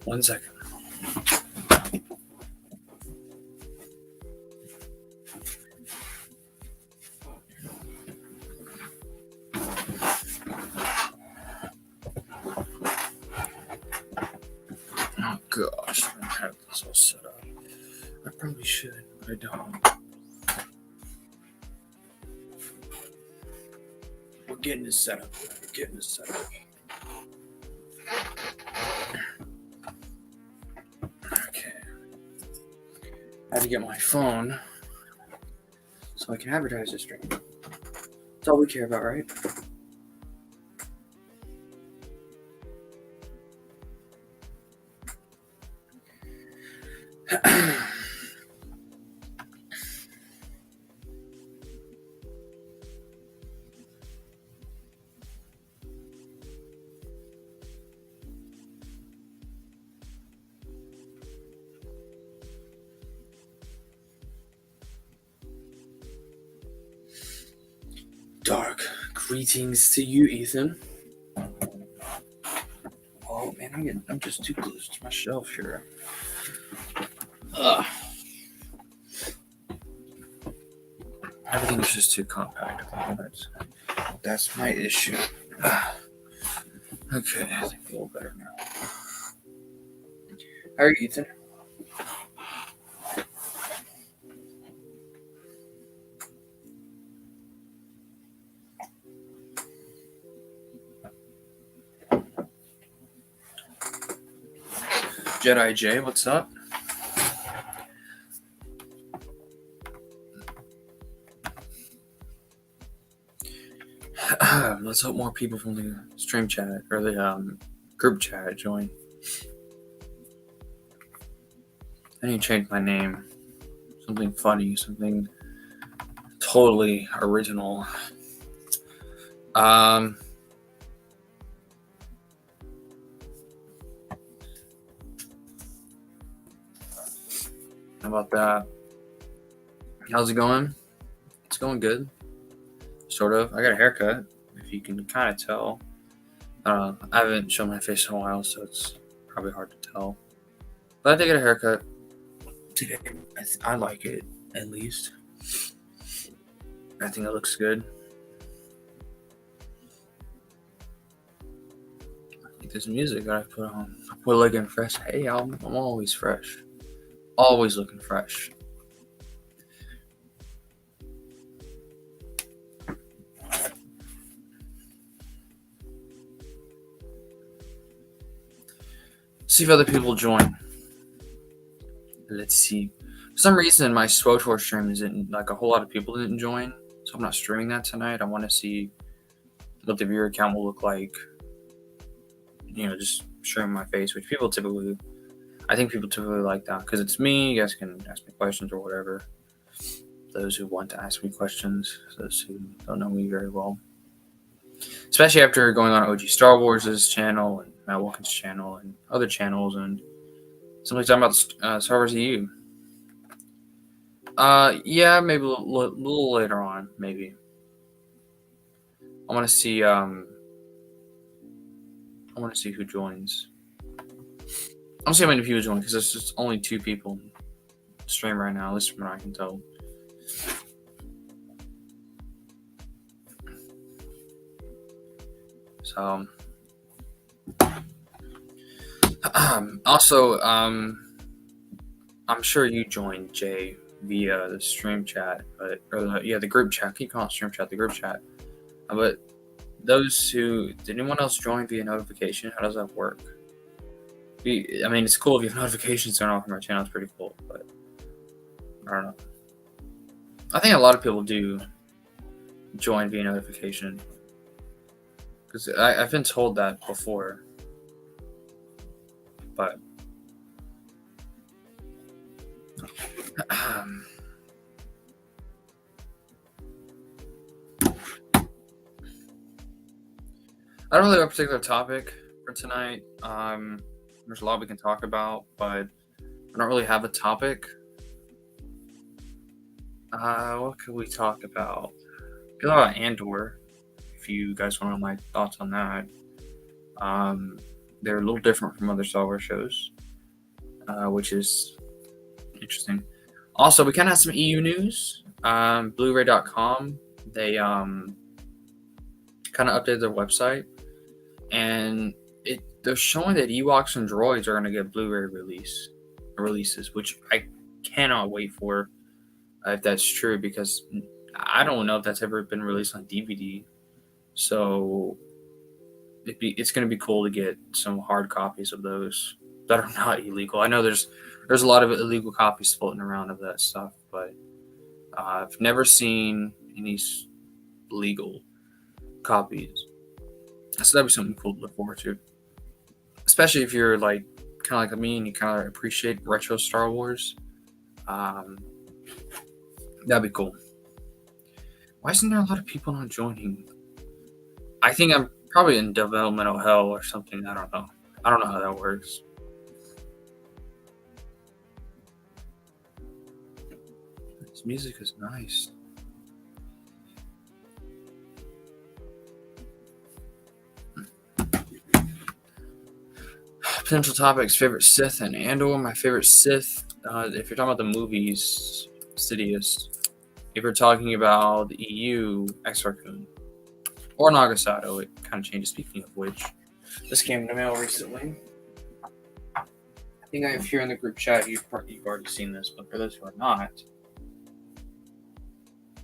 1 second. Oh gosh, I don't have this all set up. I probably should, but I don't. We're getting this set up. Okay. I had to get my phone so I can advertise this stream. That's all we care about, right? Dark greetings to you, Ethan. Oh man, I'm just too close to my shelf here. Ugh. Everything is just too compact. That's my issue. Okay, I think I feel better now. How are you, Ethan? Jedi J, what's up? Let's hope more people from the stream chat or the group chat join. I need to change my name. Something funny, something totally original. How about that? How's it going? It's going good. Sort of. I got a haircut, if you can kind of tell. I haven't shown my face in a while, so it's probably hard to tell. But I did get a haircut today. I like it, at least. I think it looks good. I like this music that I put on. I put looking fresh. Hey, I'm always fresh. Always looking fresh. See if other people join. Let's see. For some reason, my SWTOR stream isn't like a whole lot of people didn't join, so I'm not streaming that tonight. I want to see what the viewer count will look like. Just showing my face, which I think people typically like that because it's me. You guys can ask me questions or whatever. Those who want to ask me questions, those who don't know me very well. Especially after going on OG Star Wars' channel and Matt Wilkins' channel and other channels and somebody talking about Star Wars EU. Yeah, maybe a little later on, maybe. I want to see who joins. I don't see how many people join because there's just only 2 people stream right now, at least from what I can tell. So, also, I'm sure you joined Jay via the stream chat, the group chat. I keep calling it stream chat, the group chat. But did anyone else join via notification? How does that work? I mean, it's cool if you have notifications turned off from my channel. It's pretty cool, but I don't know. I think a lot of people do join via notification because I've been told that before, but I don't really have a particular topic for tonight. There's a lot we can talk about, but I don't really have a topic. What could we talk about? We could talk about Andor, if you guys want to know my thoughts on that. They're a little different from other Star Wars shows, which is interesting. Also, we kind of have some EU news. Blu-ray.com, they kind of updated their website, and they're showing that Ewoks and droids are going to get Blu-ray releases, which I cannot wait for, if that's true, because I don't know if that's ever been released on DVD. So it's going to be cool to get some hard copies of those that are not illegal. I know there's a lot of illegal copies floating around of that stuff, but I've never seen any legal copies. So that'd be something cool to look forward to, especially if you're like kind of like me and you kind of appreciate retro Star Wars. That'd be cool. Why isn't there a lot of people not joining? I think I'm probably in developmental hell or something. I don't know. I don't know how that works. This music is nice. Potential topics: favorite Sith and Andor. My favorite Sith, if you're talking about the movies, Sidious. If you're talking about the EU, Exar Kun. Or Nagasato, it kind of changes. Speaking of which, this came in the mail recently. I think I have here in the group chat, you've already seen this, but for those who are not,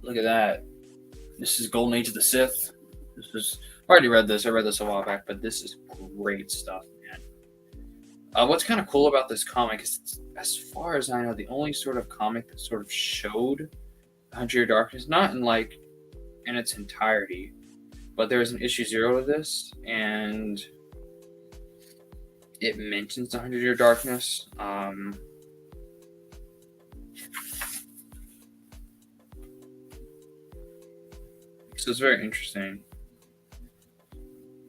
look at that. This is Golden Age of the Sith. I already read this. I read this a while back, but this is great stuff, man. What's kind of cool about this comic is, as far as I know, the only sort of comic that sort of showed 100 Year Darkness, not in its entirety, but there was an issue 0 of this, and it mentions 100 Year Darkness. So it's very interesting.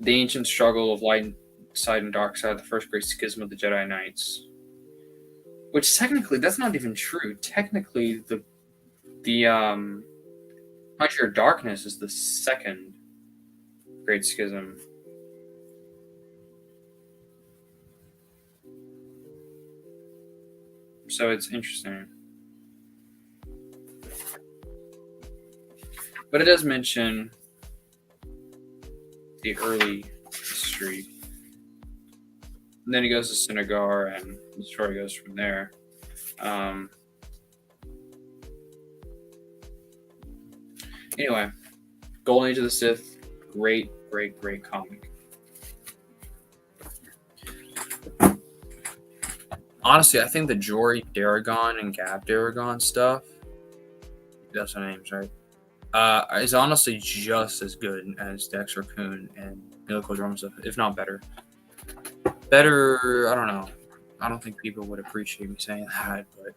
The ancient struggle of light side and dark side, the first great schism of the Jedi Knights. Which technically, that's not even true. Technically, the 100 Year Darkness is the second great schism. So it's interesting. But it does mention the early history. And then he goes to Sinagar, and the story goes from there. Anyway, Golden Age of the Sith, great comic. Honestly, I think the Jory Daragon and Gab Daragon stuff, that's their names, right? Is honestly just as good as Dexter Kun and Mila Drum stuff, if not better. Better, I don't know. I don't think people would appreciate me saying that, but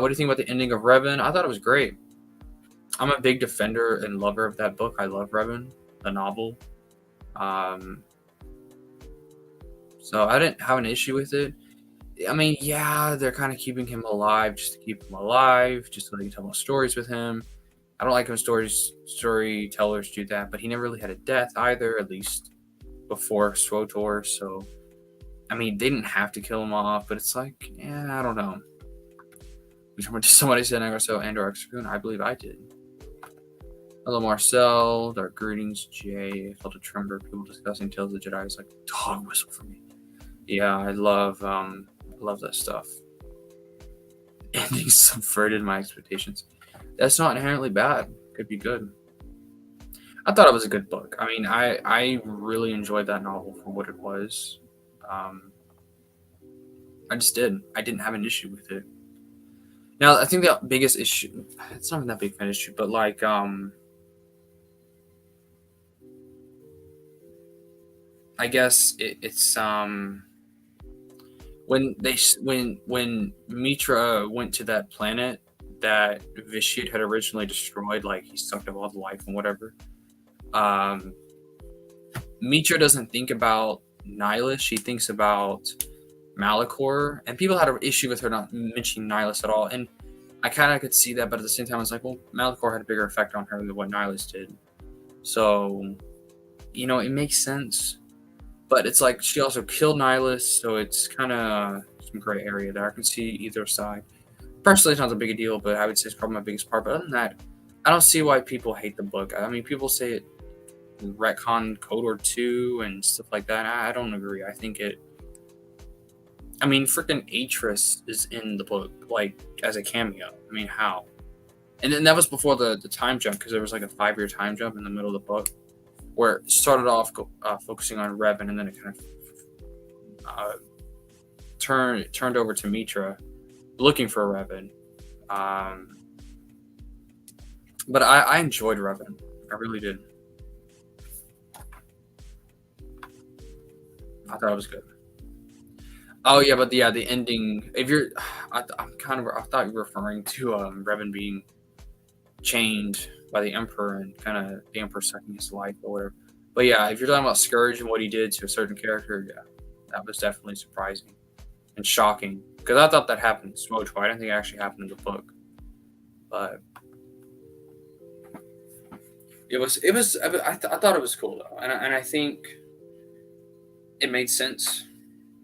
what do you think about the ending of Revan? I thought it was great. I'm a big defender and lover of that book. I love Revan, the novel. So I didn't have an issue with it. I mean, yeah, they're kind of keeping him alive just to keep him alive, just so they can tell stories with him. I don't like when storytellers do that, but he never really had a death either, at least before SWTOR. So, I mean, they didn't have to kill him off, but it's like, yeah, I don't know. Somebody said Andor Exar Kun. I believe I did. Hello, Marcel. Dark greetings, Jay. I felt a tremor. People discussing Tales of the Jedi is like dog whistle for me. Yeah, I love that stuff. Ending subverted my expectations. That's not inherently bad. Could be good. I thought it was a good book. I mean, I really enjoyed that novel for what it was. I just did. I didn't have an issue with it. Now, I think the biggest issue, it's not even that big of an issue, but like, I guess it's when Mitra went to that planet that Vitiate had originally destroyed, like he sucked up all the life and whatever. Mitra doesn't think about Nihilus; she thinks about Malachor, and people had an issue with her not mentioning Nihilus at all. And I kind of could see that, but at the same time, I was like, well, Malachor had a bigger effect on her than what Nihilus did. So, it makes sense. But it's like she also killed Nihilus, so it's kind of some gray area there. I can see either side. Personally, it's not a big a deal, but I would say it's probably my biggest part. But other than that, I don't see why people hate the book. I mean, people say it retcon KOTOR 2 and stuff like that. I don't agree. I think it. I mean, freaking Atris is in the book, like, as a cameo. I mean, how? And then that was before the time jump, because there was like a 5-year time jump in the middle of the book where it started off focusing on Revan, and then it kind of turned over to Mitra looking for Revan. But I enjoyed Revan. I really did. I thought it was good. Oh yeah, but yeah, the ending. If you're, I thought you were referring to Revan being chained by the Emperor and kind of the Emperor sucking his life or whatever. But yeah, if you're talking about Scourge and what he did to a certain character, yeah, that was definitely surprising and shocking because I thought that happened in SWTOR. I didn't think it actually happened in the book, but it was. It was. I thought it was cool though, and I think it made sense.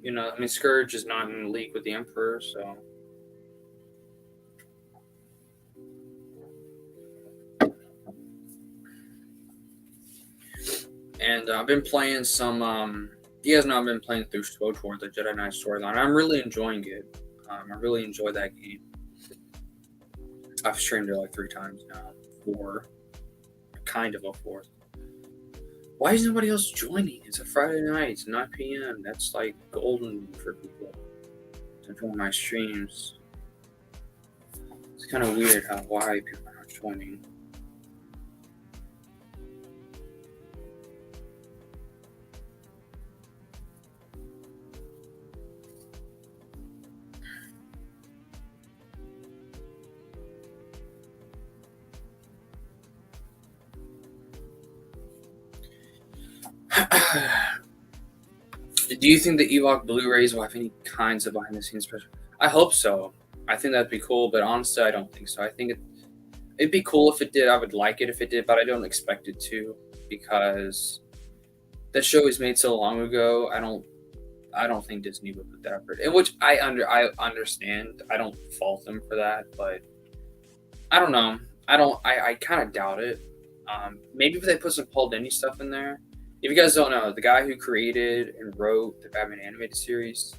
You know, I mean, Scourge is not in league with the Emperor, so. And I've been playing some. You guys know I've been playing through SWTOR, the Jedi Knight storyline. I'm really enjoying it. I really enjoy that game. I've streamed it like 3 times now. 4. Kind of a 4th. Why is nobody else joining? It's a Friday night. It's 9 p.m. That's like golden for people to join my streams. It's kind of weird why people are not joining. Do you think the Ewok Blu-rays will have any kinds of behind-the-scenes special? I hope so. I think that'd be cool, but honestly, I don't think so. I think it'd be cool if it did. I would like it if it did, but I don't expect it to because that show was made so long ago. I don't think Disney would put that effort, in which I understand. I don't fault them for that, but I don't know. I kind of doubt it. Maybe if they put some Paul Dini stuff in there. If you guys don't know, the guy who created and wrote the Batman animated series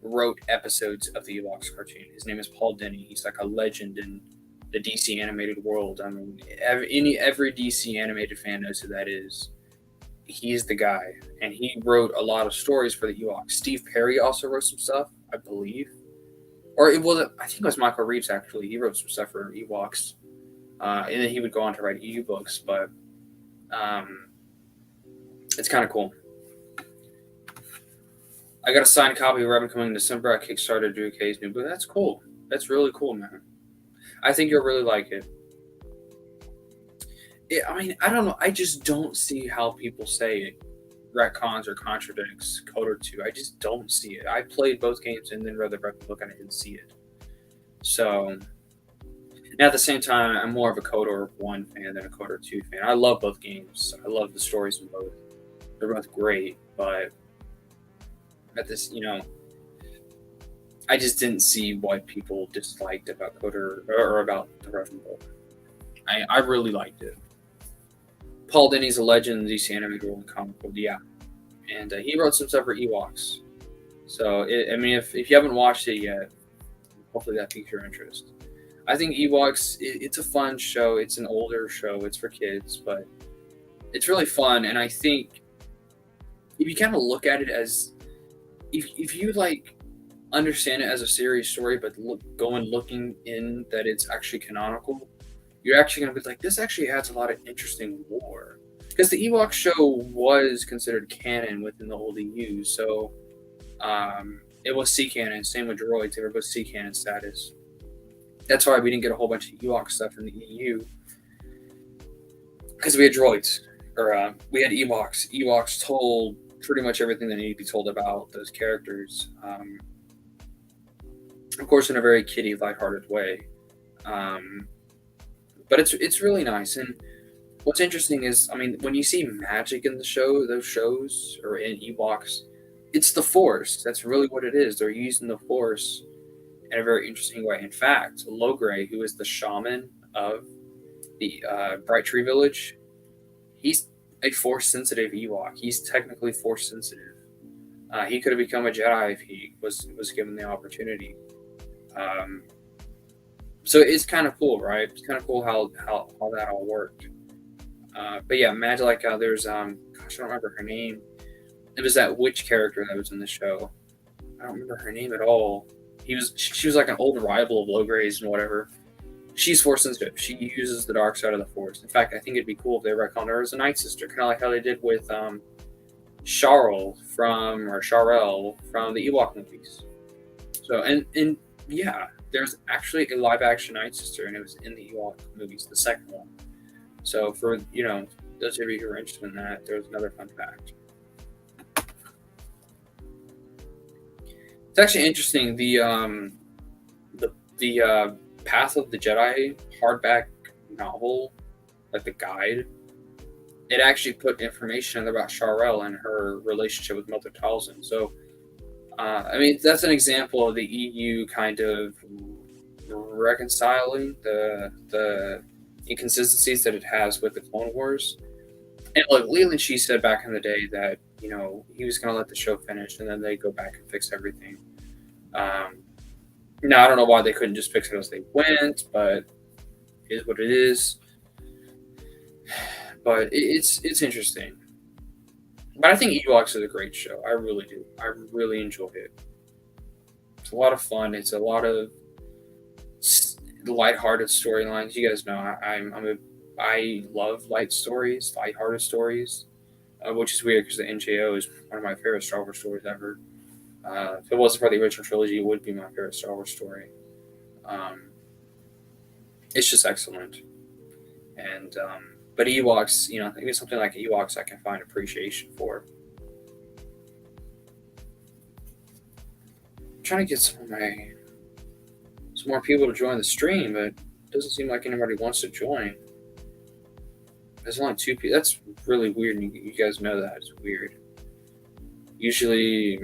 wrote episodes of the Ewoks cartoon. His name is Paul Dini. He's like a legend in the DC animated world. I mean, every DC animated fan knows who that is. He's the guy, and he wrote a lot of stories for the Ewoks. Steve Perry also wrote some stuff, I believe, or it wasn't. I think it was Michael Reeves actually. He wrote some stuff for Ewoks, and then he would go on to write EU books. But it's kind of cool. I got a signed copy of Revan coming in December. I kickstarted Drew K's new book. That's cool. That's really cool, man. I think you'll really like it. I mean, I don't know. I just don't see how people say it retcons or contradicts KOTOR 2. I just don't see it. I played both games and then read the Revan book and I didn't see it. So, and at the same time, I'm more of a KOTOR 1 fan than a KOTOR 2 fan. I love both games. I love the stories in both. They're both great, but at this, I just didn't see what people disliked about KOTOR or about the Revan book. I really liked it. Paul Dini's a legend in the DC animated world and comic book, yeah. And he wrote some stuff for Ewoks. So, if you haven't watched it yet, hopefully that piques your interest. I think Ewoks, it's a fun show. It's an older show. It's for kids, but it's really fun. And I think if you kind of look at it as, if you like understand it as a serious story, but looking in that it's actually canonical, you're actually going to be like, this actually adds a lot of interesting lore. Because the Ewok show was considered canon within the old EU, so it was C-canon. Same with droids, they were both C-canon status. That's why we didn't get a whole bunch of Ewok stuff in the EU. Because we had droids, or we had Ewoks. Ewoks told pretty much everything that needed to be told about those characters. Of course, in a very kiddie, lighthearted way. But it's really nice, and What's interesting is, I mean, when you see magic in the show, those shows, or in Ewoks, it's the Force. That's really what it is. They're using the Force in a very interesting way. In fact, Logray, who is the shaman of the Bright Tree Village, he's a Force sensitive Ewok. He's technically Force sensitive. He could have become a Jedi if he was given the opportunity. Um, so it's kind of cool, right? It's kind of cool how that all worked. But yeah, imagine like there's gosh, I don't remember her name. It was that witch character that was in the show. I don't remember her name at all. She was like an old rival of Logray's and whatever. She's force sensitive. She uses the dark side of the force. In fact, I think it'd be cool if they retconned her as a Night Sister, kind of like how they did with Sharel from the Ewok movies. So and yeah, there's actually a live action Night Sister, and it was in the Ewok movies, the second one. So for those of you who are interested in that, there's another fun fact. It's actually interesting. The Path of the Jedi hardback novel, like the guide, it actually put information about Sharel and her relationship with Mother Talzin. So, I mean, that's an example of the EU kind of reconciling the inconsistencies that it has with the Clone Wars. And like Leland, she said back in the day that he was going to let the show finish and then they go back and fix everything. Um, Now I don't know why they couldn't just fix it as they went, but it is what it is. But it's interesting. But I think Ewoks is a great show. I really do. I really enjoy it. It's a lot of fun. It's a lot of lighthearted storylines. You guys know I love lighthearted stories, which is weird because the NJO is one of my favorite Star Wars stories ever. If it wasn't for the original trilogy, it would be my favorite Star Wars story. Um, it's just excellent. And but Ewoks, maybe something like Ewoks, I can find appreciation for. I'm trying to get some more people to join the stream, but it doesn't seem like anybody wants to join. There's only two people. That's really weird. And you guys know that it's weird. Usually,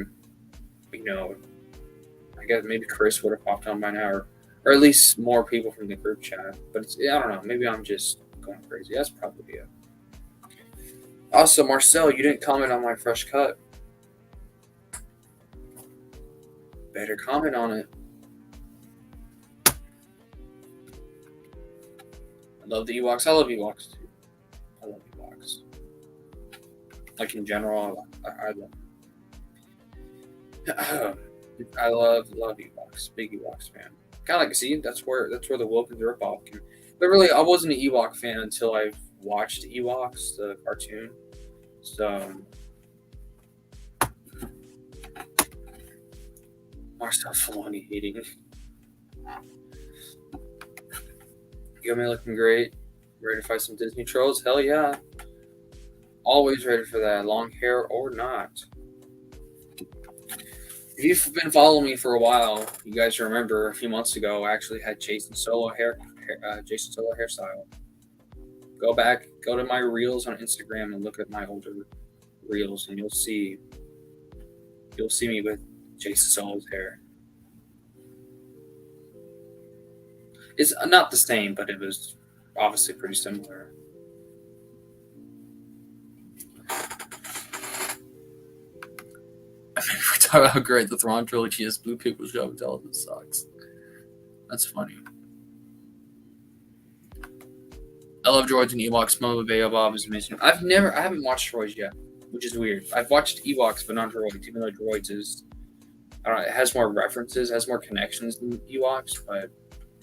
I guess maybe Chris would have popped on by now, or at least more people from the group chat. But I don't know. Maybe I'm just going crazy. That's probably it. Also, Marcel, you didn't comment on my fresh cut. Better comment on it. I love the Ewoks. I love Ewoks too. I love Ewoks. Like in general, I love. I love Ewoks. Big Ewoks fan. Kind of like see that's where the Wilkins ripoff came. But really, I wasn't an Ewok fan until I watched Ewoks, the cartoon. So, Marcel Filoni hating. You got me looking great. Ready to fight some Disney trolls? Hell yeah. Always ready for that, long hair or not. If you've been following me for a while, you guys remember a few months ago I actually had Jason Solo hairstyle. Go to my reels on Instagram and look at my older reels, and you'll see me with Jason Solo's hair. It's not the same, but it was obviously pretty similar. I think we talk about how great the Thrawn trilogy is. Blue People's Job Intelligence sucks. That's funny. I love droids and Ewoks. Mama Baobab is amazing. I haven't watched droids yet, which is weird. I've watched Ewoks, but not droids, even though droids is, I don't know, it has more references, has more connections than Ewoks, but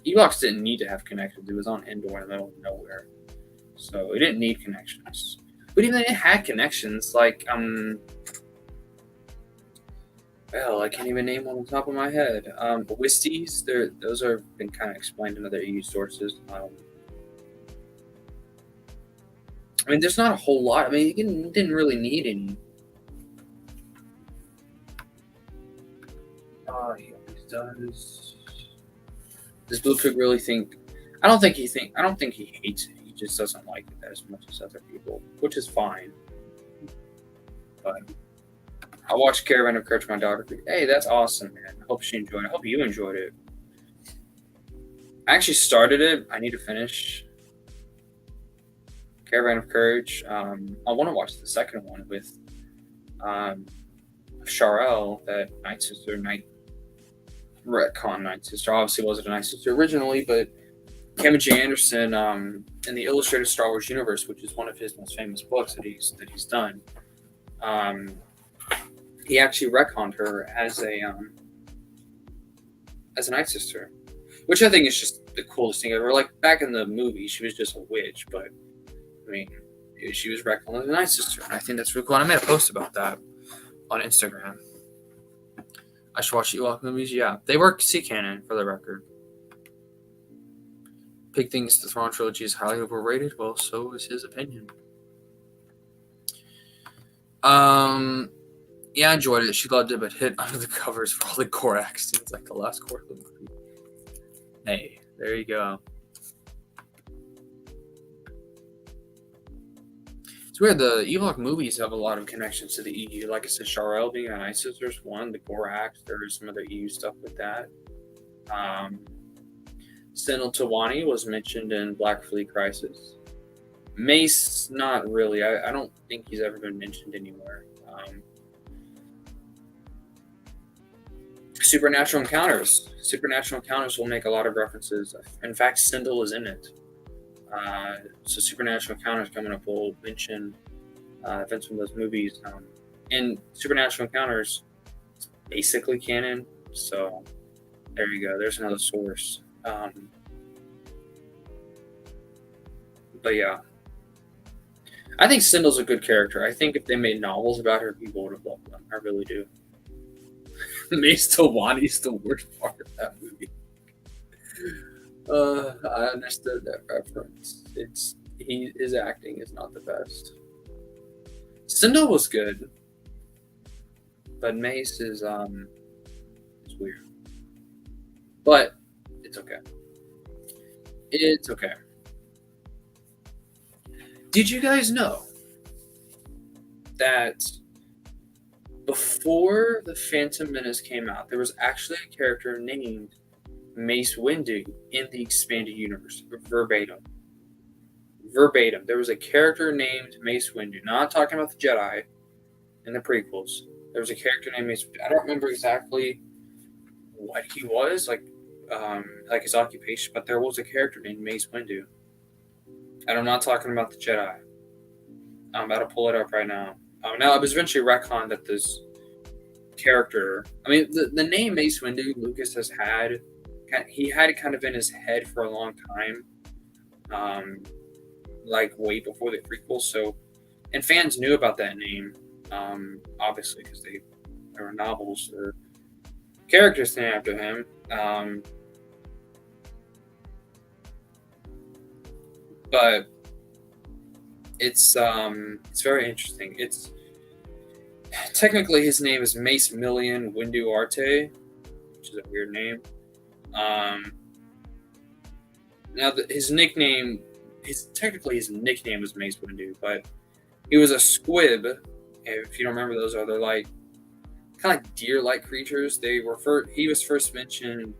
Ewoks didn't need to have connections. It was on Endor in the middle of nowhere. So it didn't need connections. But even it had connections, like, well, I can't even name one on the top of my head. Wisties, those are been kind of explained in other EU sources. I mean, there's not a whole lot. I mean, you didn't really need any. He always does. Does Blue Pig really think? I don't think he hates it. He just doesn't like it as much as other people, which is fine. But I watched Caravan of Courage with my daughter. Hey, that's awesome, man. I hope she enjoyed it. I hope you enjoyed it. I actually started it. I need to finish Caravan of Courage. I want to watch the second one with Sharelle, that Night Sister, retcon Night Sister. Obviously wasn't a Night Sister originally, but Kevin J. Anderson, in the Illustrated Star Wars Universe, which is one of his most famous books that he's done, he actually retconned her as a Night Sister, which I think is just the coolest thing ever. Like back in the movie, she was just a witch, but I mean, she was retconned as a Night Sister, and I think that's really cool. And I made a post about that on Instagram. I should watch the Ewok movies. Yeah, they were canon for the record. Pig thinks the Thrawn trilogy is highly overrated. Well, so is his opinion. Yeah, I enjoyed it. She loved it, but hit under the covers for all the gore accidents, like the last gore of the movie. Hey, there you go. It's weird. The Ewok movies have a lot of connections to the EU. Like I said, Sharelle being a Night Sister is one. The Gorax, there's some other EU stuff with that. Sentinel Tawani was mentioned in Black Fleet Crisis. Mace, not really. I don't think he's ever been mentioned anywhere. Supernatural Encounters. Supernatural Encounters will make a lot of references. In fact, Sindel is in it. So Supernatural Encounters coming up will mention events from those movies. And Supernatural Encounters is basically canon. So there you go. There's another source. But yeah. I think Sindel's a good character. I think if they made novels about her, people would have loved them. I really do. Mace Tawani's the worst part of that movie. I understood that reference. His acting is not the best. Sindel was good, but Mace is weird. But it's okay. It's okay. Did you guys know that before The Phantom Menace came out, there was actually a character named Mace Windu in the expanded universe? Verbatim. There was a character named Mace Windu. Not talking about the Jedi in the prequels. There was a character named Mace Windu. I don't remember exactly what he was, like his occupation, but there was a character named Mace Windu. And I'm not talking about the Jedi. I'm about to pull it up right now. Now, it was eventually retconned that this character... I mean, the name Mace Windu, Lucas has had... He had it kind of in his head for a long time. Like, way before the prequels. So, and fans knew about that name, obviously, because there were novels or characters named after him. But it's very interesting. It's technically his name is Mace Million Windu Arte, which is a weird name. Now his nickname is Mace Windu, but he was a squib. If you don't remember, those are they're like kind of like deer-like creatures. He was first mentioned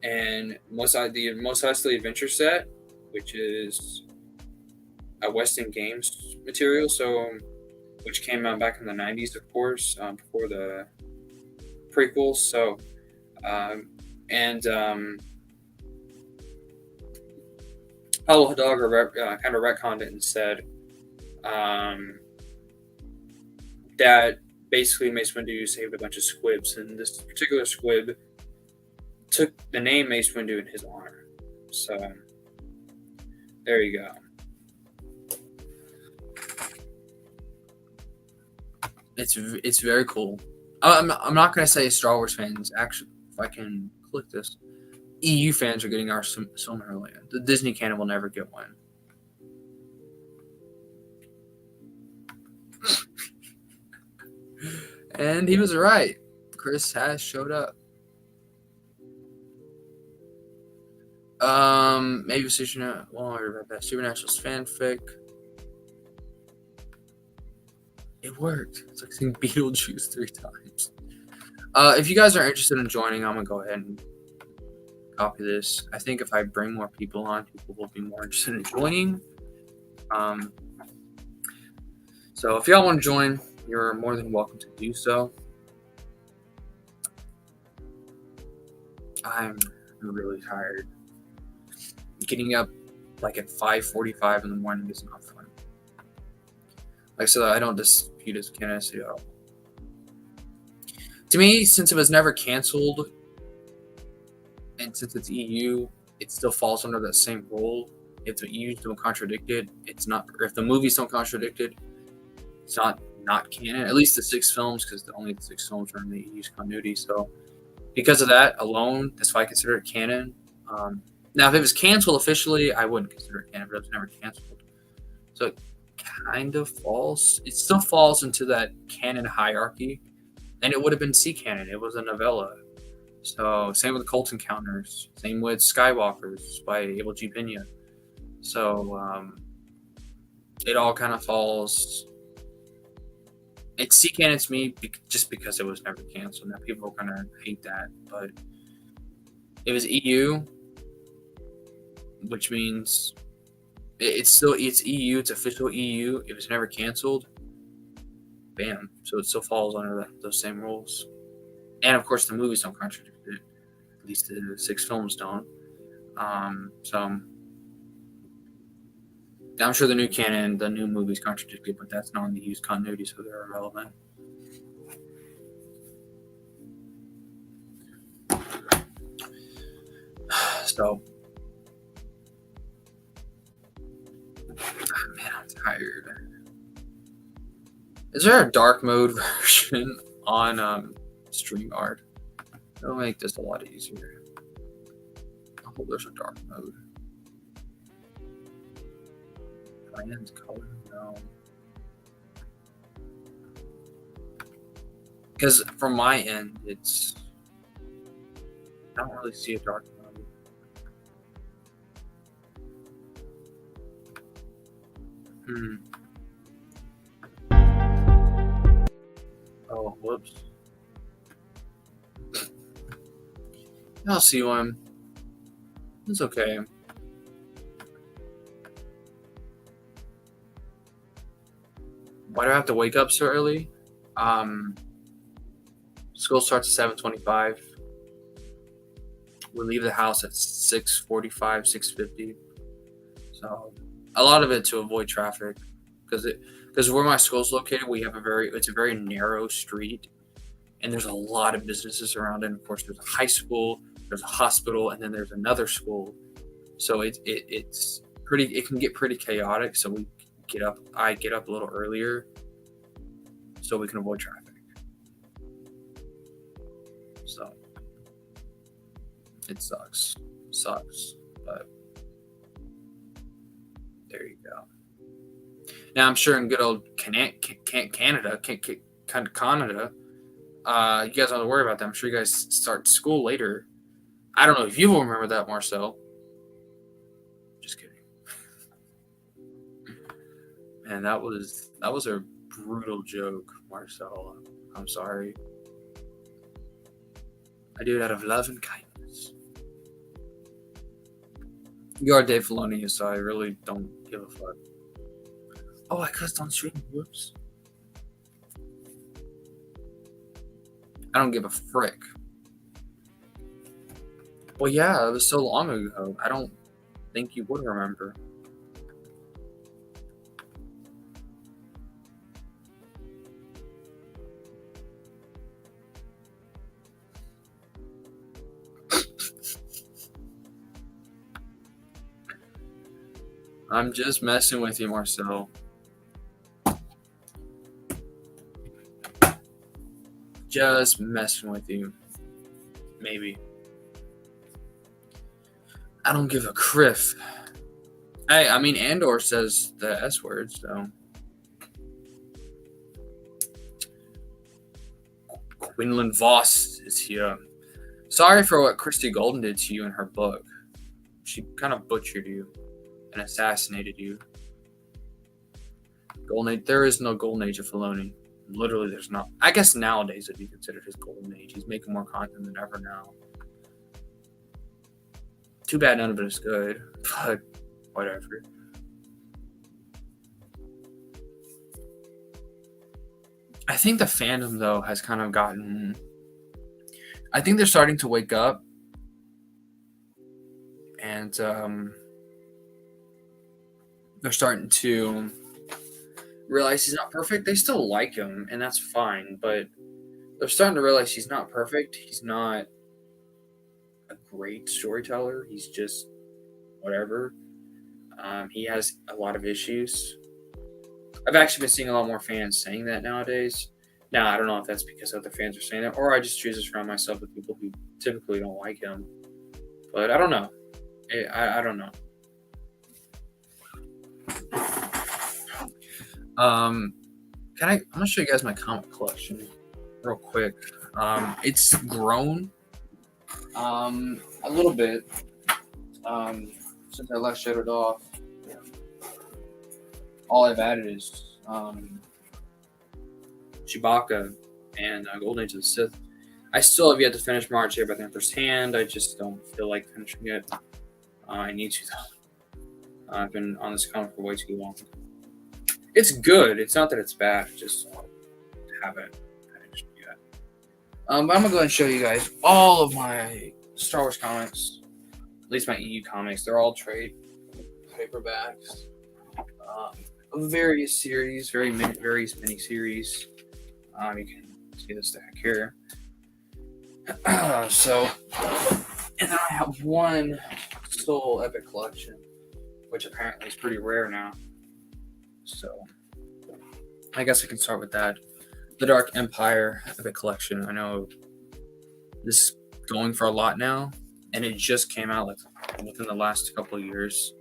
in Mos Eisley Adventure set, which is a West End Games material, which came out back in the 90s, of course, before the prequels. So, Paulo Hidalgo kind of retconned it and said that basically Mace Windu saved a bunch of squibs, and this particular squib took the name Mace Windu in his honor. So, there you go. It's very cool. I'm not going to say Star Wars fans. Actually, if I can click this, EU fans are getting our Silmarillion. The Disney canon will never get one. And he was right. Chris has showed up. Maybe Supernatural's fanfic. It worked. It's like seeing Beetlejuice 3 times. If you guys are interested in joining, I'm gonna go ahead and copy this. I think if I bring more people on, people will be more interested in joining. So if y'all want to join, you're more than welcome to do so. I'm really tired. Getting up like at 5:45 in the morning is not fun. Like I said, I don't dispute his candidacy at all. To me, since it was never canceled, and since it's EU, it still falls under that same rule. If the EU don't contradict it, it's not. Or if the movies don't contradict it, it's not canon. At least the 6 films, because only the 6 films are in the EU's continuity. So because of that alone, that's why I consider it canon. Now, if it was canceled officially, I wouldn't consider it canon, but it was never canceled. So it kind of falls. It still falls into that canon hierarchy, and it would have been C canon. It was a novella. So same with Cult Encounters. Same with Skywalkers by Abel G. Pena. So it all kind of falls. It's C canon to me just because it was never canceled. Now people are gonna hate that, but it was EU, which means it's EU. It's official EU. It was never canceled. Bam. So it still falls under those same rules. And of course, the movies don't contradict it. At least the 6 films don't. So I'm sure the new canon, the new movies contradict it, but that's not in the EU's continuity, so they're irrelevant. So, man, I'm tired. Is there a dark mode version on StreamYard? That'll make this a lot easier. I hope there's a dark mode. Plans, color, no. Because from my end, I don't really see a dark mode. Oh, whoops. I'll see one. It's okay. Why do I have to wake up so early? School starts at 7:25. We leave the house at 6:45, 6:50. So a lot of it to avoid traffic, because where my school's located, it's a very narrow street, and there's a lot of businesses around it. And of course, there's a high school, there's a hospital, and then there's another school. So it can get pretty chaotic. So I get up a little earlier so we can avoid traffic. So it sucks, but there you go. Now I'm sure in good old Canada, you guys don't have to worry about that. I'm sure you guys start school later. I don't know if you will remember that, Marcel. Just kidding. Man, that was a brutal joke, Marcel. I'm sorry. I do it out of love and kindness. You are Dave Filoni, so I really don't give a fuck. Oh, I cussed on stream. Whoops. I don't give a frick. Well, yeah, it was so long ago. I don't think you would remember. I'm just messing with you, Marcel. Just messing with you. Maybe. I don't give a criff. Hey, I mean, Andor says the S word, so. Quinlan Voss is here. Sorry for what Christy Golden did to you in her book. She kind of butchered you and assassinated you. Golden Age. There is no Golden Age of Filoni. Literally, there's not. I guess nowadays it'd be considered his Golden Age. He's making more content than ever now. Too bad none of it is good, but whatever. I think the fandom, though, has kind of gotten... I think they're starting to wake up. And they're starting to realize he's not perfect. They still like him, and that's fine. But they're starting to realize he's not perfect. He's not a great storyteller. He's just whatever. He has a lot of issues. I've actually been seeing a lot more fans saying that nowadays. Now, I don't know if that's because other fans are saying that, or I just choose to surround myself with people who typically don't like him. But I don't know. I don't know. I'm gonna show you guys my comic collection real quick. It's grown a little bit since I last showed it off. All I've added is Chewbacca and Golden Age of the Sith. I still have yet to finish March here by the Emperor's Hand. I just don't feel like finishing it. I need to, though. I've been on this comic for way too long. It's good. It's not that it's bad. I just haven't finished yet. But I'm going to go ahead and show you guys all of my Star Wars comics. At least my EU comics. They're all trade paperbacks. Of various series, various mini-series. You can see the stack here. And then I have one Soul Epic Collection, which apparently is pretty rare now. So, I guess I can start with that. The Dark Empire Epic Collection. I know this is going for a lot now, and it just came out like within the last couple of years.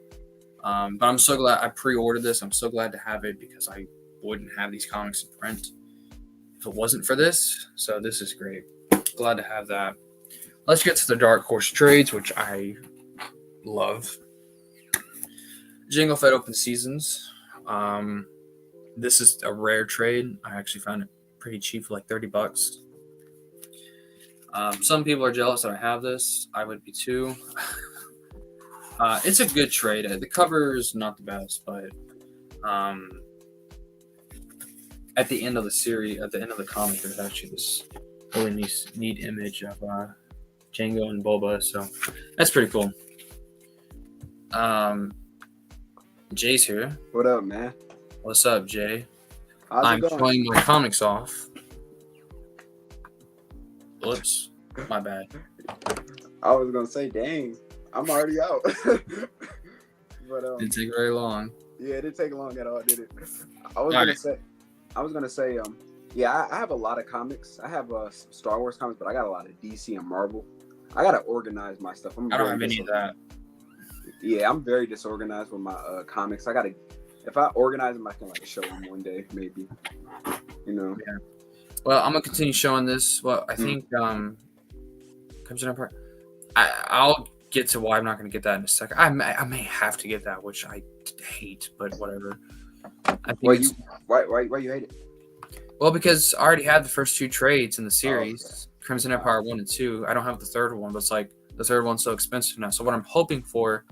But I'm so glad I pre-ordered this. I'm so glad to have it because I wouldn't have these comics in print if it wasn't for this. So this is great. Glad to have that. Let's get to the Dark Horse trades, which I love. Jango Fett Open Seasons. This is a rare trade. I actually found it pretty cheap for like $30. Some people are jealous that I have this. I would be too. It's a good trade. The cover is not the best, but at the end of the series, at the end of the comic, there's actually this really neat image of Jango and Boba, so that's pretty cool. Jay's here. What up, man? What's up, Jay? How's it going? Showing my comics off. Whoops, my bad. I was gonna say, dang, I'm already out. But Didn't take very long. Yeah, it didn't take long at all, did it? I was gonna say, yeah, I have a lot of comics. I have some Star Wars comics, but I got a lot of DC and Marvel. I gotta organize my stuff. I don't have any of that. Yeah, I'm very disorganized with my comics. If I organize them, I can like show them one day, maybe. You know. Yeah. Well, I'm gonna continue showing this. Well, I think comes in part. I'll get to why I'm not gonna get that in a second. I may have to get that, which I hate, but whatever. I think why you hate it? Well, because I already had the first two trades in the series, Crimson Empire 1 and 2. I don't have the third one, but it's like the third one's so expensive now. So what I'm hoping for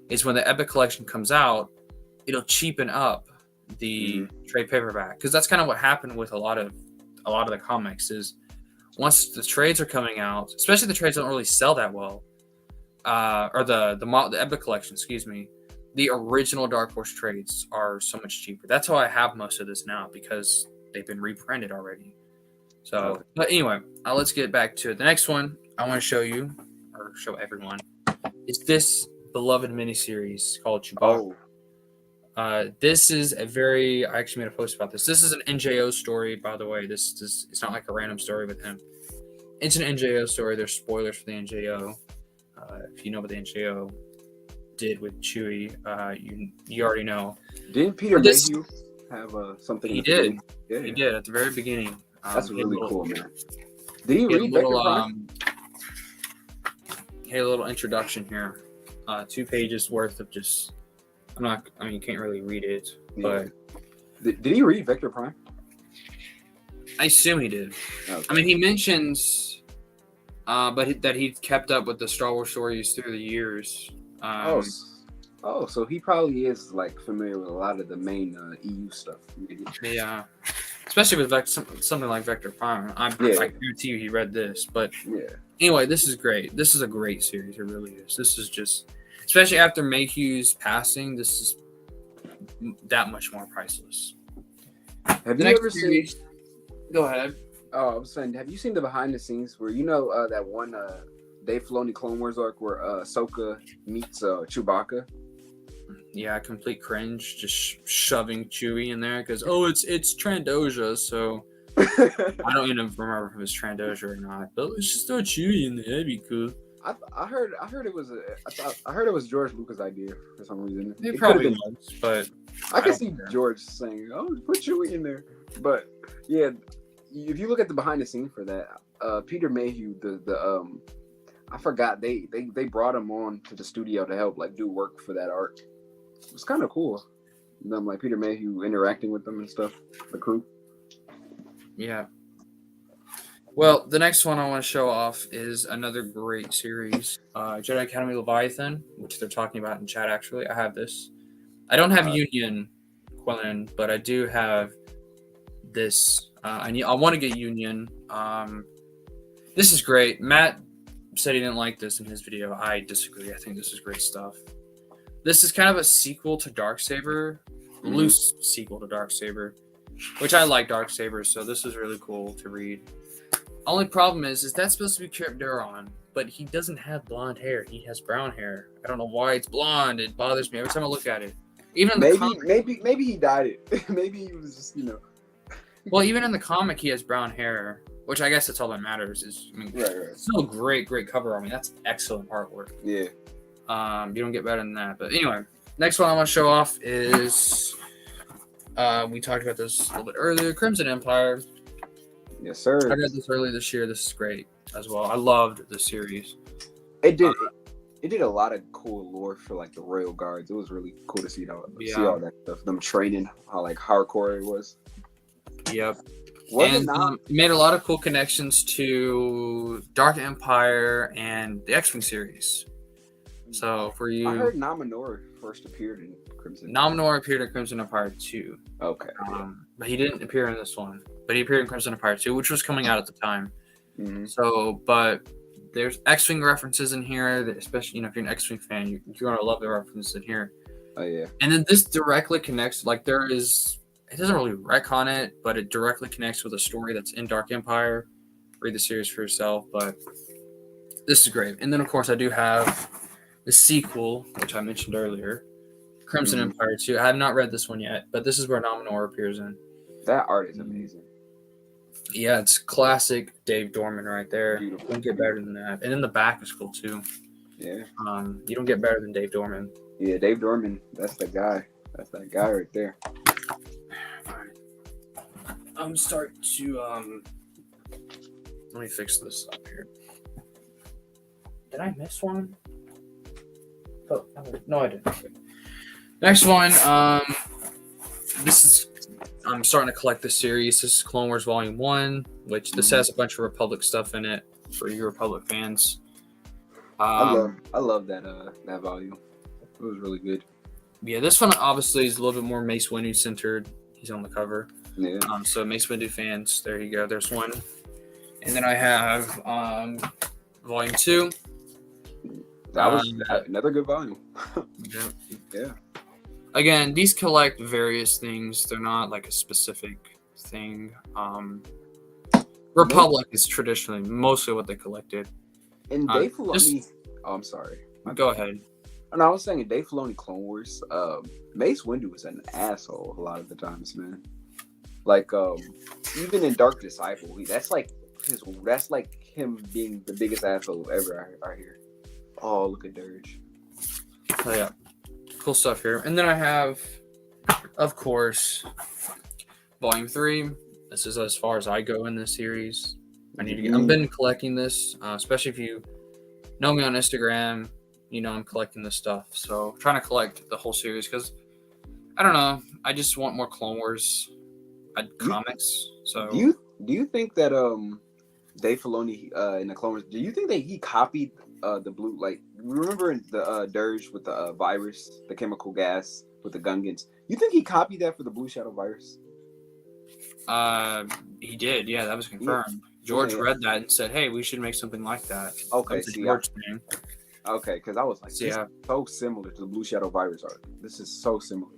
is when the Epic Collection comes out, it'll cheapen up the trade paperback. Because that's kind of what happened with a lot of the comics is once the trades are coming out, especially the trades don't really sell that well, or the Epic Collection, excuse me, the original Dark Horse trades are so much cheaper. That's how I have most of this now because they've been reprinted already. So, but anyway, let's get back to it. The next one I want to show you, or show everyone, is this beloved miniseries called Chewbacca. This is I actually made a post about this. This is an NJO story, by the way. It's not like a random story with him. It's an NJO story. There's spoilers for the NJO. If you know what the NJO did with Chewie, you already know. Didn't Peter Mayhew have something? He did. Yeah. He did at the very beginning. That's really cool, man. Did he read Vector Prime? He had a little introduction here. 2 pages worth of just. You can't really read it, Yeah. but Did he read Vector Prime? I assume he did. Okay. I mean, he mentions, that he kept up with the Star Wars stories through the years. So he probably is like familiar with a lot of the main EU stuff. Yeah, especially with something like Vector Prime. I guarantee you he read this. But anyway, this is great. This is a great series. It really is. This is just, especially after Mayhew's passing, this is that much more priceless. Have you ever seen? Go ahead. Oh, I was saying, have you seen the behind the scenes where that one Dave Filoni Clone Wars arc where Ahsoka meets Chewbacca? Yeah, complete cringe, just shoving Chewie in there because it's Trandosha, so I don't even remember if it was Trandosha or not. But let's just throw Chewie in there, that'd be cool. I heard it was George Lucas' idea for some reason. It probably was, but I can see George saying, "Oh, put Chewie in there." But yeah, if you look at the behind the scene for that, Peter Mayhew, I forgot they brought him on to the studio to help like do work for that arc. It was kind of cool. And then like Peter Mayhew interacting with them and stuff, the crew. Yeah. Well, the next one I want to show off is another great series, Jedi Academy Leviathan, which they're talking about in chat. Actually, I have this. I don't have Union, Quillen, but I do have this. I want to get Union. This is great. Matt said he didn't like this in his video. I disagree. I think this is great stuff. This is kind of a sequel to Darksaber, loose sequel to Darksaber, which I like Darksaber, so this is really cool to read. Only problem is that's supposed to be Kyp Durron, but he doesn't have blonde hair. He has brown hair. I don't know why it's blonde. It bothers me every time I look at it. Even in maybe he dyed it. Maybe he was just Well, even in the comic, he has brown hair, which I guess that's all that matters. Right. Still a great cover. I mean, that's excellent artwork. Yeah. You don't get better than that. But anyway, next one I want to show off is we talked about this a little bit earlier. Crimson Empire. Yes, sir. I read this earlier this year. This is great as well. I loved the series. It did a lot of cool lore for like the Royal Guards. It was really cool to see all that stuff. Them training, how like hardcore it was. Yep. It made a lot of cool connections to Dark Empire and the X-Wing series. So for you, I heard Nominor first appeared in Crimson. Nominor appeared in Crimson Empire 2. Okay. But he didn't appear in this one. But he appeared in Crimson Empire 2, which was coming out at the time. Mm-hmm. So, but there's X-Wing references in here, especially if you're an X-Wing fan, you're gonna love the references in here. Oh yeah. And then this directly connects. Like it doesn't really retcon it, but it directly connects with a story that's in Dark Empire. Read the series for yourself, but this is great. And then of course I do have the sequel, which I mentioned earlier, Crimson Empire 2. I have not read this one yet, but this is where Nominor appears in. That art is amazing. Yeah, it's classic Dave Dorman right there. Beautiful. You don't get better than that. And then the back is cool too. Yeah. You don't get better than Dave Dorman. Yeah, Dave Dorman, that's the guy. That's that guy right there. I'm starting to let me fix this up here. Did I miss one? Oh, no, I didn't. Next one, I'm starting to collect this series. This is Clone Wars Volume 1, which this has a bunch of Republic stuff in it for you Republic fans. I love that volume. It was really good. Yeah, this one obviously is a little bit more Mace Windu centered. He's on the cover. Yeah. So Mace Windu fans, there you go. There's one. And then I have Volume 2. That was another good volume. Yeah. Again, these collect various things. They're not like a specific thing. Republic is traditionally mostly what they collected. And Dave Filoni... I'm sorry. Go ahead. And I was saying in Dave Filoni Clone Wars, Mace Windu was an asshole a lot of the times, man. Like, even in Dark Disciple, that's like him being the biggest asshole ever. I hear. Oh, look at Dirge. Oh yeah, cool stuff here. And then I have, of course, Volume 3. This is as far as I go in this series. I've been collecting this, especially if you know me on Instagram. I'm collecting this stuff. So I'm trying to collect the whole series because I don't know. I just want more Clone Wars comics. So Do you think that Dave Filoni in the Clone Wars, do you think that he copied the blue, like, remember the Dirge with the virus, the chemical gas with the Gungans? You think he copied that for the Blue Shadow virus? he did. Yeah, that was confirmed. George read that and said, "Hey, we should make something like that." Okay, that was George thing. Okay, because I was like, this is so similar to the Blue Shadow virus art. This is so similar.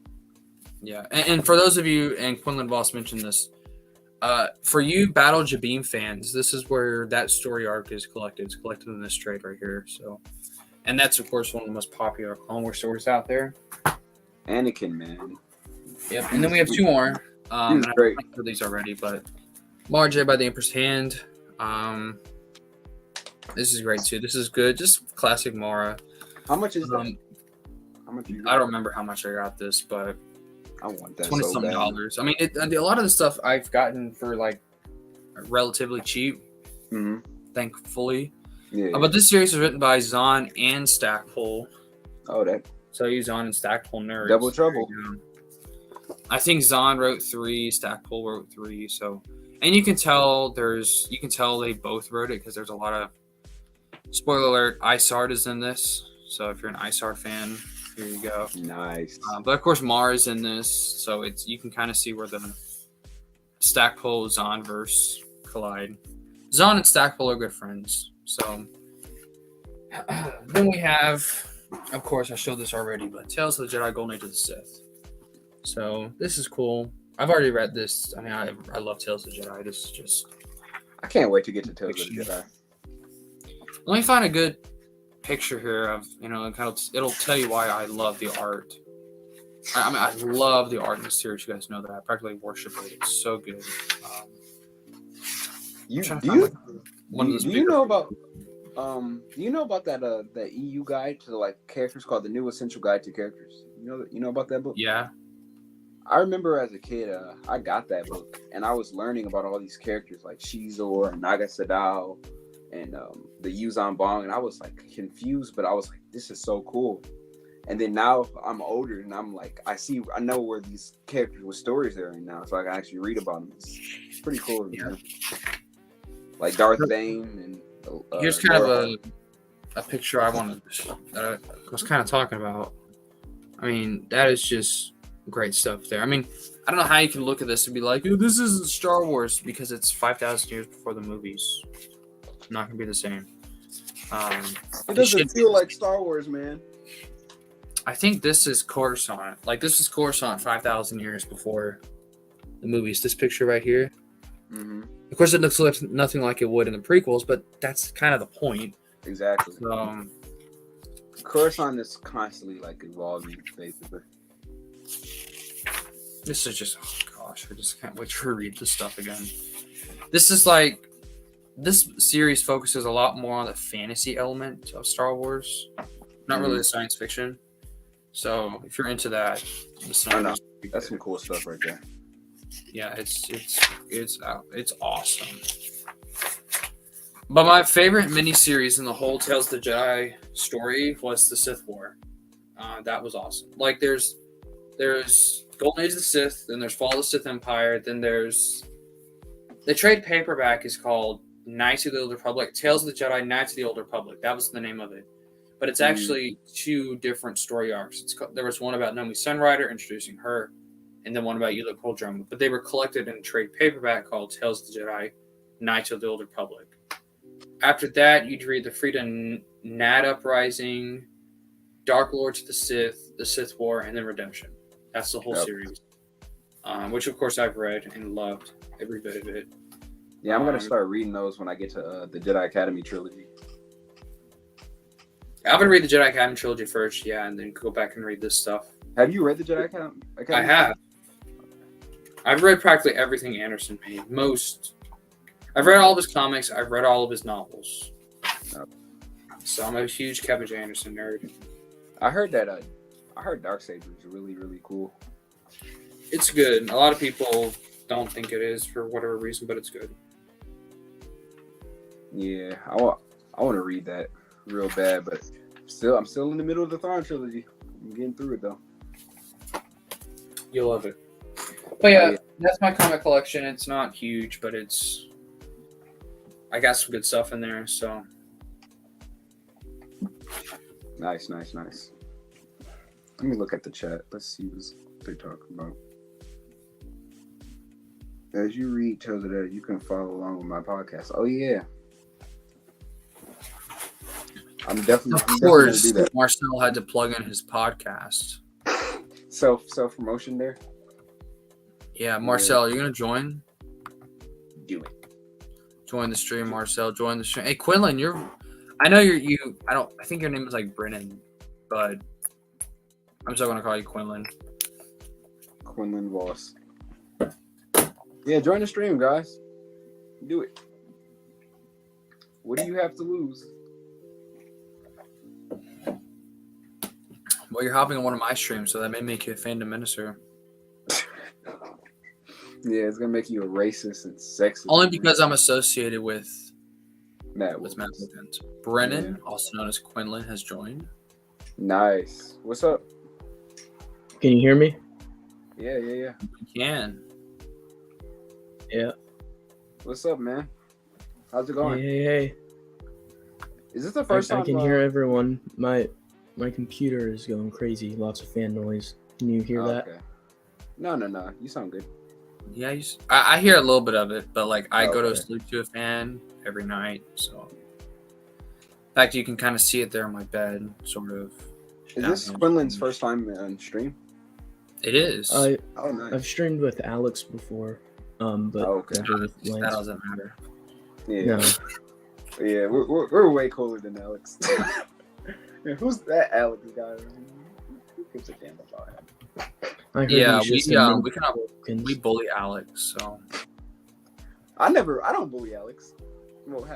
Yeah, and for those of you, and Quinlan Voss mentioned this, for you Battle Jabim fans, this is where that story arc is collected. It's collected in this trade right here. So, and that's of course one of the most popular Clone Wars stories out there. Anakin, man. Yep, and then we have two more. He's great. I for these already, but Marjay by the Emperor's Hand. This is great too. This is good. Just classic Mara. How much is that? How much? I don't remember how much I got this, but I want that $20-some. I mean, a lot of the stuff I've gotten for like relatively cheap. Mm-hmm. Thankfully. Yeah. But this series was written by Zahn and Stackpole. Oh, that. So you Zahn and Stackpole nerds. Double trouble. I think Zahn wrote 3, Stackpole wrote 3. So, and you can tell they both wrote it because there's a lot of, spoiler alert, Isard is in this. So if you're an Isard fan, here you go. Nice. But of course Mara's in this, so you can kind of see where the Stackpole Zahn verse collide. Zahn and Stackpole are good friends. So then we have, of course, I showed this already, but Tales of the Jedi: Golden Age of the Sith. So this is cool. I've already read this. I mean, I love Tales of the Jedi. This is just. I can't wait to get to Tales of the Jedi. Let me find a good picture here of, it'll tell you why I love the art. I mean, I love the art in this series. You guys know that. I practically worship it. It's so good. Do you know about that EU guide to like characters called the New Essential Guide to Characters? You know about that book? Yeah. I remember as a kid, I got that book and I was learning about all these characters like Shizor and Naga Sadao and the Yuzan Bong, and I was like confused, but I was like, this is so cool. And then now I'm older and I'm like, I know where these characters with stories are in now, so I can actually read about them. It's pretty cool. Yeah. Like Darth Bane and here's kind of a picture I was kind of talking about. I mean, that is just great stuff there. I mean, I don't know how you can look at this and be like, oh, this isn't Star Wars, because it's 5,000 years before the movies. Not gonna be the same. It doesn't feel like Star Wars, man. I think this is Coruscant. Like, this is Coruscant 5,000 years before the movies. This picture right here. Mm-hmm. Of course, it looks nothing like it would in the prequels, but that's kind of the point. Exactly. Coruscant is constantly like evolving, basically. This is just, oh gosh, I just can't wait to read this stuff again. This is like, this series focuses a lot more on the fantasy element of Star Wars, not really the science fiction. So if you're into that, that's some cool stuff right there. Yeah, it's awesome. But my favorite miniseries in the whole Tales of the Jedi story was the Sith War. That was awesome. Like there's Golden Age of the Sith, then there's Fall of the Sith Empire, then there's the trade paperback is called Knights of the Old Republic, Tales of the Jedi, Knights of the Old Republic. That was the name of it. But it's actually 2 different story arcs. There was one about Nomi Sunrider, introducing her, and then one about Eula Coldrum. But they were collected in a trade paperback called Tales of the Jedi, Knights of the Old Republic. After that, you'd read the Frida Nad Uprising, Dark Lords of the Sith War, and then Redemption. That's the whole series. Which, of course, I've read and loved every bit of it. Yeah, I'm going to start reading those when I get to the Jedi Academy trilogy. I'm going to read the Jedi Academy trilogy first, and then go back and read this stuff. Have you read the Jedi Academy? I have. I've read practically everything Anderson made. I've read all of his comics. I've read all of his novels. So I'm a huge Kevin J. Anderson nerd. I heard Darksaber is really, really cool. It's good. A lot of people don't think it is for whatever reason, but it's good. Yeah, I want to read that real bad, but I'm still in the middle of the Thrawn trilogy. I'm getting through it though. You'll love it. But yeah, yeah. that's my comic collection. It's not huge, but I got some good stuff in there. So Nice. Let me look at the chat. Let's see what they're talking about. As you read tells it that you can follow along with my podcast. Oh yeah. I'm definitely of course, do that. Marcel had to plug in his podcast. Self promotion there. Yeah, Marcel, are you gonna join? Do it. Join the stream, Marcel. Join the stream. Hey, Quinlan, I know you. I think your name is like Brennan, but I'm still gonna call you Quinlan. Quinlan Voss. Yeah, join the stream, guys. Do it. What do you have to lose? Well, you're hopping on one of my streams, so that may make you a fandom minister. Yeah, it's gonna make you a racist and sexist. Only because I'm associated with Matt Wilkins. Brennan, also known as Quinlan, has joined. Nice. What's up? Can you hear me? Yeah. You can. Yeah. What's up, man? How's it going? Hey. Is this the first time I can hear everyone. My computer is going crazy. Lots of fan noise. Can you hear that? Okay. No. You sound good. Yeah, I hear a little bit of it, but like I go to Okay. sleep to a fan every night. So, in fact, you can kind of see it there on my bed, sort of. Is this Quinlan's first time on stream? It is. Oh, nice. I've streamed with Alex before, but okay. never with That Lance. doesn't matter. Yeah. No. Yeah, we're way cooler than Alex. Yeah, who's that Alex guy? Who gives a damn about him? I heard Yeah, he's just a we bully Alex, so I don't bully Alex. Well,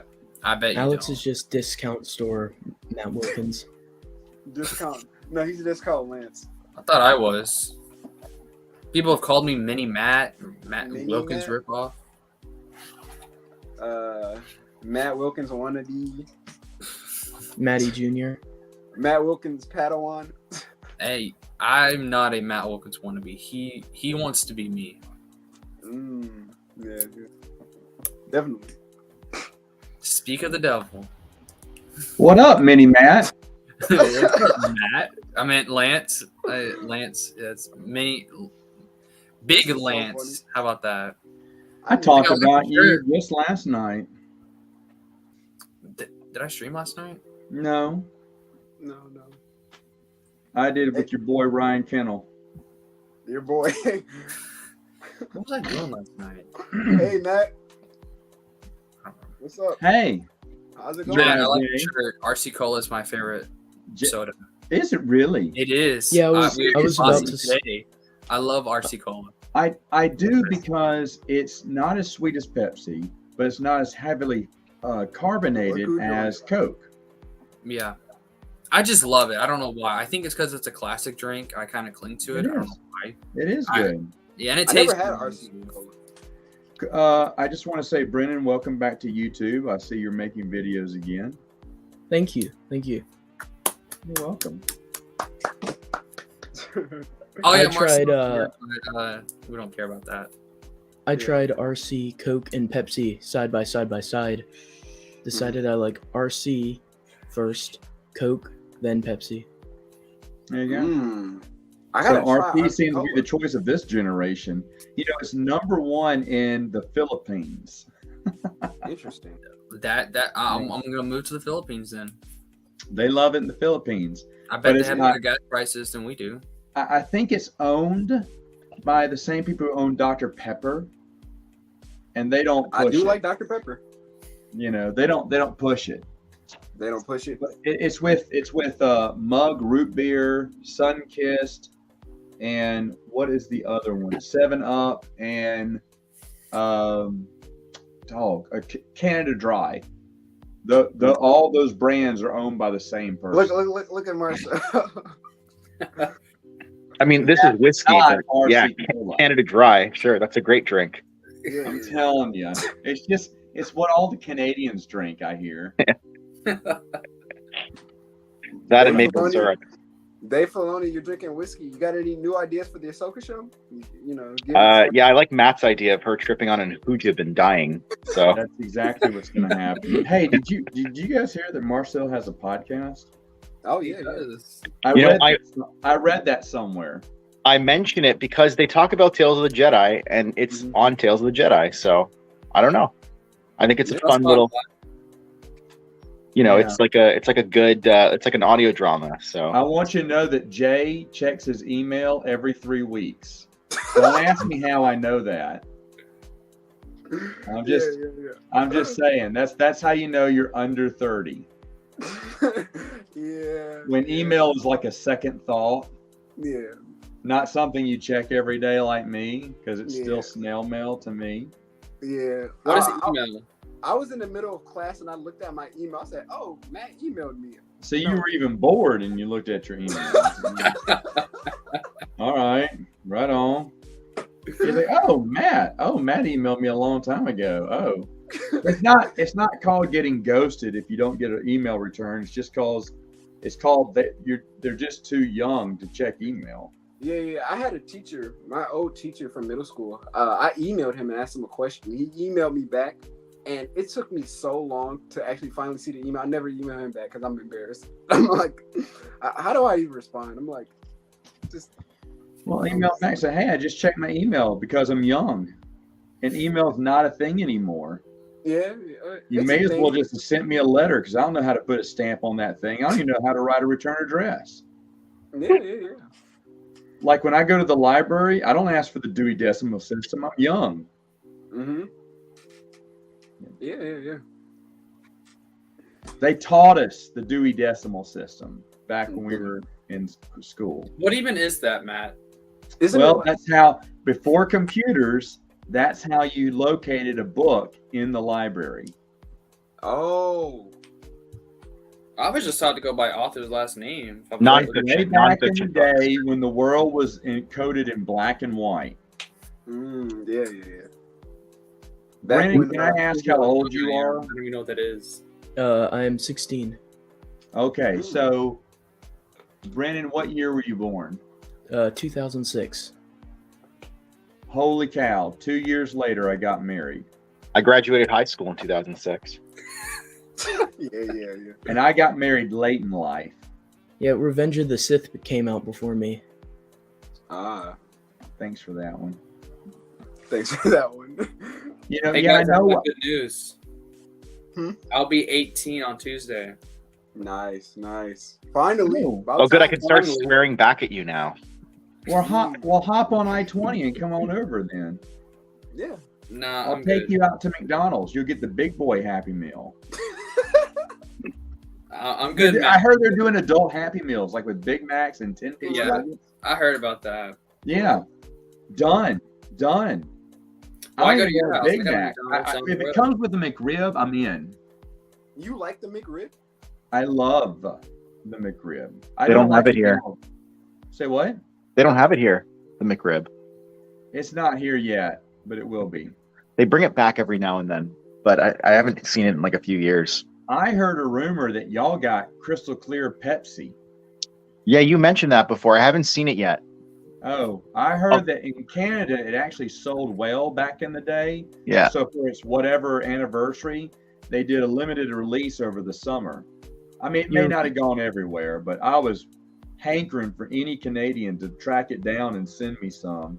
I bet you Alex don't. is just discount store Matt Wilkins. discount. No, he's just called Lance. I thought I was. People have called me Mini Matt, Mini Wilkins Matt? ripoff. Matt Wilkins wannabe. Matty Jr. Matt Wilkins Padawan. Hey, I'm not a Matt Wilkins wannabe. He wants to be me. Yeah, definitely. Speak of the devil. What up, Mini Matt? Matt? I meant Lance. Lance. It's mini. Big That's so Lance. How about that? I talked Yeah, about sure. you just last night. Did I stream last night? No, No. I did it with your boy Ryan Kennel. Your boy. What was I doing last night? Hey, Matt. I don't remember. What's up? Hey, How's it going? Man, I like Jay. the shirt. RC Cola is my favorite soda. is it really? It is. Yeah, I was awesome about to say. today. I love RC Cola. I do because it's not as sweet as Pepsi, but it's not as heavily carbonated Look who's as doing Coke. Yeah. I just love it. I don't know why. I think it's because it's a classic drink. I kind of cling to it. It I don't is. know why. It is I- good. Yeah, and it I tastes never had good. RC Cola. I just want to say, Brennan, welcome back to YouTube. I see you're making videos again. Thank you. You're welcome. Oh, yeah, I tried, we don't care about that. I Yeah. tried RC, Coke, and Pepsi side by side. Decided I like RC first, Coke, then Pepsi. There you go. I So gotta try RP seems to be Cola. the choice of this generation. You know, it's number one in the Philippines. Interesting. I'm gonna move to the Philippines then. They love it in the Philippines. I But bet they it's have not- better gas prices than we do. I think it's owned by the same people who own Dr. Pepper, and they don't push I do it. like Dr. Pepper. You know, they don't push it. They don't push it. But it's with Mug Root Beer, Sunkissed, and what is the other one? 7-Up and Canada Dry. All those brands are owned by the same person. Look at Marcel. I mean, this is whiskey, Not but yeah, RC Cola. Canada Dry. Sure, that's a great drink. I'm telling you, it's what all the Canadians drink. I hear. That Dave and maple Filoni? syrup. Dave Filoni, you're drinking whiskey. You got any new ideas for the Ahsoka show? You know, give us Yeah, I like Matt's idea of her tripping on an hujib and dying. So That's exactly what's going to happen. Hey, did you guys hear that Marcel has a podcast? Oh He yeah, yeah. does. I read that somewhere. I mention it because they talk about Tales of the Jedi, and it's Mhm. on Tales of the Jedi. So I don't know. I think it's a Yeah, fun That's little. fun. You know, Yeah. it's like a good. It's like an audio drama. So I want you to know that Jay checks his email every 3 weeks. Don't ask me how I know that. I'm just I'm just saying that's how you know you're under 30. Yeah. When email is like a second thought, Yeah. not something you check every day like me, because it's Yeah. still snail mail to me. Yeah. What is I- email? I was in the middle of class and I looked at my email. I said, "Oh, Matt emailed me." So you were even bored and you looked at your email. All right, right on. You're like, oh, Matt emailed me a long time ago. Oh, it's not called getting ghosted if you don't get an email return. It's just called that they're just too young to check email. Yeah. I had a teacher, my old teacher from middle school. I emailed him and asked him a question. He emailed me back, and it took me so long to actually finally see the email. I never emailed him back because I'm embarrassed. I'm like, how do I even respond? I'm like, just. Well, email back and say, hey, I just checked my email because I'm young, and email's not a thing anymore. Yeah. You it's may a as well thing. just have sent me a letter because I don't know how to put a stamp on that thing. I don't even know how to write a return address. Yeah. Like when I go to the library, I don't ask for the Dewey Decimal System. I'm young. Mm-hmm. Yeah. They taught us the Dewey Decimal System back when we were in school. What even is that, Matt? Isn't Well, it? that's how, before computers, that's how you located a book in the library. Oh. I was just taught to go by author's last name. If I'm Non- right. Way Nonfiction, back in the nonfiction books. day when the world was encoded in black and white. Yeah. Brandon, can I ask how old you I are? don't even know what that is. I am 16. Okay, so Brandon, what year were you born? 2006. Holy cow! 2 years later, I got married, I graduated high school in 2006. Yeah. and I got married late in life. Yeah, Revenge of the Sith came out before me. Ah, Thanks for that one. thanks for that one. You know, Hey yeah, guys, I I know. got good news. Hmm? I'll be 18 on Tuesday. Nice. Finally. Oh. About Oh, good. I time. can start finally. swearing back at you now. Well, hop on I-20 and come on over then. Yeah. Nah, I'll I'm take good. you out to McDonald's. You'll get the big boy Happy Meal. I'm good, I Matt. heard they're doing adult Happy Meals, like with Big Macs and 10-piece Yeah. nuggets. I heard about that. Yeah, done. Well, I go to your want a house. Big I got a Mac. McDonald's down the If it road. comes with a McRib, I'm in. You like the McRib? I love the McRib. I They don't have like it here. all. Say what? They don't have it here, the McRib. It's not here yet, but it will be. They bring it back every now and then, but I haven't seen it in like a few years. I heard a rumor that y'all got crystal clear Pepsi. Yeah, you mentioned that before. I haven't seen it yet. Oh, I heard that in Canada it actually sold well back in the day. Yeah. So for its whatever anniversary, they did a limited release over the summer. I mean, it may not have gone everywhere, but I was hankering for any Canadian to track it down and send me some.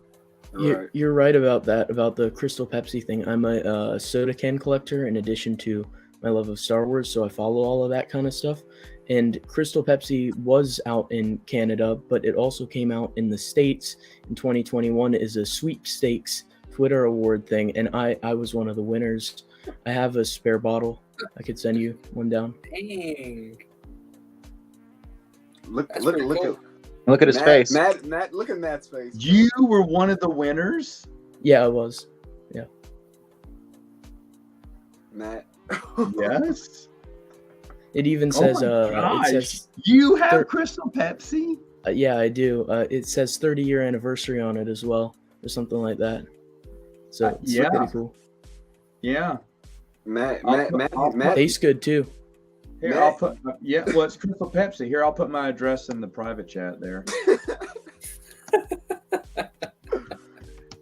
Right. You're right about that, about the Crystal Pepsi thing. I'm a soda can collector in addition to my love of Star Wars, so I follow all of that kind of stuff. And Crystal Pepsi was out in Canada, but it also came out in the States in 2021 as a sweepstakes Twitter award thing, and I was one of the winners. I have a spare bottle. I could send you one down. Dang. Look That's at pretty cool. Look at his face. Matt, look at Matt's face. You were one of the winners? Yeah, I was. Matt. Yes. It even says gosh. it says You have Thir- Crystal Pepsi? yeah, I do. It says 30-year anniversary on it as well, or something like that. So it's yeah. pretty cool. Yeah. Matt. I'll put- Matt. Tastes good too. Here, Matt- I'll put. Well, it's Crystal Pepsi. Here, I'll put my address in the private chat there.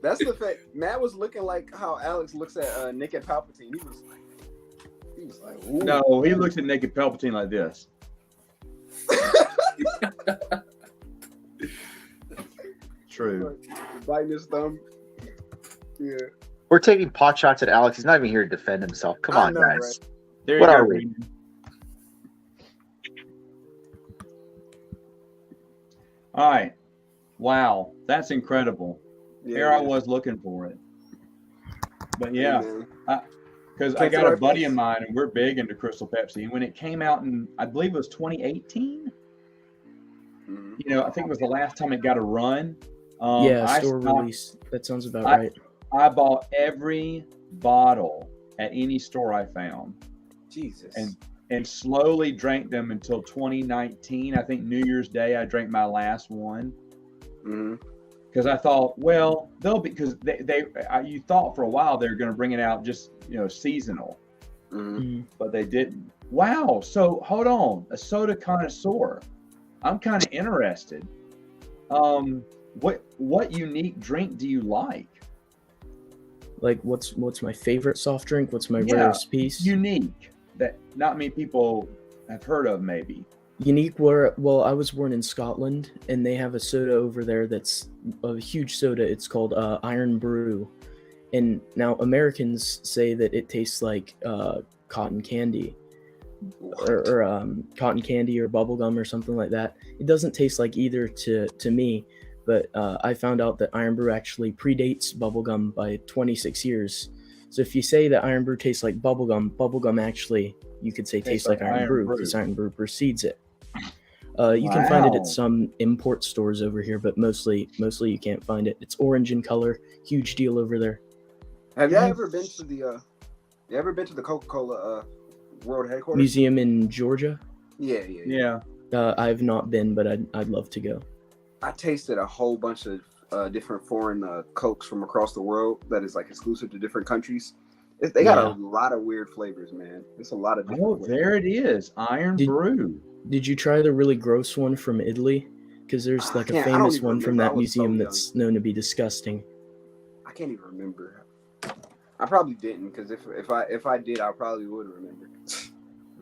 That's the fact. Matt was looking like how Alex looks at Nick at Palpatine. He was like, ooh. No, he looks at Naked Palpatine like this. True. Biting his thumb. Yeah. We're taking pot shots at Alex. He's not even here to defend himself. Come I on, know, guys. right? There What you go, are we? Reed. All right. Wow, that's incredible. Yeah, Here I was looking for it. But yeah, man. because I Can't got throw a our buddy face. of mine, and we're big into Crystal Pepsi. And when it came out in, I believe it was 2018. Mhm. You know, I think it was the last time it got a run. Yeah, I store stopped- release. That sounds about I- right. I bought every bottle at any store I found, Jesus. and slowly drank them until 2019. I think New Year's Day I drank my last one. Mhm. Because I thought, well, they'll be, because you thought for a while they were going to bring it out just, seasonal, Mhm. Mm. but they didn't. Wow. So hold on, a soda connoisseur. I'm kind of interested. What unique drink do you like? Like, what's my favorite soft drink? What's my Yeah, rarest piece? Unique that not many people have heard of, maybe. Unique. Well, I was born in Scotland, and they have a soda over there that's a huge soda. It's called Iron Brew, and now Americans say that it tastes like cotton candy, or cotton candy or bubblegum or something like that. It doesn't taste like either to me, but I found out that Iron Brew actually predates bubblegum by 26 years. So if you say that Iron Brew tastes like bubblegum actually, you could say tastes like Iron Brew because Iron Brew precedes it. You can find it Wow. at some import stores over here, but mostly you can't find it. It's orange in color, huge deal over there. Have you ever been to the Coca-Cola World Headquarters? Museum in Georgia. Yeah. Yeah. I've not been, but I'd love to go. I tasted a whole bunch of different foreign Cokes from across the world that is like exclusive to different countries. They got a lot of weird flavors, man. It's a lot of different Oh, flavors. there it is. Iron Brew. Did you try the really gross one from Italy? Because there's like a I don't famous even one from remember. I that was so museum young. that's known to be disgusting. I can't even remember. I probably didn't, because if I did, I probably would have remembered.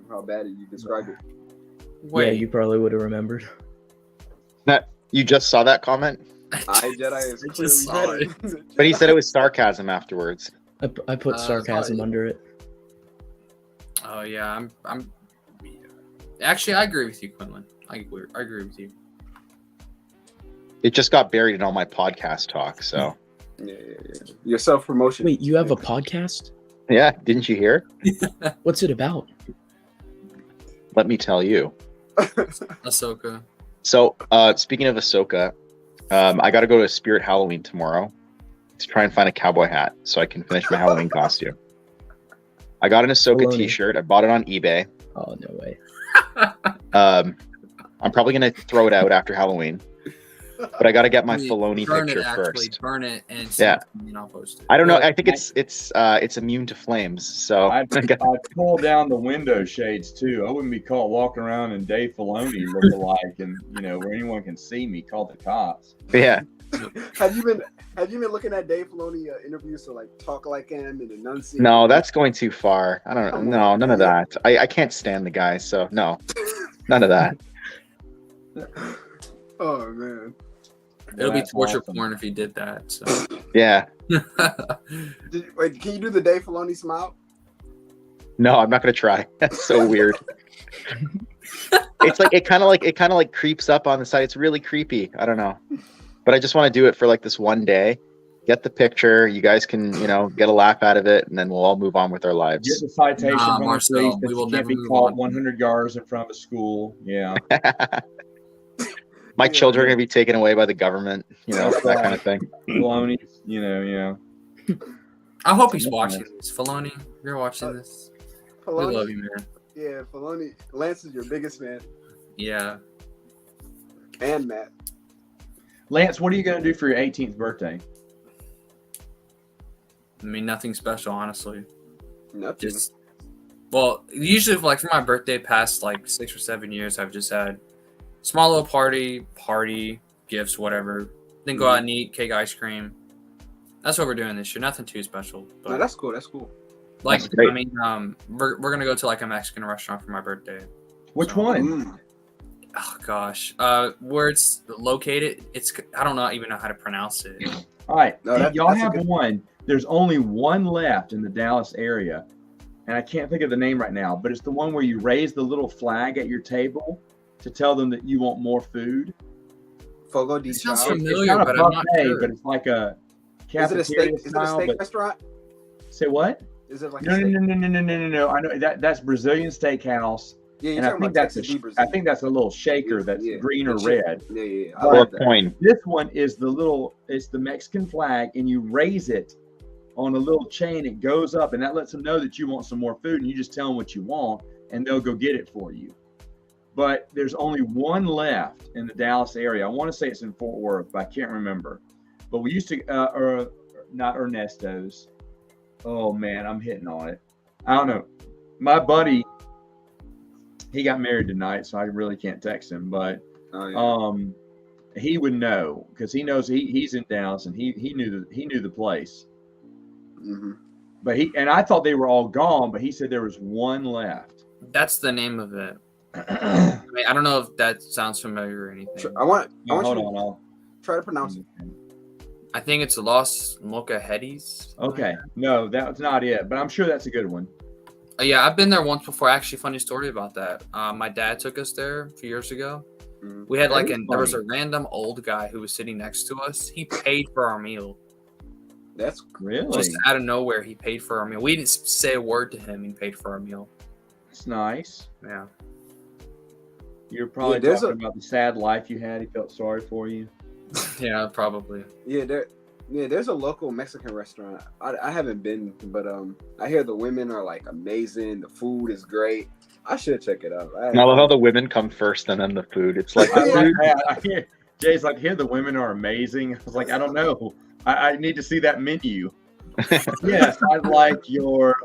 How bad you described it. Wait, Yeah, you probably would have remembered. You just saw that comment, I Jedi is I just clearly saw better. but he said it was sarcasm afterwards. I put sarcasm sorry. under it. Oh yeah, I'm. Actually, I agree with you, Quinlan. I agree with you. It just got buried in all my podcast talk. So Yeah. Your self-promotion. Wait, you have a podcast? yeah, didn't you hear? What's it about? Let me tell you. Ahsoka. So speaking of Ahsoka, I got to go to Spirit Halloween tomorrow to try and find a cowboy hat so I can finish my Halloween costume. I got an Ahsoka Baloney. T-shirt. I bought it on eBay. Oh, no way. I'm probably gonna throw it out after Halloween, but I got to get my Wait, Filoni burn picture it, actually. first. Burn it and Yeah. and I'll post it. I don't know. Well, I think it's immune to flames. So I'd pull down the window shades too. I wouldn't be caught walking around in Dave Filoni look-alike, and where anyone can see me, call the cops. yeah. Have you been looking at Dave Filoni interviews to like talk like him and enunciate? No, that's going too far. I don't Come know. on, None of man. that. I can't stand the guy. So no, none of that. Oh man. It'll be That's torture awesome. porn if he did that. So. Yeah. Wait, can you do the Dave Filoni smile? No, I'm not gonna try. That's so weird. It's like it kind of like creeps up on the side. It's really creepy. I don't know, but I just want to do it for like this one day. Get the picture. You guys can get a laugh out of it, and then we'll all move on with our lives. Get the citation Nah, from Marcel, the police we that will you never can't be move caught on. 100 yards in front of a school. Yeah. My Yeah. children are gonna be taken away by the government. That kind of thing. Filoni, yeah. I hope he's watching this. Filoni, if you're watching this. Filoni? We love you, man. Yeah, Filoni. Lance is your biggest fan, Yeah. and Matt. Lance, what are you going to do for your 18th birthday? I mean, nothing special, honestly. Nothing. Just Well, usually like for my birthday, past like 6 or 7 years, I've just had small little party, gifts, whatever. Then go out and eat cake, ice cream. That's what we're doing this year. Nothing too special. But No, that's cool. That's cool. like, That's great. I mean, we're gonna go to like a Mexican restaurant for my birthday. Which So- one? Mm. Oh gosh, where it's located, I don't even know how to pronounce it. All right, No, y'all that's a have good- one. There's only one left in the Dallas area, and I can't think of the name right now. But it's the one where you raise the little flag at your table to tell them that you want more food. Fogo de It sounds Chao. familiar. It's not a but I'm not buffet, sure. but it's like a Is it a cafeteria steak? Is it a style. steak But restaurant? say what? Is it like No, a no, steak? no, no, no, no, no, no. I know that's Brazilian Steakhouse, Yeah, you're and I talking think about that's Texas Beavers. I think that's a little shaker that's Yeah. green or It's- red. Yeah. I Or a like that. coin. This one is it's the Mexican flag, and you raise it on a little chain. It goes up, and that lets them know that you want some more food, and you just tell them what you want, and they'll go get it for you. But there's only one left in the Dallas area. I want to say it's in Fort Worth, but I can't remember. But we used to, or not Ernesto's. Oh man, I'm hitting on it. I don't know. My buddy, he got married tonight, so I really can't text him, but Oh, yeah. he would know because he knows he's in Dallas, and he knew the place. Mhm. But I thought they were all gone, but he said there was one left. That's the name of it. I mean, I don't know if that sounds familiar or anything. I want Hold you on, to try to pronounce it. I think it's Los Molcajetes. Okay, no, that's not it, but I'm sure that's a good one. Yeah, I've been there once before. Actually, funny story about that. My dad took us there a few years ago. Mhm. We had That like is there was a funny. random old guy who was sitting next to us. He paid for our meal. That's Really? Just out of nowhere, he paid for our meal. We didn't say a word to him. He paid for our meal. That's nice. Yeah. You're probably there's talking about the sad life you had. He felt sorry for you. Yeah, probably. there's a local Mexican restaurant. I haven't been, but I hear the women are like amazing. The food is great. I should check it out. And I love how the women come first and then the food. It's like I hear Jay's like, here the women are amazing. I was like, I don't know. I need to see that menu. Yes, I'd like your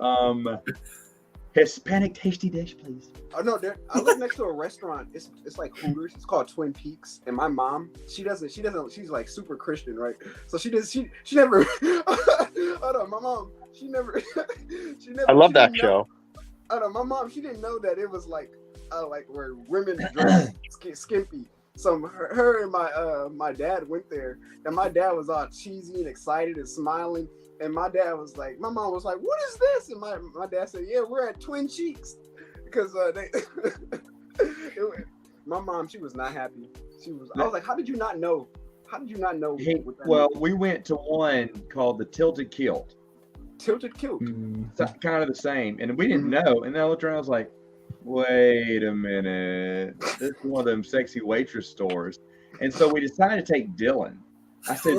Hispanic tasty dish, please. Oh no, I live next to a restaurant. It's like Hooters. It's called Twin Peaks. And my mom, she's like super Christian, right? So she never hold on, my mom, she never I love she that didn't know- show. I don't know, my mom, she didn't know that it was like where women dress skimpy. So her and my dad went there, and my dad was all cheesy and excited and smiling. And my mom was like, "What is this?" And my dad said, "Yeah, we're at Twin Cheeks," because my mom, she was not happy. I was like, "How did you not know? How did you not know?" what that Well, meant?" we went to one called the Tilted Kilt. Tilted Kilt. It's kind of the same, and we didn't know. And then I looked around, I was like, "Wait a minute, this is one of them sexy waitress stores." And so we decided to take Dylan. I said,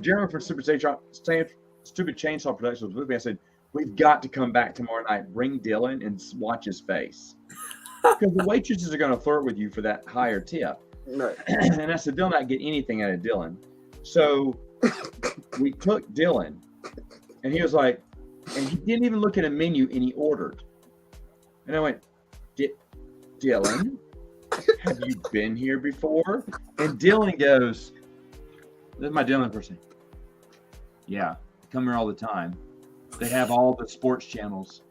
Jeremy from Stupid Chainsaw Productions was with me. I said, we've got to come back tomorrow night. Bring Dylan and watch his face. Because the waitresses are going to flirt with you for that higher tip. Right. And I said, they'll not get anything out of Dylan. So we took Dylan, and he was like, and he didn't even look at a menu, and he ordered. And I went, Dylan, have you been here before? And Dylan goes, this is my Dylan person. Yeah, I come here all the time. They have all the sports channels.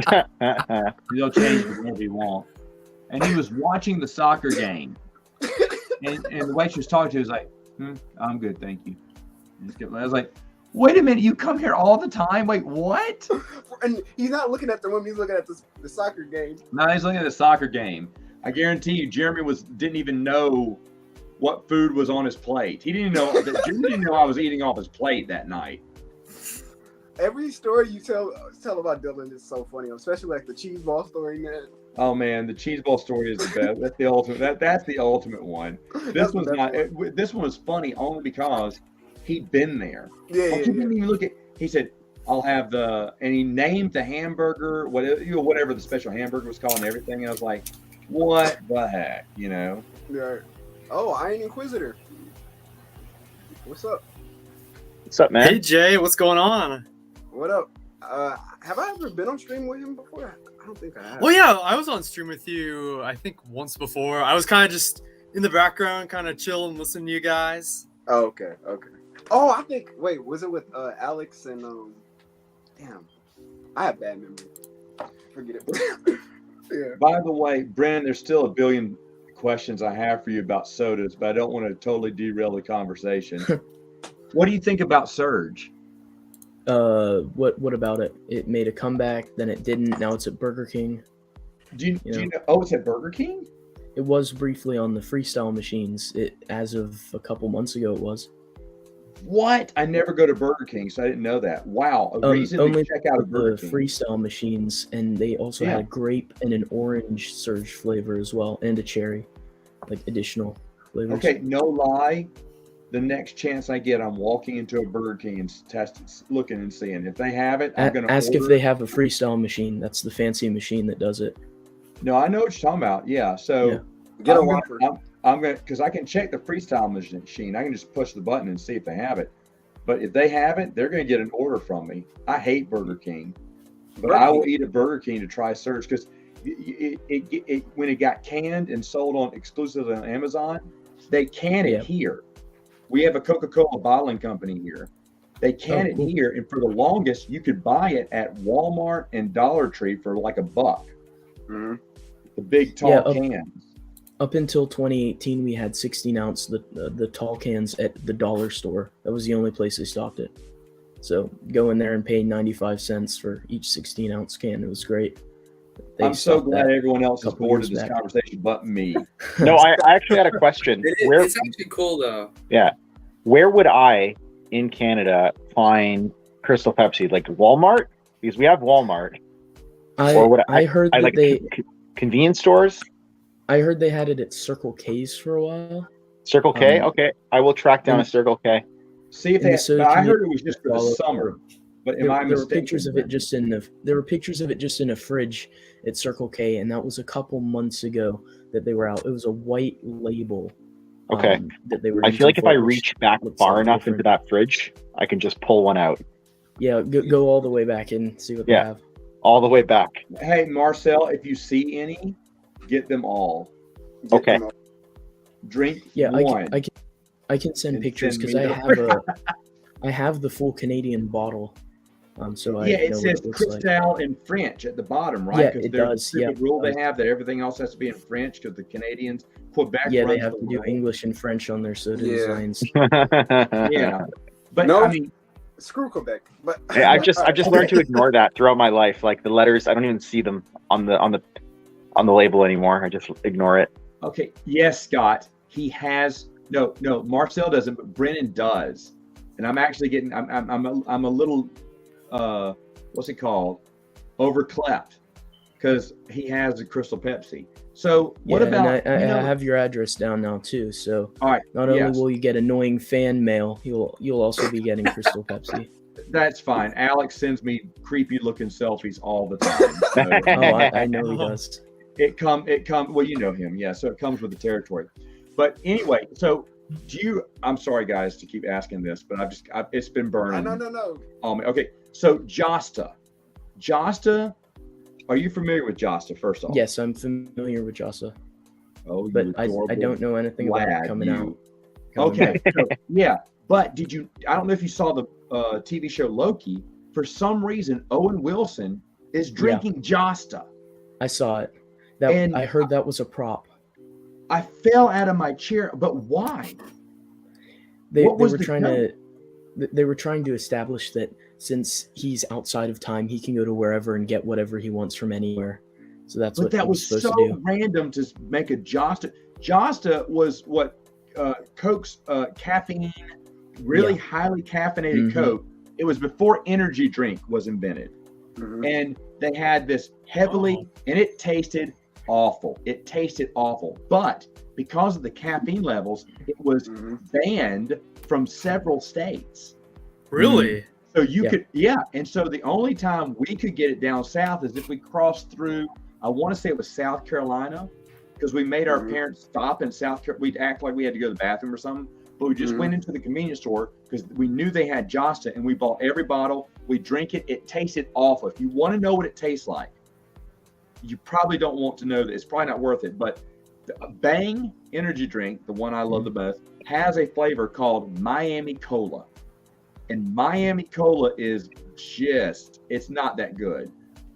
They'll change it whenever you want. And he was watching the soccer game. And the waitress talked to him, was like, I'm good, thank you. I was like, wait a minute, you come here all the time? Wait, what? And he's not looking at the women, he's looking at the soccer game. No, he's looking at the soccer game. I guarantee you, Jeremy didn't even know what food was on his plate. He didn't know that Jeremy didn't know I was eating off his plate that night. Every story you tell about Dylan is so funny, especially like the cheese ball story, man. Oh man, the cheese ball story is the best. That's the ultimate. That's the ultimate one. This That's one's the not. best This one was funny only because he'd been there. Yeah, Like, he didn't even look at. He said, "I'll have the," and he named the hamburger, whatever the special hamburger was called, and everything. And I was like, "What the heck?" Yeah. Oh, Iron Inquisitor. What's up? What's up, man? Hey Jay, what's going on? What up? Have I ever been on stream with him before? I don't think I have. Well, yeah, I was on stream with you, I think once before. I was kind of just in the background, kind of chill and listening to you guys. Oh, okay. Oh, I think. Wait, was it with Alex and Damn, I have bad memory. Forget it. Yeah. By the way, Brennan, there's still a billion questions I have for you about sodas, but I don't want to totally derail the conversation. What do you think about Surge? What about it? It made a comeback, then it didn't. Now it's at Burger King. Do you know? Oh, it's at Burger King? It was briefly on the freestyle machines. As of a couple months ago, it was. What? I never go to Burger King, so I didn't know that. Wow, a reason only to check out a Burger the King. freestyle machines, and they also had a grape and an orange Surge flavor as well, and a cherry, like additional flavors. Okay, no lie. The next chance I get, I'm walking into a Burger King and looking and seeing if they have it. I'm gonna ask order. if they have a freestyle machine. That's the fancy machine that does it. No, I know what you're talking about. Yeah, so Yeah. Get a I'm gonna- Whopper. I'm gonna, because I can check the freestyle machine. I can just push the button and see if they have it. But if they haven't, they're gonna get an order from me. I hate Burger King, but I will eat a Burger King to try Surge because when it got canned and sold on exclusively on Amazon, they can it here. We have a Coca-Cola bottling company here. They can it here, and for the longest, you could buy it at Walmart and Dollar Tree for like $1. Mm-hmm. The big tall cans. Up until 2018, we had 16-ounce the tall cans at the dollar store. That was the only place they stocked it. So go in there and pay 95 cents for each 16-ounce can. It was great. I'm so glad everyone else is bored of this conversation but me. No, I actually had a question. It's actually cool though. Yeah. Where would I in Canada find Crystal Pepsi? Like Walmart? Because we have Walmart. I heard that they convenience stores. I heard they had it at Circle K's for a while. Circle K? Okay. I will track down a Circle K. See if they I heard it was just for the summer. But there were pictures of it just in a fridge at Circle K, and that was a couple months ago that they were out. It was a white label. Okay. That they were. I feel like if I reach back far enough into that fridge, I can just pull one out. Yeah, go all the way back and see what they have. All the way back. Hey, Marcel, if you see any, get them all. Okay. Drink one. I can send pictures because I have the full Canadian bottle. So it says Cristal in French at the bottom, right? Yeah, it does. The rule they have that everything else has to be in French because the Canadians, Quebec. Yeah, they have to do English and French on their soda designs. Yeah, but no, I mean, screw Quebec. But yeah, I've just learned to ignore that throughout my life. Like the letters, I don't even see them on the label anymore. I just ignore it. Okay. Yes, Scott. He has no. Marcel doesn't, but Brennan does. And I'm actually getting. I'm a little. What's it called? Overclapped because he has a Crystal Pepsi. So what about? I have your address down now too. So all right. Not only will you get annoying fan mail, you'll also be getting Crystal Pepsi. That's fine. Alex sends me creepy looking selfies all the time. So. I know he does. It come. Well, you know him, yeah. So it comes with the territory. But anyway, so I'm sorry, guys, to keep asking this, but it's been burning. No. Okay, so Josta, are you familiar with Josta? First off, yes, I'm familiar with Josta. Oh, but I don't know anything about it coming out. Okay, so, yeah, but did you? I don't know if you saw the TV show Loki. For some reason, Owen Wilson is drinking Josta. I saw it. I heard that was a prop. I fell out of my chair, but why? They were trying to establish that since he's outside of time, he can go to wherever and get whatever he wants from anywhere. So that's what that was supposed to do. Random to make a Josta. Josta was what Coke's caffeine, really highly caffeinated Coke. It was before energy drink was invented, and they had this heavily, and it tasted awful. It tasted awful, but because of the caffeine levels, it was banned from several states. Really? So you could, and so the only time we could get it down south is if we crossed through, I want to say it was South Carolina, because we made our parents stop in South Carolina. We'd act like we had to go to the bathroom or something, but we just went into the convenience store because we knew they had Josta, and we bought every bottle, We drink it. It tasted awful. If you want to know what it tastes like, you probably don't want to know that. It's probably not worth it. But the Bang energy drink, the one I love the best, has a flavor called Miami Cola. And Miami Cola is just, it's not that good.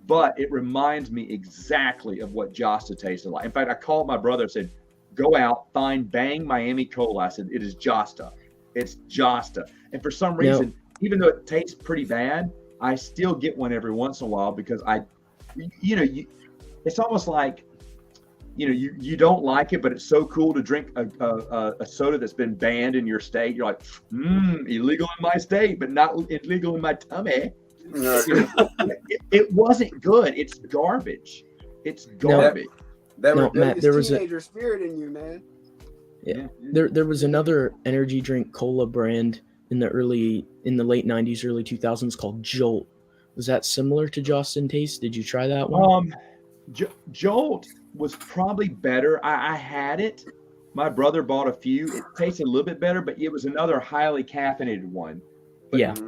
But it reminds me exactly of what Josta tasted like. In fact, I called my brother and said, go out, find Bang Miami Cola. I said, it is Josta. It's Josta. And for some reason, even though it tastes pretty bad, I still get one every once in a while because it's almost like, you don't like it, but it's so cool to drink a soda that's been banned in your state. You're like, illegal in my state, but not illegal in my tummy. It wasn't good. It's garbage. It's garbage. Matt, there was teenager spirit in you, man. Yeah. There was another energy drink cola brand in the late 90s, early 2000s called Jolt. Was that similar to Josta taste? Did you try that one? Jolt was probably better. I had it. My brother bought a few. It tasted a little bit better, but it was another highly caffeinated one. But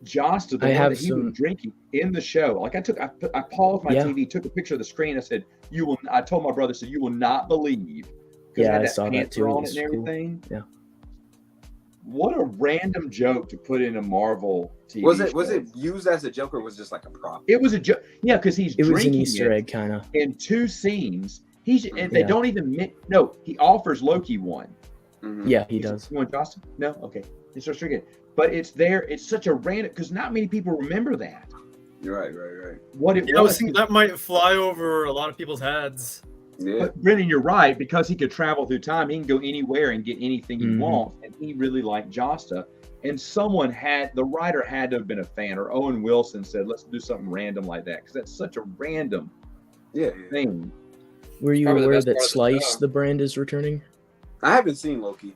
Josta, the one that he was drinking in the show, like I paused my TV, took a picture of the screen. I said, I told my brother, you will not believe. Yeah, I saw that too. On it and everything. Cool. Yeah. What a random joke to put in a Marvel TV show. Was it used as a joke or was it just like a prop? It was a joke. Yeah, because it was an Easter egg kind of. In 2 scenes. They don't even he offers Loki one. Mm-hmm. Yeah, he does. You want Josta? No? Okay. It's just drinking. But it's there. It's such a random, because not many people remember that. You're right. What it was. I was thinking that might fly over a lot of people's heads. Yeah. But Brennan, you're right, because he could travel through time. He can go anywhere and get anything he wants. And he really liked Josta. And the writer had to have been a fan, or Owen Wilson said, let's do something random like that, because that's such a random thing. Were you aware that Slice, the brand, is returning? I haven't seen Loki.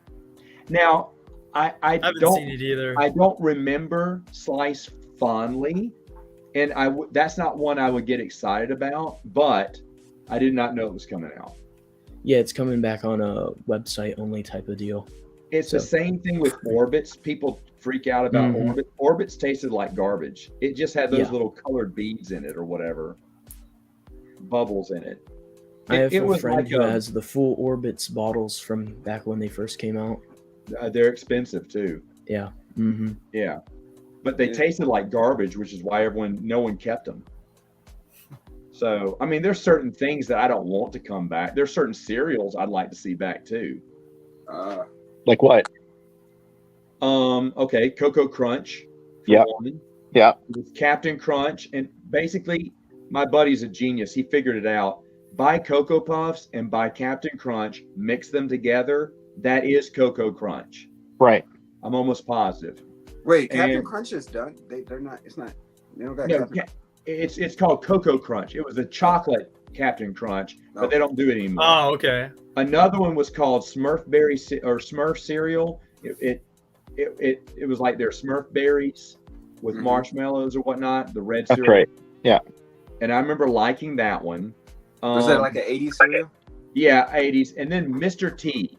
Now, I haven't seen it either. I don't remember Slice fondly, and that's not one I would get excited about, but I did not know it was coming out. Yeah, it's coming back on a website only type of deal. It's the same thing with Orbits. People freak out about Orbits. Orbits tasted like garbage. It just had those little colored beads in it or whatever. Bubbles in it. I have a friend who has the full Orbits bottles from back when they first came out. They're expensive too. Yeah. Yeah. But they tasted like garbage, which is why no one kept them. So, I mean, there's certain things that I don't want to come back. There's certain cereals I'd like to see back too. Like what? Okay, Cocoa Crunch. Yeah. Yeah. With Captain Crunch. And basically, my buddy's a genius. He figured it out. Buy Cocoa Puffs and buy Captain Crunch, mix them together. That is Cocoa Crunch. Right. I'm almost positive. Wait, Captain Crunch is done? They're not, it's not, they don't got Captain Crunch. It's called Cocoa Crunch. It was a chocolate Captain Crunch, but they don't do it anymore. Oh, okay. Another one was called Smurf cereal. It was like their Smurf berries with marshmallows or whatnot. The red cereal. That's right. Yeah. And I remember liking that one. Was that like an 80s cereal? Yeah, 80s. And then Mr. T.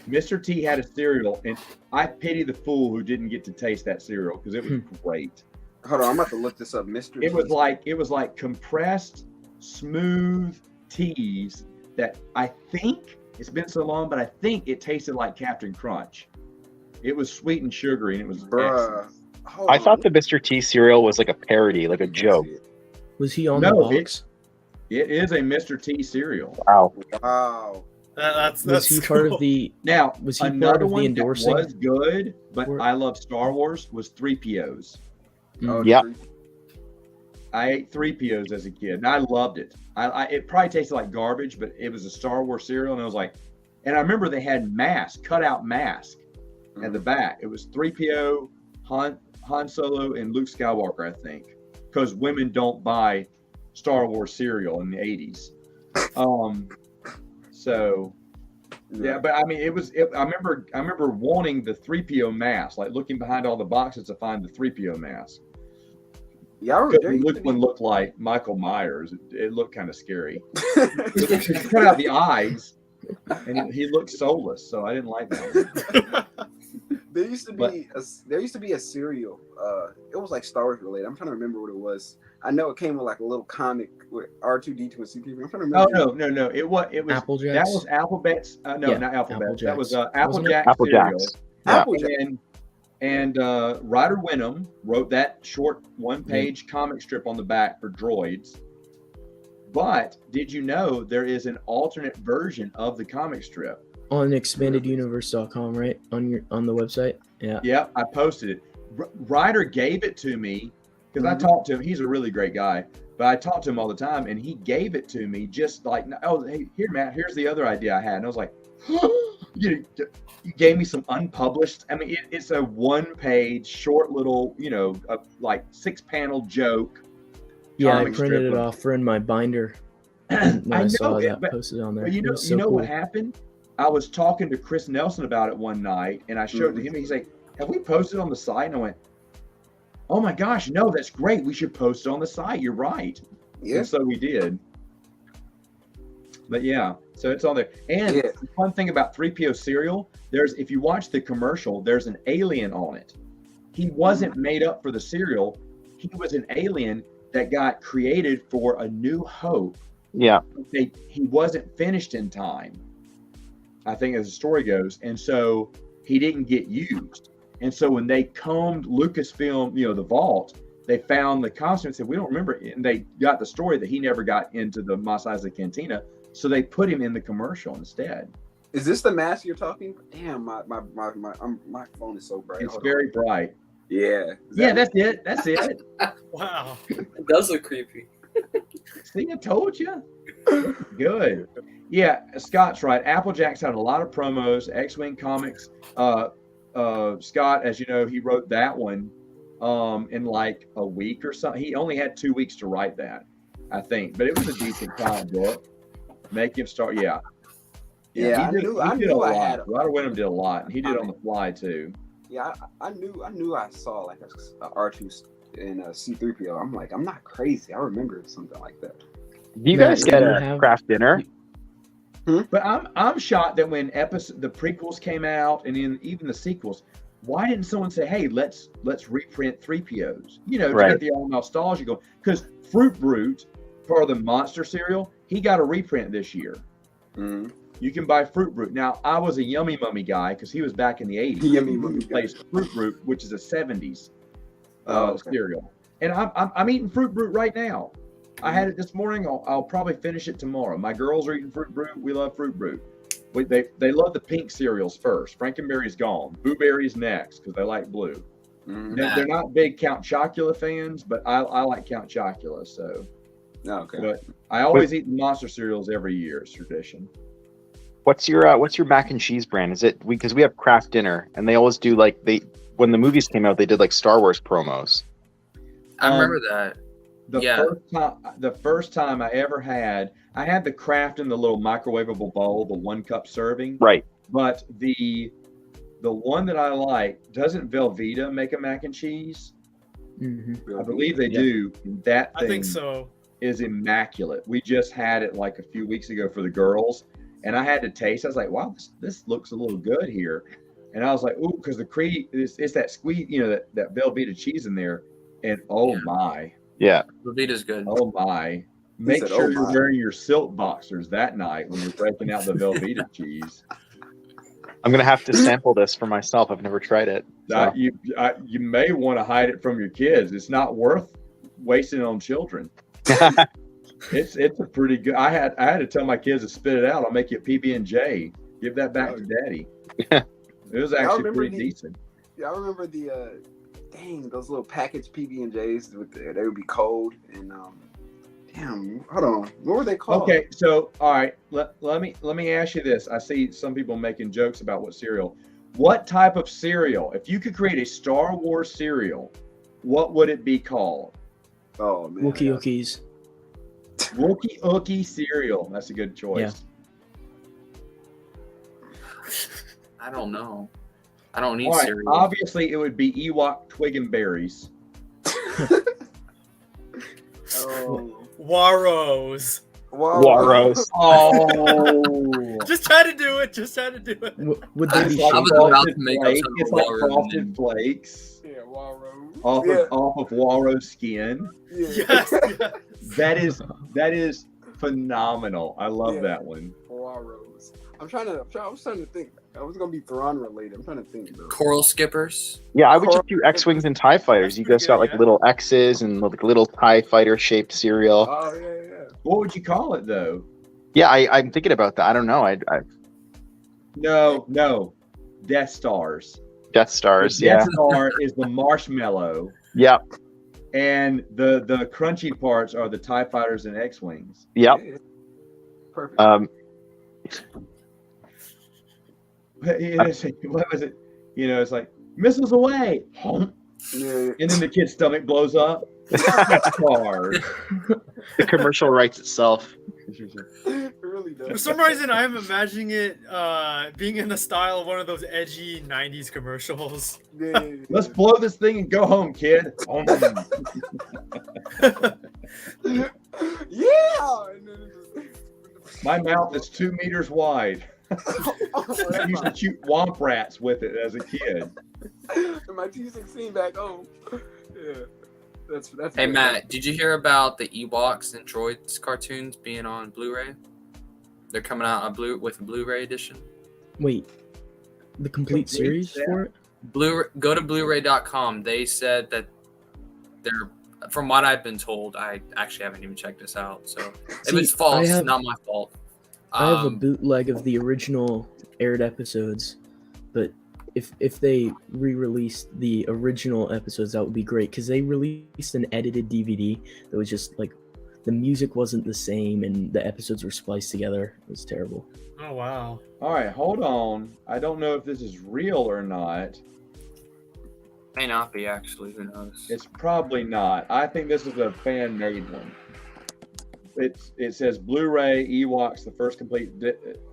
Mr. T had a cereal, and I pity the fool who didn't get to taste that cereal because it was great. Hold on, I'm about to look this up. Mr. T. It was like compressed, smooth teas that I think, it's been so long, but I think it tasted like Captain Crunch. It was sweet and sugary, and it was excellent. I thought the Mr. T cereal was like a parody, like a joke. Was he on the box? It is a Mr. T cereal. Wow. That's was he part of the was he part of the endorsing? Was good, but I love Star Wars was 3POs. Yeah. I ate 3POs as a kid, and I loved it. It probably tasted like garbage, but it was a Star Wars cereal, and I was like, and I remember they had cutout mask at the back. It was 3PO, Han Solo, and Luke Skywalker, I think, because women don't buy Star Wars cereal in the 80s. So yeah, but I mean, I remember wanting the 3PO mask, like looking behind all the boxes to find the 3PO mask. Yeah, one looked like Michael Myers. It looked kind of scary. He cut out the eyes, and he looked soulless. So I didn't like that one. There used to But- be a cereal. It was like Star Wars related. I'm trying to remember what it was. I know it came with like a little comic with R2D2 and C3PO. I'm trying to Oh remember. no. It was Apple that Jacks? was Alphabet's. No, Yeah, not Alphabet. Apple That was Jacks. Apple Wasn't it? Jack Apple cereal. Jacks. Yeah. Apple Jack. And Ryder Wenham wrote that short one-page comic strip on the back for Droids. But did you know there is an alternate version of the comic strip? On expandeduniverse.com, right? On the website. Yeah. Yep, I posted it. Ryder gave it to me because I talked to him. He's a really great guy, but I talked to him all the time, and he gave it to me just like, oh, hey, here, Matt, here's the other idea I had. And I was like, you gave me some unpublished. I mean, it's a one-page, short little, like 6-panel joke. Yeah, I comic printed strip it of- off for in my binder. I When I know saw it, that but posted on there. But you It know, was so what cool. happened? I was talking to Chris Nelson about it one night, and I showed it to him. And he's like, "Have we posted on the site?" And I went, "Oh my gosh, no, that's great. We should post it on the site. You're right." Yeah. And so we did. But yeah, so it's on there. And Yeah. the fun thing about 3PO cereal, if you watch the commercial, there's an alien on it. He wasn't made up for the cereal. He was an alien that got created for A New Hope. Yeah. He wasn't finished in time, I think, as the story goes, and so he didn't get used. And so when they combed Lucasfilm, the vault, they found the costume and said, "We don't remember it." And they got the story that he never got into the Mos Eisley Cantina, so they put him in the commercial instead. Is this the mask you're talking? Damn, my phone is so bright. It's Hold very bright. on. Yeah. Is Yeah, that- that's it. Wow. It does look creepy. See, I told you. Good. Yeah, Scott's right. Applejack's had a lot of promos. X-Wing Comics. Scott, as you know, he wrote that one in like a week or something. He only had 2 weeks to write that, I think. But it was a decent comic book. Make him start. Yeah. Yeah, he did I a knew I lot. had. Ryder Wenham did a lot, and he did on the fly too. Yeah, I knew I saw like a R2 and a C3PO. I'm like, I'm not crazy. I remember something like that. Do you Matt, guys do get you a have- craft dinner? But I'm shocked that when the prequels came out and even the sequels, why didn't someone say, "Hey, let's reprint 3POs"? To Right. get the old nostalgia going. Because Fruit Brute, part of the Monster cereal, he got a reprint this year. Mm-hmm. You can buy Fruit Brute. Now, I was a Yummy Mummy guy because he was back in the 80s. Yummy Mummy He guy. replaced Fruit Brute, which is a 70s Okay. cereal. And I'm eating Fruit Brute right now. I had it this morning. I'll probably finish it tomorrow. My girls are eating Fruit Brute. We love Fruit Brute. They love the pink cereals first. Frankenberry's gone. Blueberry's next because they like blue. Mm-hmm. They're not big Count Chocula fans, but I like Count Chocula. So, Okay. but I always eat the Monster cereals every year. It's tradition. What's your mac and cheese brand? Is it because we have craft dinner and they always do when the movies came out they did like Star Wars promos. I remember that. Yeah. The first time I ever had the Kraft in the little microwavable bowl, the 1-cup serving. Right. But the one that I like, doesn't Velveeta make a mac and cheese? Mhm. I believe they Yeah. do. That I thing think so. is immaculate. We just had it like a few weeks ago for the girls, and I had to taste. I was like, "Wow, this looks a little good here," and I was like, "Ooh," because the cream it's that squeeze, that Velveeta cheese in there, and Yeah. my. Yeah. Levita's good. Oh my. Make said, sure "Oh you're my." wearing your silk boxers that night when you're breaking out the Velveeta cheese. I'm gonna have to sample this for myself. I've never tried it. So. You may want to hide it from your kids. It's not worth wasting it on children. It's a pretty good. I had to tell my kids to spit it out. I'll make you a PB&J. Give that back to daddy. It was actually remember pretty the- decent. Yeah, I remember those little packaged PB&Js. They would be cold and hold on. What were they called? Okay, so all right, let me ask you this. I see some people making jokes about what cereal. What type of cereal? If you could create a Star Wars cereal, what would it be called? Oh man. Wookie Ookies. Wookie Ookie cereal. That's a good choice. I don't know. I don't need All right, cereal. obviously it would be Ewok Twig and Berries. Oh, Waros. Walrus. Oh. Just try to do it. Just try to do it. Would they be It's like I was shaped like? about to make up flake. something It's like Walrus frosted name. flakes Yeah, Walrus. off of walrus skin. Yeah. Yes. yes. That is phenomenal. I love Yeah. that one. Walrus. I was trying to think. I was gonna be Thrawn related. I'm trying to think though. Coral skippers. Yeah, I would just do X-wings and TIE fighters. You guys got like Yeah. little X's and like little TIE fighter shaped cereal. Oh yeah. What would you call it though? Yeah, I'm thinking about that. I don't know. I No. Death Stars. Death Stars. The Yeah. Death Star is the marshmallow, Yep. and the crunchy parts are the TIE fighters and X-wings. Yep. Yeah. Perfect. What was it? You know, it's like missiles away, and yeah. then the kid's stomach blows up. Death Stars. The commercial writes itself. It really does. For some reason, I'm imagining it being in the style of one of those edgy '90s commercials. Yeah. Let's blow this thing and go home, kid. Yeah. And then My mouth is 2 meters wide. oh, I used to shoot womp rats with it as a kid. my T16 back home. Yeah. That's Hey Matt, did you hear about the Ewoks and Droids cartoons being on Blu-ray? They're coming out on with a Blu-ray edition. Wait, the complete series set? for it? Go to Blu-ray.com. They said that they're, from what I've been told, I actually haven't even checked this out. So if See, it's false, I have- not my fault. I have a bootleg of the original aired episodes, but if they re-released the original episodes, that would be great because they released an edited DVD that was just like the music wasn't the same and the episodes were spliced together. It was terrible. Oh wow. All right, hold on. I don't know if this is real or not. May not be actually. Who knows? It's probably not. I think this is a fan-made one. It says Blu-ray Ewoks, the first complete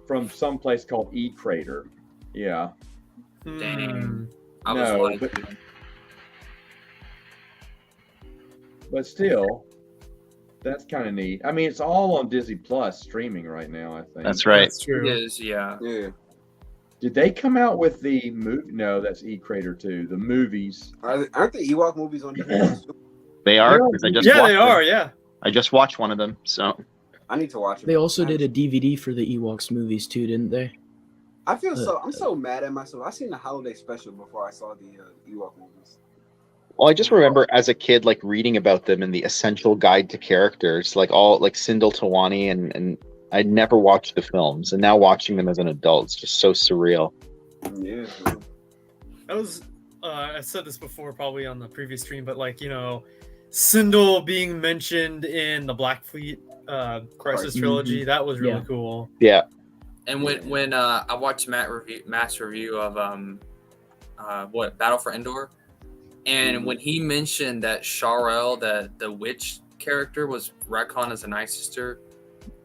from some place called E-Crater. Yeah. Dang. I No, was like, but still, that's kind of neat. I mean, it's all on Disney Plus streaming right now, I think. That's right. That's true. it is, yeah. Yeah. Did they come out with the movie? No, that's E-Crater too. The movies. Aren't the Ewok movies on Disney? They are. Yeah, 'Cause I just Yeah, watched they them. are. Yeah. I just watched one of them. So I need to watch it. They also did a DVD for the Ewoks movies too, didn't they? I'm so mad at myself. I seen the holiday special before I saw the Ewok movies. well, I just remember as a kid like reading about them in the Essential Guide to Characters, like all like Sindel Tawani, and I'd never watched the films, and now watching them as an adult, it's just so surreal. Yeah. That was I said this before probably on the previous stream, but like, you know, Sindel being mentioned in the Black Fleet Crisis trilogy, that was really Yeah. cool. Yeah. And when I watched Matt's review of Battle for Endor, and when he mentioned that Sharel, the witch character, was retconned as a Night Sister,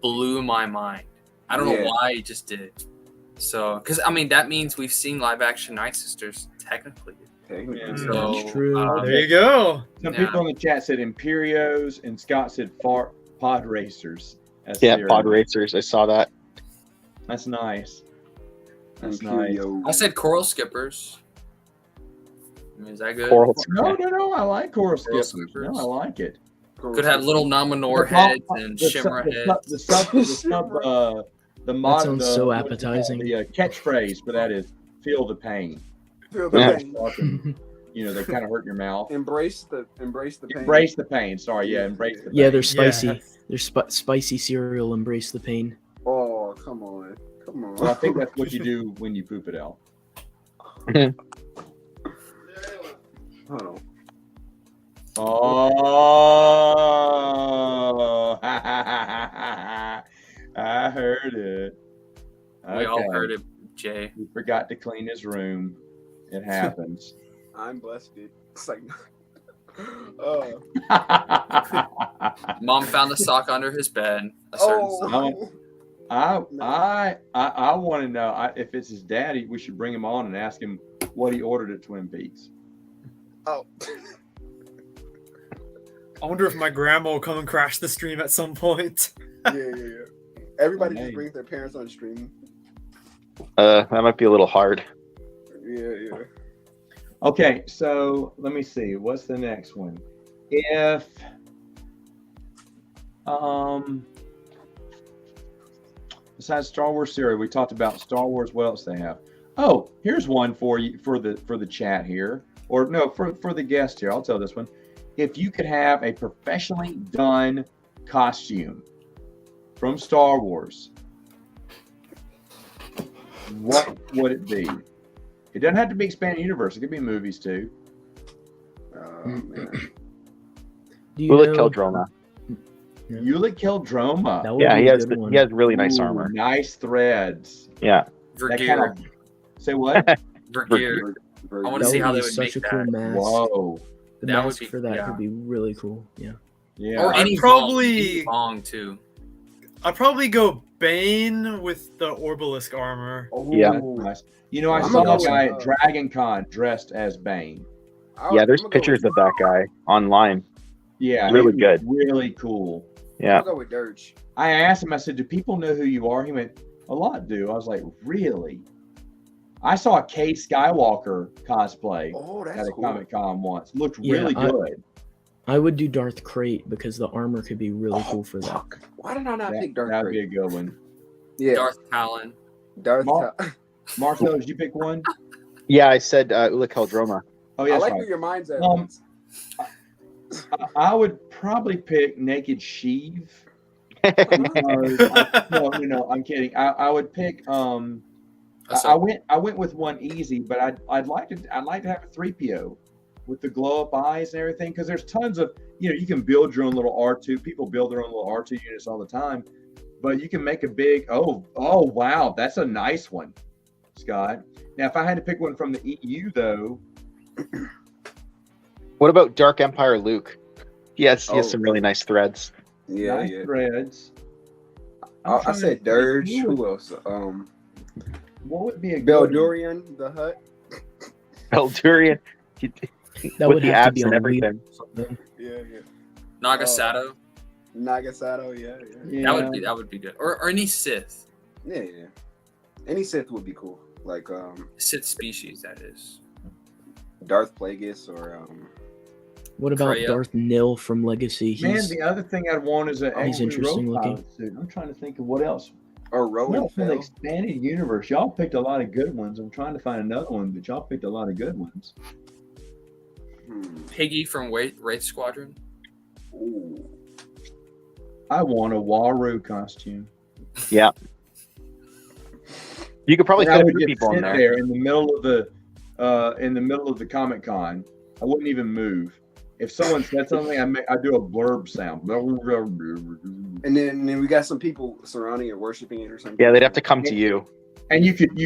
blew my mind. I don't know Yeah. why he just did it. So, because I mean that means we've seen live action Night Sisters technically. Technically. Yeah. So That's true. There you go. Some Yeah. people in the chat said Imperios, and Scott said Pod Racers. That's Yeah, their- Pod Racers. I saw that. That's nice. That's nice. Imperio. I said Coral Skippers. I mean, is that good? Coral. No. I like Coral Coral Skippers. Skippers. No, I like it. Could have little Nominor heads and Shimmer heads. The That sounds so appetizing. The catchphrase for that is "Feel the pain." Feel the Yeah. pain. You know, they kind of hurt your mouth. Embrace the pain. Embrace the pain. Sorry, yeah, embrace the pain. Yeah, they're spicy. Yeah. They're spicy cereal. Embrace the pain. Oh, come on. Well, I think that's what you do when you poop it out. Hold on. Oh, I heard it. We all Okay. heard it, Jay. He forgot to clean his room. It happens. I'm blessed. It's like, oh, Mom found the sock under his bed. A certain sock. oh. I want to know if it's his daddy. We should bring him on and ask him what he ordered at Twin Peaks. Oh. I wonder if my grandma will come and crash the stream at some point. Yeah. Everybody Hey. just brings their parents on stream. That might be a little hard. Yeah. Okay, so let me see. What's the next one? If besides Star Wars series, we talked about Star Wars. What else they have? Oh, here's one for you for the chat here, or no, for the guest here. I'll tell this one. If you could have a professionally done costume from Star Wars, what would it be? It doesn't have to be expanded universe. It could be movies too. Man. Do you Ulick know? Qel-Droma. Yeah. Ulick Qel-Droma. That would Yeah, be he a has good one. he has really nice Ooh, armor. Nice threads. Yeah. That Vergeer. kind of, say what? Vergeer. I want to That see would how be they would such make a cool that. mask. Whoa. The That would mask be- for that yeah. would be really cool. Yeah. Yeah. Or I'd any probably- long too. I'd probably go Bane with the Orbalisk armor. Oh, Yeah. That's nice. You know, I I'm saw gonna a go guy with, at Dragon Con dressed as Bane. Yeah, there's pictures of that guy online. Yeah. Really it was good. Really cool. Yeah. I'll go with Dirge. I asked him, I said, do people know who you are? He went, a lot do. I was like, really? I saw a Kay Skywalker cosplay Oh, at that's a cool. Comic Con once. Looked Yeah, really good. I would do Darth Crate because the armor could be really cool for that. Fuck. Why did I not pick Darth That'd be Vader? a good one. Yeah, Darth Talon. Darth. Mark- Ta- Marcel, did you pick one? Yeah, I said Ulick Qel-Droma. Oh, I yeah, that's like right. where your mind's at. Um, I would probably pick Naked Sheev. No, I'm kidding. I would pick I went with one easy, but I'd like to have a 3PO with the glow up eyes and everything, because there's tons of, you can build your own little R2. People build their own little R2 units all the time, but you can make a big oh wow, that's a nice one, Scott. Now if I had to pick one from the EU though, What about Dark Empire Luke? He has Oh. some really nice threads. Yeah, nice yeah. threads. I said Dirge. Who Who else? What would be a Bel good one? Durian, the Hut. Eldurian. That with would the have to abs be and on Wii everything. or something. Yeah. Nagasato. Nagasato. Yeah. Yeah. That would be good. Or any Sith. Yeah. Any Sith would be cool. Like Sith species, that is. Darth Plagueis or What about Kreia. Darth Nil from Legacy? Man, He's the other thing I'd want is an He's extra interesting rope looking. pilot suit. I'm trying to think of what else. or Rowan No, from the Fell. expanded universe, y'all picked a lot of good ones. I'm trying to find another one, but y'all picked a lot of good ones. Piggy from Wraith Squadron. Ooh. I want a Waru costume. You could probably And I fit a would few just people in sit there. in the middle of the Comic Con. I wouldn't even move. If someone said something, I do a blurb sound. And then we got some people surrounding it, worshiping it or something. Yeah, they'd have to come to you. And you could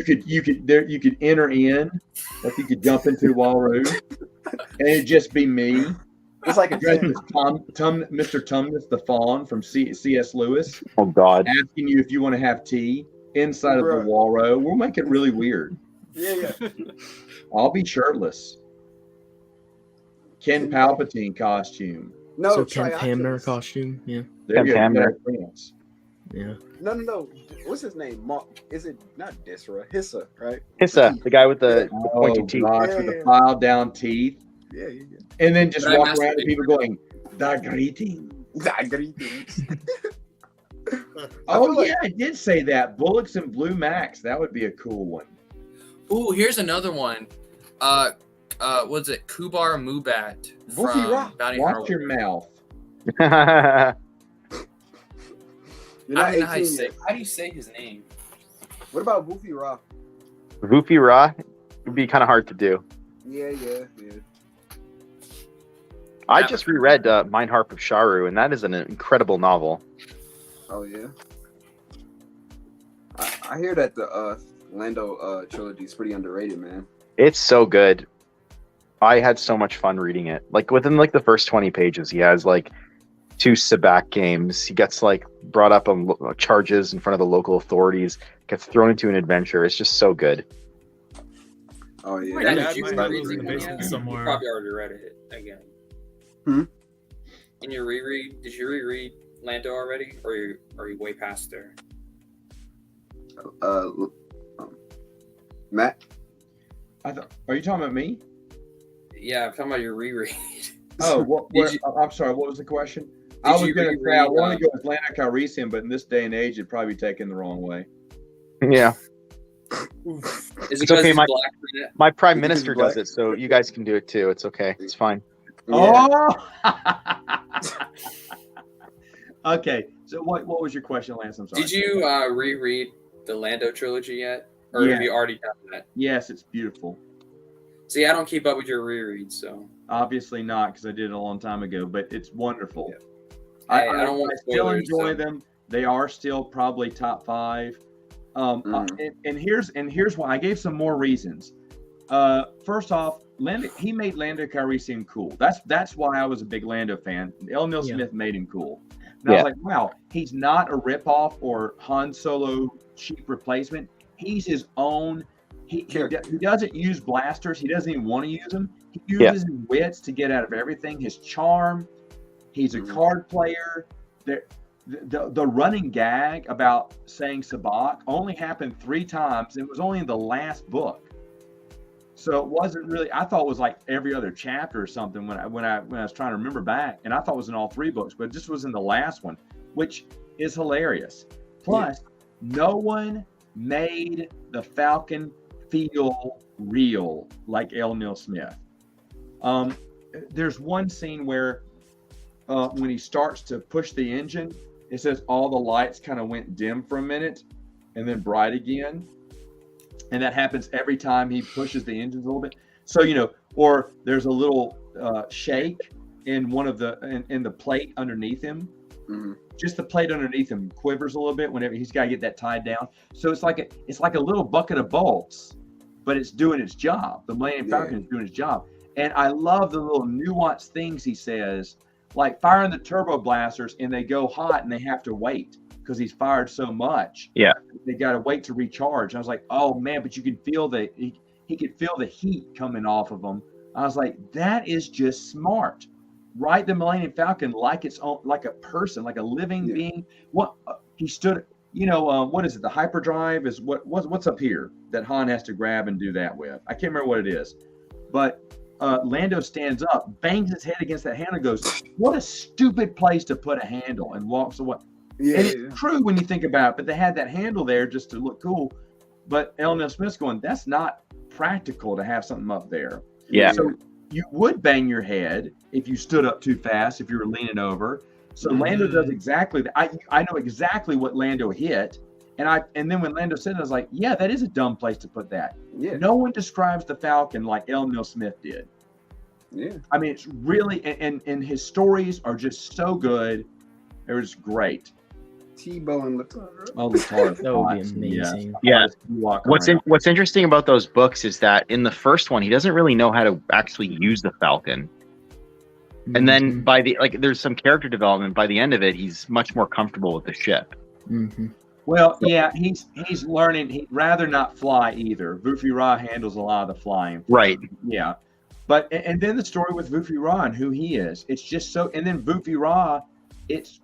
enter in, like you could jump into Waru, and it'd just be me. It's like a Dressed as Mr. Tumnus the Fawn from C.S. Lewis, Oh God. asking you if you want to have tea inside of the Bruh. Walro. We'll make it really weird. yeah. I'll be shirtless. Ken Palpatine costume. No, so Kenneth Hamner Triaxis. costume. Yeah. There Ken you go. Hamner. Prince. Yeah. No. What's his name? Is it not Disra? Hissa, right? Hissa, the guy with the Oh, pointy teeth. gosh, with the Yeah. filed down teeth. Yeah. And then just But I walk around masturbate. and people going, the greeting. Greetings. Oh, feel like- yeah, I did say that. Bullocks and Blue Max. That would be a cool one. Ooh, here's another one. What's it? Kubar Mubat Wolfie from Rock. Bounty Watch Hunter. your mouth. You're I not don't know how 18 yet. how do you say his name? What about Woofy Rock? Voofy Ra would be kind of hard to do. Yeah. I Yeah. just reread Mine Harp of Sharu, and that is an incredible novel. Oh yeah. I hear that the Lando trilogy is pretty underrated, man. It's so good. I had so much fun reading it. Like within the first 20 pages, he has 2 Sabak games. He gets brought up on charges in front of the local authorities. Gets thrown into an adventure. It's just so good. Oh yeah. My That dad did you might start be reading reading in the it basement again. somewhere. You probably already read it again. Hmm? In your reread, did you reread Lando already, or are you way past there? Matt. Are you talking about me? Yeah, I'm talking about your reread. Oh, I'm sorry. What was the question? I was going to say I want to go with Lando Calrissian, but in this day and age, it'd probably be taken the wrong way. Yeah. Is it It's okay. he's black? My prime minister does it, so you guys can do it too. It's okay. It's fine. Yeah. Oh. Okay. So what was your question, Lance? I'm sorry. Did you reread the Lando trilogy yet, or Yeah. have you already done that? Yes, it's beautiful. See, I don't keep up with your rereads, so Obviously not, because I did it a long time ago, but it's wonderful. Hey, I don't want I still spoilers, enjoy so- them. They are still probably top 5. And here's why I gave some more reasons. First off, he made Lando Calrissian cool. That's why I was a big Lando fan. L. Neil Yeah. Smith made him cool. And I was like, wow, he's not a ripoff or Han Solo cheap replacement. He's his own. He doesn't use blasters. He doesn't even want to use them. He uses his wits to get out of everything. His charm. He's a card player. The running gag about saying Sabak only happened 3 times. It was only in the last book. So it wasn't really, I thought it was like every other chapter or something when I was trying to remember back, and I thought it was in all 3 books, but it just was in the last one, which is hilarious. Plus, no one made the Falcon feel real like L. Neil Smith. There's one scene where when he starts to push the engine, it says all the lights kind of went dim for a minute and then bright again. And that happens every time he pushes the engines a little bit. So, or there's a little shake in one of in the plate underneath him. Mm-hmm. Just the plate underneath him quivers a little bit whenever he's got to get that tied down. So it's like a little bucket of bolts, but it's doing its job. The Millennium Falcon is doing its job. And I love the little nuanced things he says, like firing the turbo blasters and they go hot and they have to wait because he's fired so much. Yeah. They got to wait to recharge. And I was like, oh man, but you can feel he could feel the heat coming off of them. I was like, that is just smart. Write the Millennium Falcon like its own, like a person, like a living being. What he stood, what is it? The hyperdrive is what's up here that Han has to grab and do that with. I can't remember what it is, but Lando stands up, bangs his head against that handle, and goes, "What a stupid place to put a handle," and walks away. Yeah, and it's true when you think about it, but they had that handle there just to look cool. But L. Neil Smith's going, that's not practical to have something up there. Yeah. So you would bang your head if you stood up too fast, if you were leaning over. So Lando does exactly that. I know exactly what Lando hit. And then when Lando said it, I was like, yeah, that is a dumb place to put that. Yeah. No one describes the Falcon like L. Neil Smith did. Yeah. I mean, it's really, and his stories are just so good. It was great. Tebow and Latara. Oh, Latara. That would be amazing. Yeah. What's interesting about those books is that in the first one, he doesn't really know how to actually use the Falcon. And then by there's some character development. By the end of it, he's much more comfortable with the ship. Mm-hmm. Well, yeah, he's learning. He'd rather not fly either. Vufi Ra handles a lot of the flying. Right. Yeah. But, and then the story with Vufi Ra and who he is. It's just so, and then Vufi Ra, it's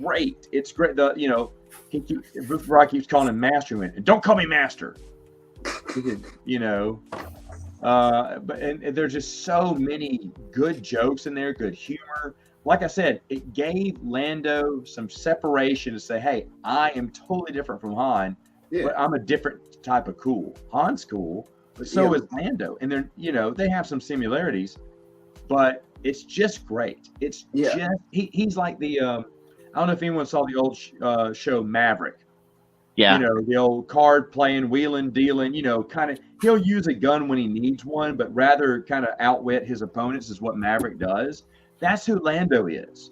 great. It's great. Vufi Ra keeps calling him Master. And don't call me Master. But there's just so many good jokes in there, good humor. Like I said, it gave Lando some separation to say, hey, I am totally different from Han, but I'm a different type of cool. Han's cool, but so is Lando. And they're, they have some similarities, but it's just great. It's just, he's like the, I don't know if anyone saw the old show Maverick. Yeah. The old card playing, wheeling, dealing, kind of, he'll use a gun when he needs one, but rather kind of outwit his opponents is what Maverick does. That's who Lando is.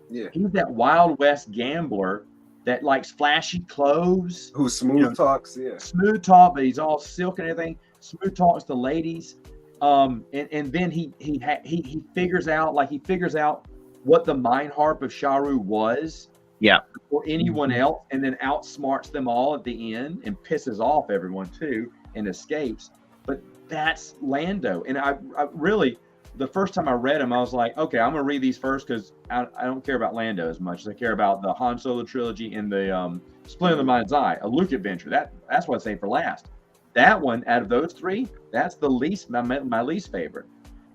Yeah. He's that Wild West gambler that likes flashy clothes. Who smooth talks, Smooth talk, but he's all silk and everything. Smooth talks to ladies. And then he figures out what the mind harp of Sharu was. Yeah. Or anyone else, and then outsmarts them all at the end and pisses off everyone too and escapes. But that's Lando. And I really, the first time I read them, I was like, okay, I'm gonna read these first because I don't care about Lando as much as I care about the Han Solo trilogy and the Splinter of the Mind's Eye, a Luke adventure. That's what I say for last. That one out of those three, that's the least my least favorite.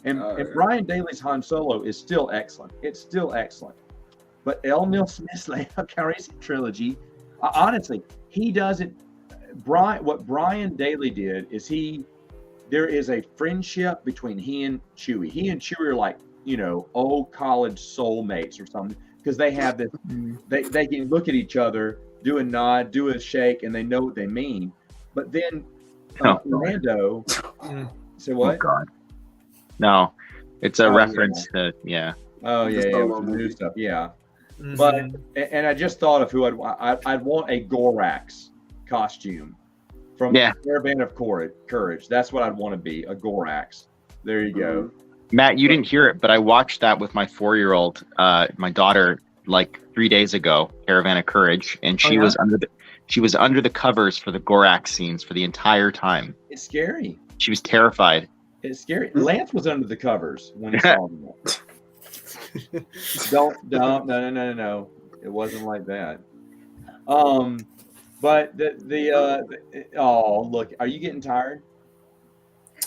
And Brian Daley's Han Solo is still excellent. It's still excellent. But L. Neil Smith's Lando Calrissian trilogy, honestly, he doesn't. What Brian Daley did is there is a friendship between he and Chewie. He and Chewie are like, old college soulmates or something, because they have this. They can look at each other, do a nod, do a shake, and they know what they mean. But then Lando. Say what? Oh God. No, it's a reference to Oh yeah, with the new stuff, yeah. Mm-hmm. But and I just thought of who I'd want a Gorax costume from Caravan of Courage. That's what I'd want to be, a Gorax. There you go. Matt, you didn't hear it, but I watched that with my 4-year-old, my daughter, like 3 days ago, Caravan of Courage, and she was under the covers for the Gorax scenes for the entire time. It's scary. She was terrified. It's scary. Lance was under the covers when he saw them. No. It wasn't like that. But oh, look, are you getting tired?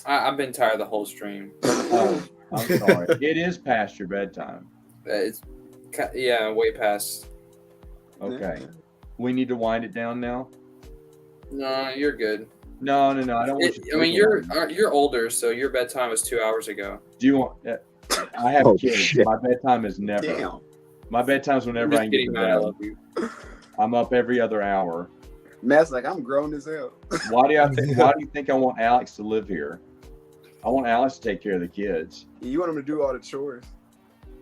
I've been tired the whole stream. Oh, I'm sorry. It is past your bedtime. It's way past. Okay. We need to wind it down now. No, you're good. No. I don't want you. I mean, you're older, so your bedtime was 2 hours ago. Do you want? I have kids. Shit. My bedtime is never. Damn. My bedtime's whenever I can get to bed. I love you. I'm up every other hour. Matt's like, I'm grown as hell. Why do you think I want Alex to live here? I want Alex to take care of the kids. You want him to do all the chores?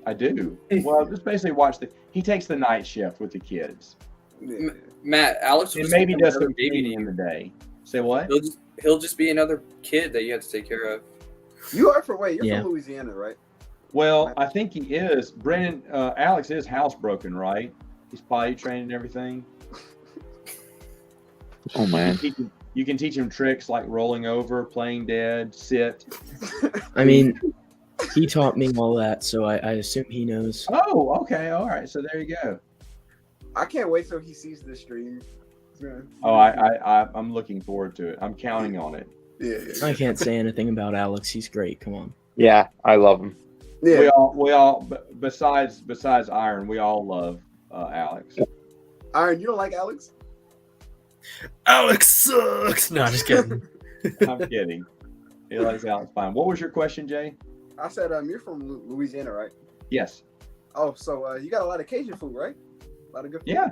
I do. Well, just basically he takes the night shift with the kids. Yeah. Matt, Alex and maybe does some baby in the day. Say what? He'll just be another kid that you have to take care of. You're from Louisiana, right? Well, I think he is. Brandon, Alex is housebroken, right? He's potty trained and everything. Oh man! You can teach him tricks like rolling over, playing dead, sit. I mean, he taught me all that, so I assume he knows. Oh, okay, all right. So there you go. I can't wait till he sees this stream. Oh, I'm looking forward to it. I'm counting on it. Yeah. I can't say anything about Alex. He's great. Come on. Yeah, I love him. Yeah. We all besides Iron, we all love Alex. Iron, you don't like Alex? Alex sucks. No, just kidding. I'm kidding. He likes Alex fine. What was your question, Jay? I said, you're from Louisiana, right? Yes. Oh, so you got a lot of Cajun food, right? A lot of good food. Yeah.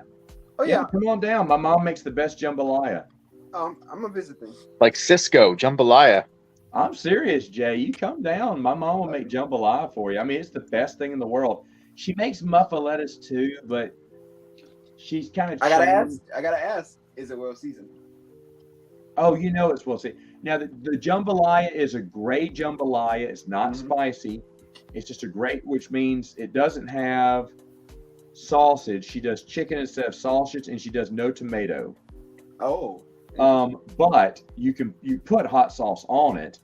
Oh yeah. Come on down. My mom makes the best jambalaya. I'm gonna visit them. Like Cisco, jambalaya. I'm serious, Jay. You come down. My mom will make jambalaya for you. I mean, it's the best thing in the world. She makes muffalettas too, but she's kind of. I gotta ask. Is it well seasoned? Oh, it's well seasoned. Now the jambalaya is a gray jambalaya. It's not spicy. It's just a great, which means it doesn't have sausage. She does chicken instead of sausage, and she does no tomato. Oh. But you put hot sauce on it,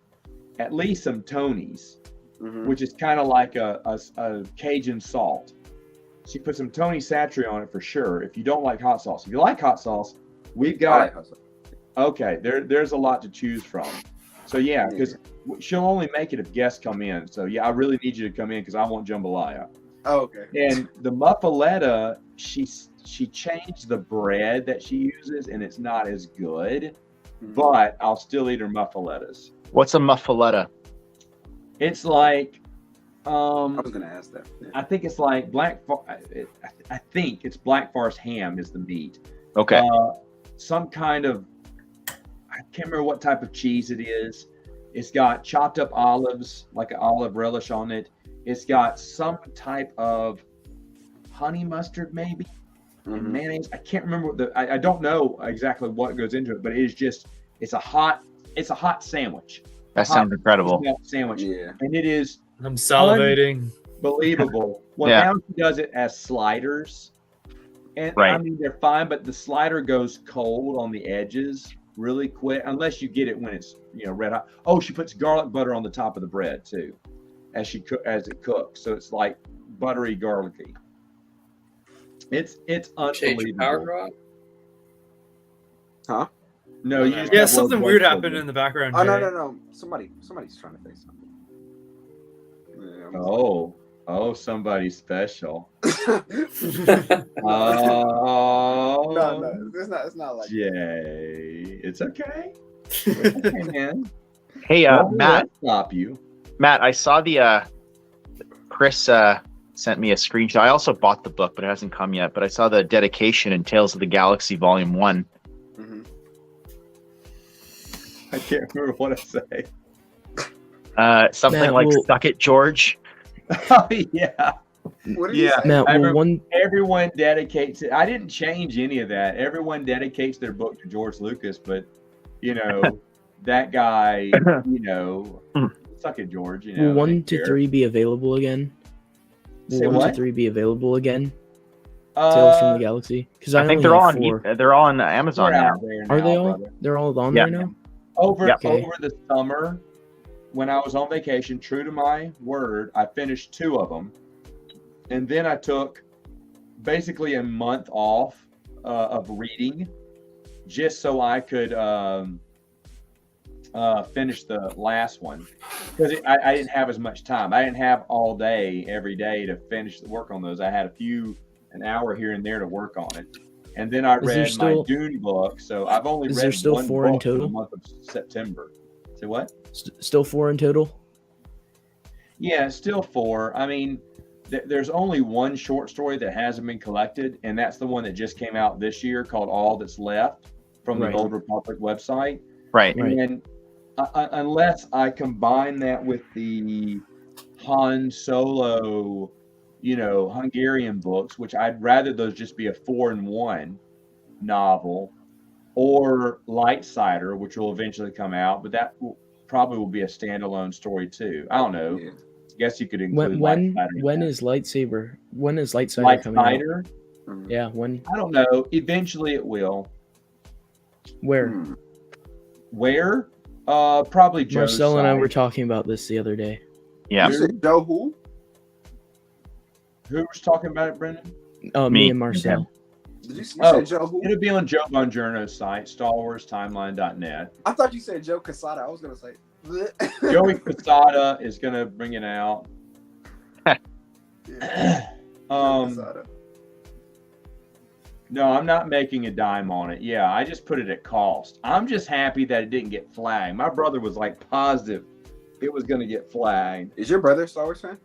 at least some Tony's, which is kind of like a Cajun salt. She put some Tony Satry on it for sure. If you don't like hot sauce, if you like hot sauce, we've got. Okay, there's a lot to choose from. So yeah, because she'll only make it if guests come in. So yeah, I really need you to come in because I want jambalaya. Oh, okay. And the muffaletta, she changed the bread that she uses, and it's not as good. But I'll still eat her muffalettas. What's a muffaletta? It's like. I was gonna ask that. Yeah. I think it's like I think it's Black Forest ham is the meat. Okay. Some kind of. I can't remember what type of cheese it is. It's got chopped up olives, like an olive relish on it. It's got some type of honey mustard, maybe, and mayonnaise. I can't remember I don't know exactly what goes into it, but it's a hot sandwich. That sounds incredible. Sandwich. Yeah. And it is. I'm salivating. Unbelievable. Well, now she does it as sliders, and I mean they're fine, but the slider goes cold on the edges really quick, unless you get it when it's red hot. Oh, she puts garlic butter on the top of the bread too. as it cooks. So it's like buttery, garlicky. It's Change power unbelievable. drop. Huh? No, you just Yeah, have something low weird blood happened sugar. in the background. Oh Jay. no! Somebody's trying to say something. Yeah, Oh, somebody special. no, Oh, it's not like Jay, it's okay. It's okay, man. Hey, Don't let Matt. it stop you. Matt, I saw the Chris sent me a screenshot. I also bought the book, but it hasn't come yet. But I saw the dedication in Tales of the Galaxy Volume 1. Mhm. I can't remember what I say. Something Matt, like well- "Suck it, George." Oh yeah, What did you Yeah. say? Matt, I well, remember- everyone dedicates it. I didn't change any of that. Everyone dedicates their book to George Lucas, but that guy, suck it, George. will 1 didn't to care. 3 be available again? Will Say 1 what? to 3 be available again? Tales from the Galaxy? Because I think only they're all have on. 4. They're all on Amazon they're now. out there Are now, they all? brother. They're all on Yeah. there now. Over Yep. Okay. over the summer, when I was on vacation, true to my word, I finished 2 of them, and then I took basically a month off of reading, just so I could finish the last one, because I didn't have as much time. I didn't have all day every day to finish the work on those. I had an hour here and there to work on it. And then I Is there read still- my Dune book, so I've only Is read there still one 4 in book for the total? month of September. Say what? Still 4 in total? Yeah, still 4. I mean, there's only one short story that hasn't been collected, and that's the one that just came out this year called All That's Left from the Right. Old Republic website. Right. Right. And unless I combine that with the Han Solo, Hungarian books, which I'd rather those just be a 4-in-1 novel, or Lightsider, which will eventually come out, but that probably will be a standalone story too. I don't know. Yeah. Guess you could include When Lightsider. in when that. is Lightsaber? When is Lightsaber coming out? Lightsider? Mhm. Yeah, when? I don't know. Eventually it will. Where? Hmm. Where? Probably Joe's Marcel and I side. were talking about this the other day. Yeah. You said Joe who? Who was talking about it, Brendan? Me Me. and Marcel. Did you say Oh, Joe who? It'll be on Joe Bongiorno's site, StarWarsTimeline.net. I thought you said Joe Casada. I was gonna say. Joey Casada is going to bring it out. Yeah, Joe Um, Quesada. No, I'm not making a dime on it. Yeah, I just put it at cost. I'm just happy that it didn't get flagged. My brother was like positive it was going to get flagged. Is your brother a Star Wars fan?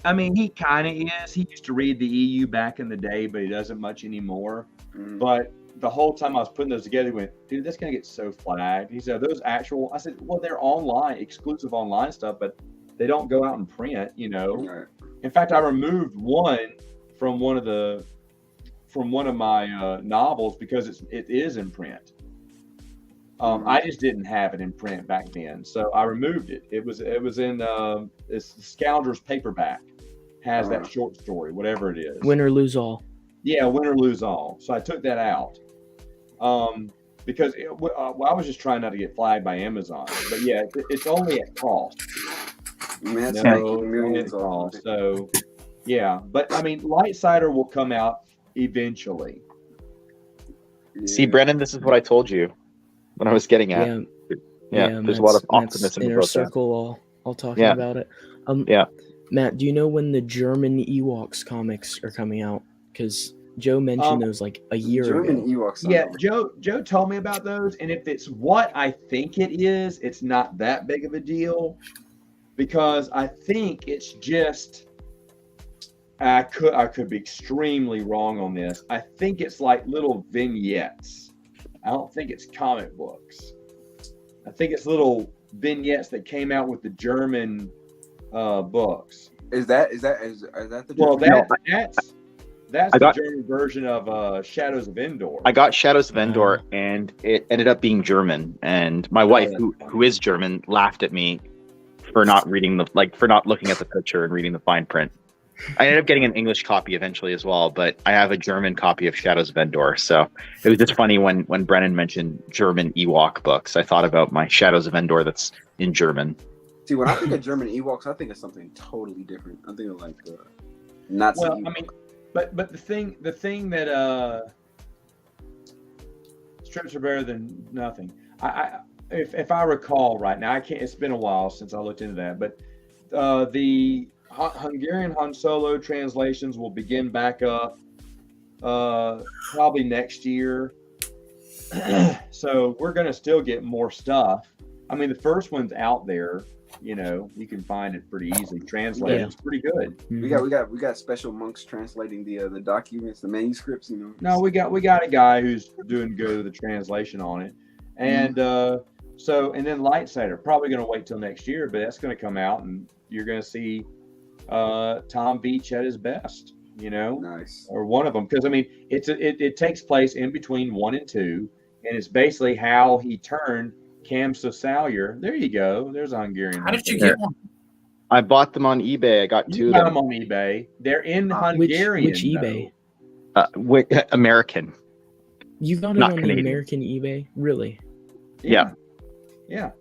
I mean, he kind of is. He used to read the EU back in the day, but he doesn't much anymore. Mm. But the whole time I was putting those together, he went, dude, that's going to get so flagged. He said, "Are those actual?" I said, well, they're online, exclusive online stuff, but they don't go out in print, Right. In fact, I removed one from one of my novels because it is in print. I just didn't have it in print back then, so I removed it. It was in it's the Scoundrels paperback, has that short story, whatever it is. Win or lose all. Yeah, win or lose all. So I took that out because I was just trying not to get flagged by Amazon. But yeah, it's only at cost. You mean, that's No, making only millions at off. cost. So yeah, but I mean, Lightsider will come out eventually. See, Brennan, this is what I told you when I was getting at. Yeah. There's a lot of Matt's optimism inner about that. circle all talking Yeah. about it. Yeah. Matt, do you know when the German Ewoks comics are coming out? Because Joe mentioned those like a year German ago. Ewoks. Yeah, Joe told me about those, and if it's what I think it is, it's not that big of a deal because I think it's just I could be extremely wrong on this. I think it's like little vignettes. I don't think it's comic books. I think it's little vignettes that came out with the German books. Is that the Well, German? that's I got- the German version of Shadows of Endor. I got Shadows of Endor, and it ended up being German. And my wife, who is German, laughed at me for not reading for not looking at the picture and reading the fine print. I ended up getting an English copy eventually as well, but I have a German copy of Shadows of Endor. So it was just funny when Brennan mentioned German Ewok books. I thought about my Shadows of Endor that's in German. See, when I think of German Ewoks, I think of something totally different. I think of like Nazi. Well, Ewok. I mean, but the thing that strips are better than nothing. If I recall right now, I can't. It's been a while since I looked into that, but the Hungarian Han Solo translations will begin back up probably next year. So we're going to still get more stuff. I mean, the first one's out there. You know, you can find it pretty easily. Translated, It's pretty good. we got special monks translating the documents, the manuscripts. You know. No, we got a guy who's doing good with the translation on it, and and then Lightsaber probably going to wait till next year, but that's going to come out, and you're going to see Tom Beach at his best. You know, Nice. or one of them, because I mean, it takes place in between 1 and 2, and it's basically how he turned Cam Sosalier. There you go. There's a Hungarian. How did you Yeah. get one? I bought them on eBay. I got two You of got them. them on eBay. They're in Which Hungarian. eBay? American. You got it Not on the Canadian. American eBay? Really? Yeah. Yeah.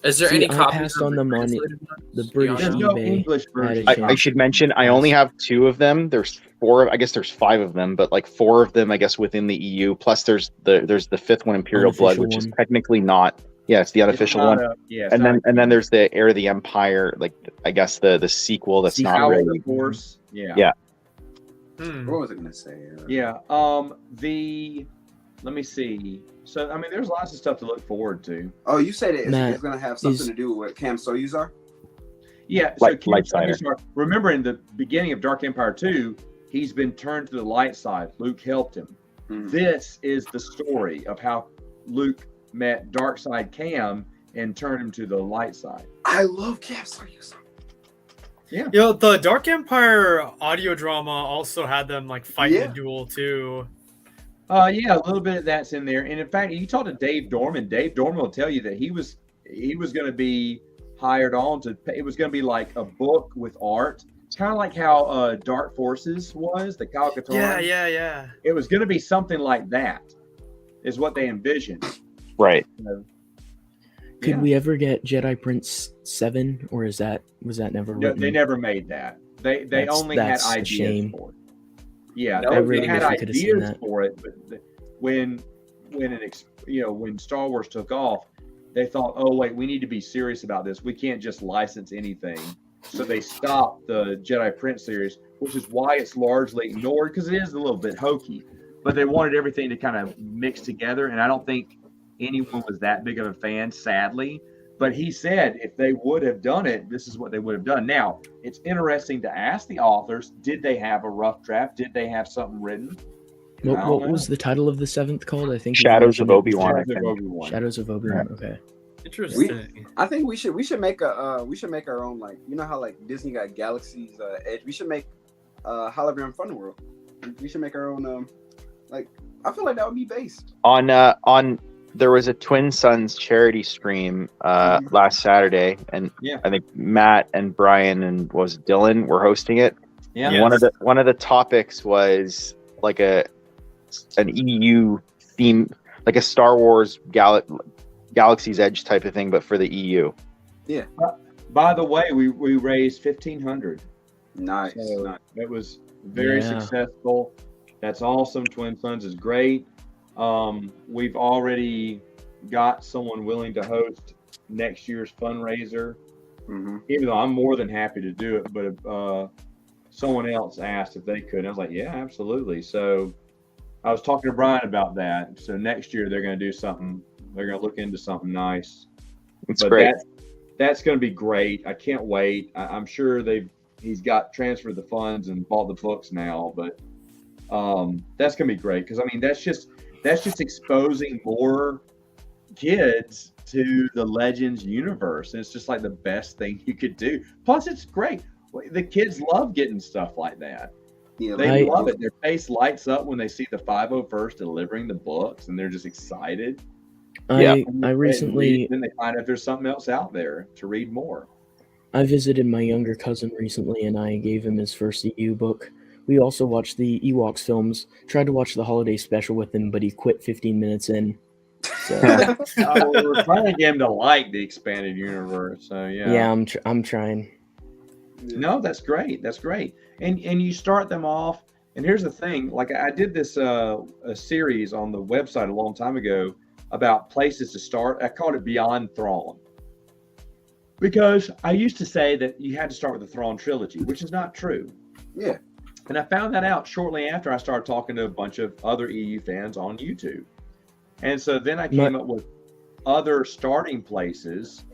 Is there See, any I copies passed of on them on translated ones? the Do you British There's know? no eBay. English version. I I should mention I only have 2 of them. There's 4. I guess there's 5 of them, but like 4 of them, I guess, within the EU. Plus, there's the 5th one, Imperial Blood, Unofficial which is one. technically not. Yeah, it's the unofficial one. And then there's the Heir of the Empire, like I guess the sequel that's not Power of really. the Force. Yeah. Yeah. What was I gonna say? Yeah. Let me see. So I mean, there's lots of stuff to look forward to. Oh, you said it's Matt, gonna have something is- to do with what Cam Soyuz are? Yeah. So Light Cam side. Soyuz, remember in the beginning of Dark Empire 2, he's been turned to the light side. Luke helped him. Mhm. This is the story of how Luke met Dark Side Cam and turned him to the light side. I love Cam Soyuz. You know, the Dark Empire audio drama also had them like fight Yeah. a duel too. Yeah, a little bit of that's in there. And in fact, you talk to Dave Dorman. Dave Dorman will tell you that he was going to be hired on to. It was going to be like a book with art. It's kind of like how Dark Forces was, the Kyle Katarn. Yeah. It was going to be something like that, is what they envisioned. Right. So, Could yeah. we ever get Jedi Prince 7, or was that never No, written? they never made that. They only had That's a ideas shame. for it. Yeah, I they, really they had wish we could have seen ideas that. for it, but when Star Wars took off, they thought, oh wait, we need to be serious about this. We can't just license anything. So they stopped the Jedi Prince series, which is why it's largely ignored, because it is a little bit hokey. But they wanted everything to kind of mix together, and I don't think anyone was that big of a fan, sadly. But he said if they would have done it, this is what they would have done. Now, it's interesting to ask the authors, did they have a rough draft? Did they have something written? I don't What know. was the title of the 7th called? I think you Shadows of mentioned it. Obi-Wan. I Shadows of think. Obi-Wan. Shadows of Obi-Wan. Okay. Interesting. I think we should make our own, like, you know how like Disney got Galaxy's Edge. We should make Hologram Fun World. We should make our own. Like, I feel like that would be based. On there was a Twin Sons charity stream last Saturday, and Yeah. I think Matt and Brian and was Dylan were hosting it. Yeah. And one of the topics was like an EU theme, like a Star Wars Galaxy's Edge type of thing, but for the E EU. By the way, we raised $1,500. Nice. So nice. it was very Yeah. successful. That's awesome. Twin Sons is great. We've already got someone willing to host next year's fundraiser. Mm-hmm. Even though I'm more than happy to do it, but if someone else asked if they could, I was like, yeah, absolutely. So I was talking to Brian about that. So next year they're going to do something. They're going to look into something nice. It's But great. that's going to be great. I can't wait. I'm sure he's got transferred the funds and bought the books now, but that's going to be great, because I mean that's just exposing more kids to the Legends universe, and it's just like the best thing you could do. Plus, it's great. The kids love getting stuff like that. Yeah, They like, love it. Their face lights up when they see the 501st delivering the books, and they're just excited. Yeah. I recently Then they find out there's something else out there to read more. I visited my younger cousin recently, and I gave him his first EU book. We also watched the Ewoks films. Tried to watch the holiday special with him, but he quit 15 minutes in. So We're trying to get him to like the expanded universe. So yeah. yeah, I'm trying. No, that's great. That's great. And you start them off. And here's the thing: like I did this a series on the website a long time ago about places to start. I called it Beyond Thrawn because I used to say that you had to start with the Thrawn trilogy, which is not true. Yeah. And I found that out shortly after I started talking to a bunch of other EU fans on YouTube. And so then I came up with other starting places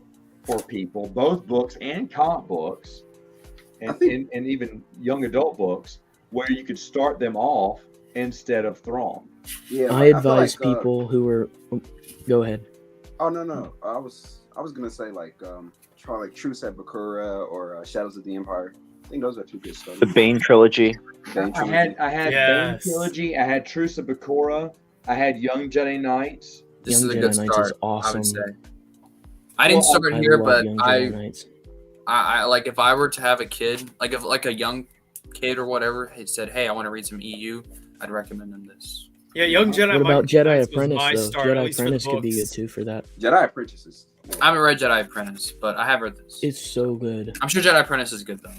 for people, both books and comic books, and even young adult books, where you could start them off instead of Thrawn. Yeah. I advise feel like, people who are. Go ahead. Oh no. I was gonna say try like Truce at Bakura or Shadows of the Empire. I think those are two good stuff. The Bane trilogy. I had Bane Yes. trilogy. I had Truce of Bakura. I had Young Jedi Knights. This Young is a Jedi good Knights start. is awesome. I would say. I didn't start I here, love but Young Jedi Knights. I like if I were to have a kid, like if like a young kid or whatever, he said, "Hey, I want to read some EU," I'd recommend them this. Yeah, Young Jedi. What about Jedi Knights was Apprentice my though? start, at Jedi least for the Apprentice could be good books. too for that. Jedi Apprentices. I haven't read Jedi Apprentice, but I have read this. It's so good. I'm sure Jedi Apprentice is good though.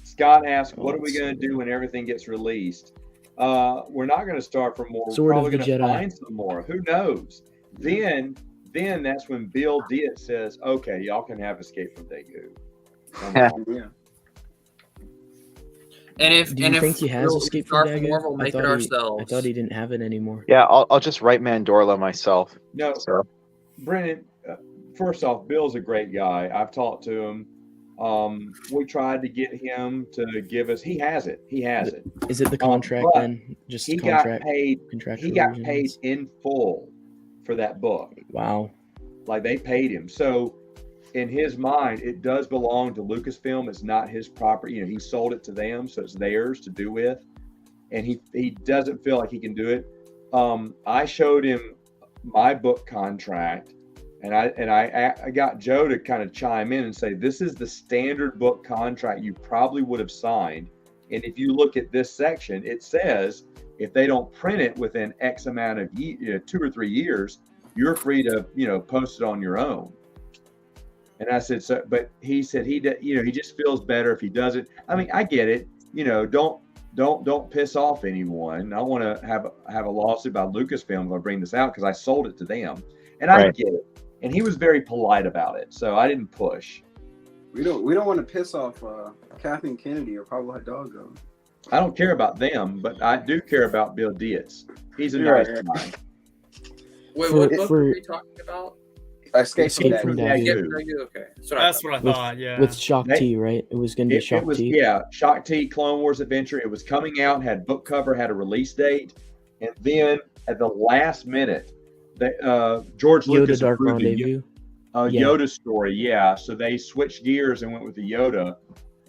Scott asked, "What are we going to do when everything gets released?" We're not going to start from more. Sword We're of probably the going to Jedi. find some more. Who knows? Then that's when Bill Dietz says, "Okay, y'all can have Escape from Daegu." Yeah. And if Do you and think if he has we'll Escape start from from Daegu? more, we'll make it ourselves. I thought he didn't have it anymore. Yeah, I'll just write Mandorla myself. No, So Brennan. First off, Bill's a great guy. I've talked to him. We tried to get him to give us. He has it. He has it. Is it the contract but then? Just He contract? got paid. contractual He got paid reasons? in full for that book. Wow. Like they paid him. So in his mind, it does belong to Lucasfilm. It's not his property. You know, he sold it to them, so it's theirs to do with. And he doesn't feel like he can do it. I showed him my book contract, and I got Joe to kind of chime in and say, this is the standard book contract you probably would have signed. And if you look at this section, it says if they don't print it within X amount of 2 or 3 years, you're free to, post it on your own. And I said, so, but he said he just feels better if he does it. I mean, I get it. Don't piss off anyone. I don't want to have a lawsuit about Lucasfilm if I bring this out because I sold it to them, and I get it. And he was very polite about it, so I didn't push. We don't want to piss off Kathleen Kennedy or Pablo Hidalgo. I don't care about them, but I do care about Bill Dietz. He's a nice guy. Wait, For- what book for- are we talking about? Escape Escape from from Daegu. Daegu. Okay, That's what I With- thought. Yeah. With Shock T, right? It was going to be Shock T. Shock T, Clone Wars Adventure. It was coming out, had book cover, had a release date, and then at the last minute, George Yoda Lucas Dark approved a Rendezvous. Yeah. Yoda story. Yeah, so they switched gears and went with the Yoda,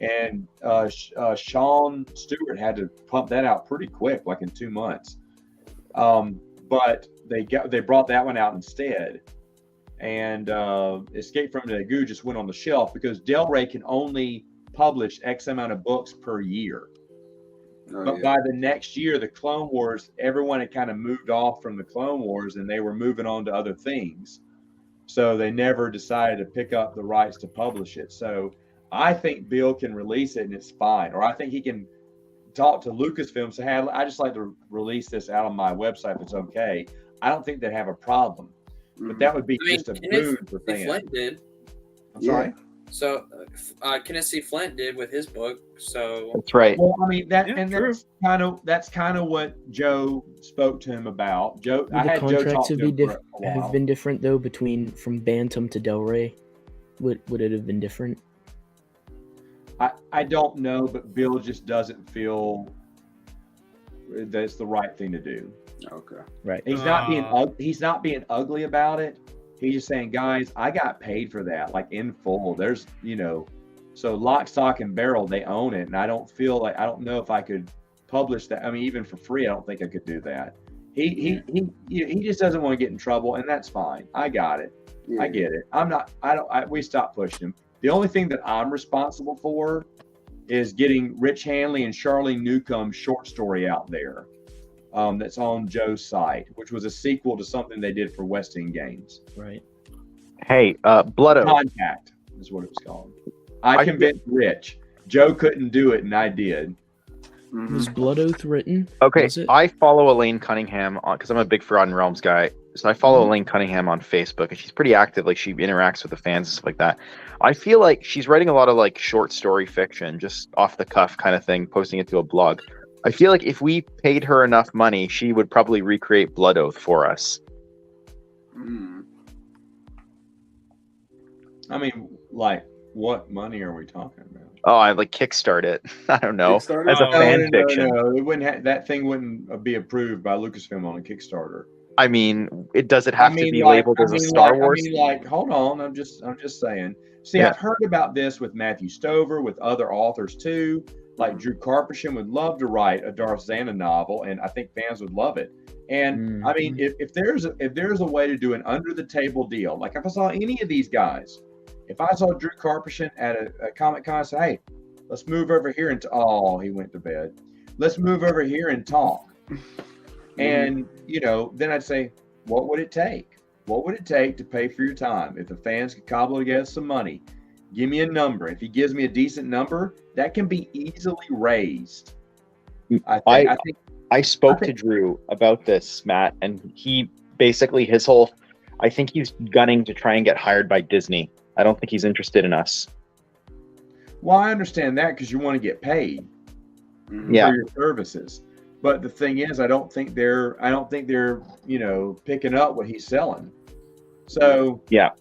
and Sean Stewart had to pump that out pretty quick, like in 2 months. But they brought that one out instead. And Escape from Daegu just went on the shelf because Del Rey can only publish X amount of books per year. But by the next year, the Clone Wars, everyone had kind of moved off from the Clone Wars and they were moving on to other things. So they never decided to pick up the rights to publish it. So I think Bill can release it and it's fine. Or I think he can talk to Lucasfilm, say, hey, I just like to release this out on my website if it's okay. I don't think they'd have a problem. But that would be just a boon for fans. Flint did. I'm sorry. So, Kenneth C. Flint did with his book. So that's right. Well, I mean Yeah, true. that's kind of what Joe spoke to him about. Joe, Would I the had Joe talk contracts to have, him for a have while. been different though from Bantam to Del Rey? Would it have been different? I don't know, but Bill just doesn't feel that it's the right thing to do. Okay. Right. He's not being ugly about it. He's just saying, guys, I got paid for that, like in full. There's, so Lock, Stock, and Barrel, they own it, and I don't know if I could publish that. I mean, even for free, I don't think I could do that. He just doesn't want to get in trouble, and that's fine. I got it. Yeah. I get it. We stopped pushing him. The only thing that I'm responsible for is getting Rich Hanley and Charlene Newcomb's short story out there. that's on Joe's site, which was a sequel to something they did for West End Games. Right. Hey, Blood Oath. Contact is what it was called. I convinced Rich. Joe couldn't do it, and I did. Was Blood Oath written? Okay, Was it? I follow Elaine Cunningham because I'm a big Forgotten Realms guy. So I follow Elaine Cunningham on Facebook, and she's pretty active. Like, she interacts with the fans and stuff like that. I feel like she's writing a lot of like short story fiction, just off the cuff kind of thing, posting it to a blog. I feel like if we paid her enough money, she would probably recreate Blood Oath for us. I mean, like, what money are we talking about? Oh, I like kickstart it. I don't know. Kickstarter? As a fan fiction. No, it wouldn't. That thing wouldn't be approved by Lucasfilm on a Kickstarter. I mean, does it have to be labeled as a Star Wars? I mean, like, hold on. I'm just saying. See, Yeah. I've heard about this with Matthew Stover, with other authors too. Like Drew Karpyshyn would love to write a Darth Xana novel, and I think fans would love it. And I mean, if there's a way to do an under the table deal, like if I saw any of these guys, if I saw Drew Karpyshyn at a Comic Con, I say, hey, let's move over here and he went to bed. Let's move over here and talk. And then I'd say, what would it take? What would it take to pay for your time? If the fans could cobble together some money, give me a number. If he gives me a decent number, that can be easily raised. I spoke to Drew about this, Matt, and he basically I think he's gunning to try and get hired by Disney. I don't think he's interested in us. Well, I understand that because you want to get paid for your services. But the thing is, I don't think they're picking up what he's selling. So yeah.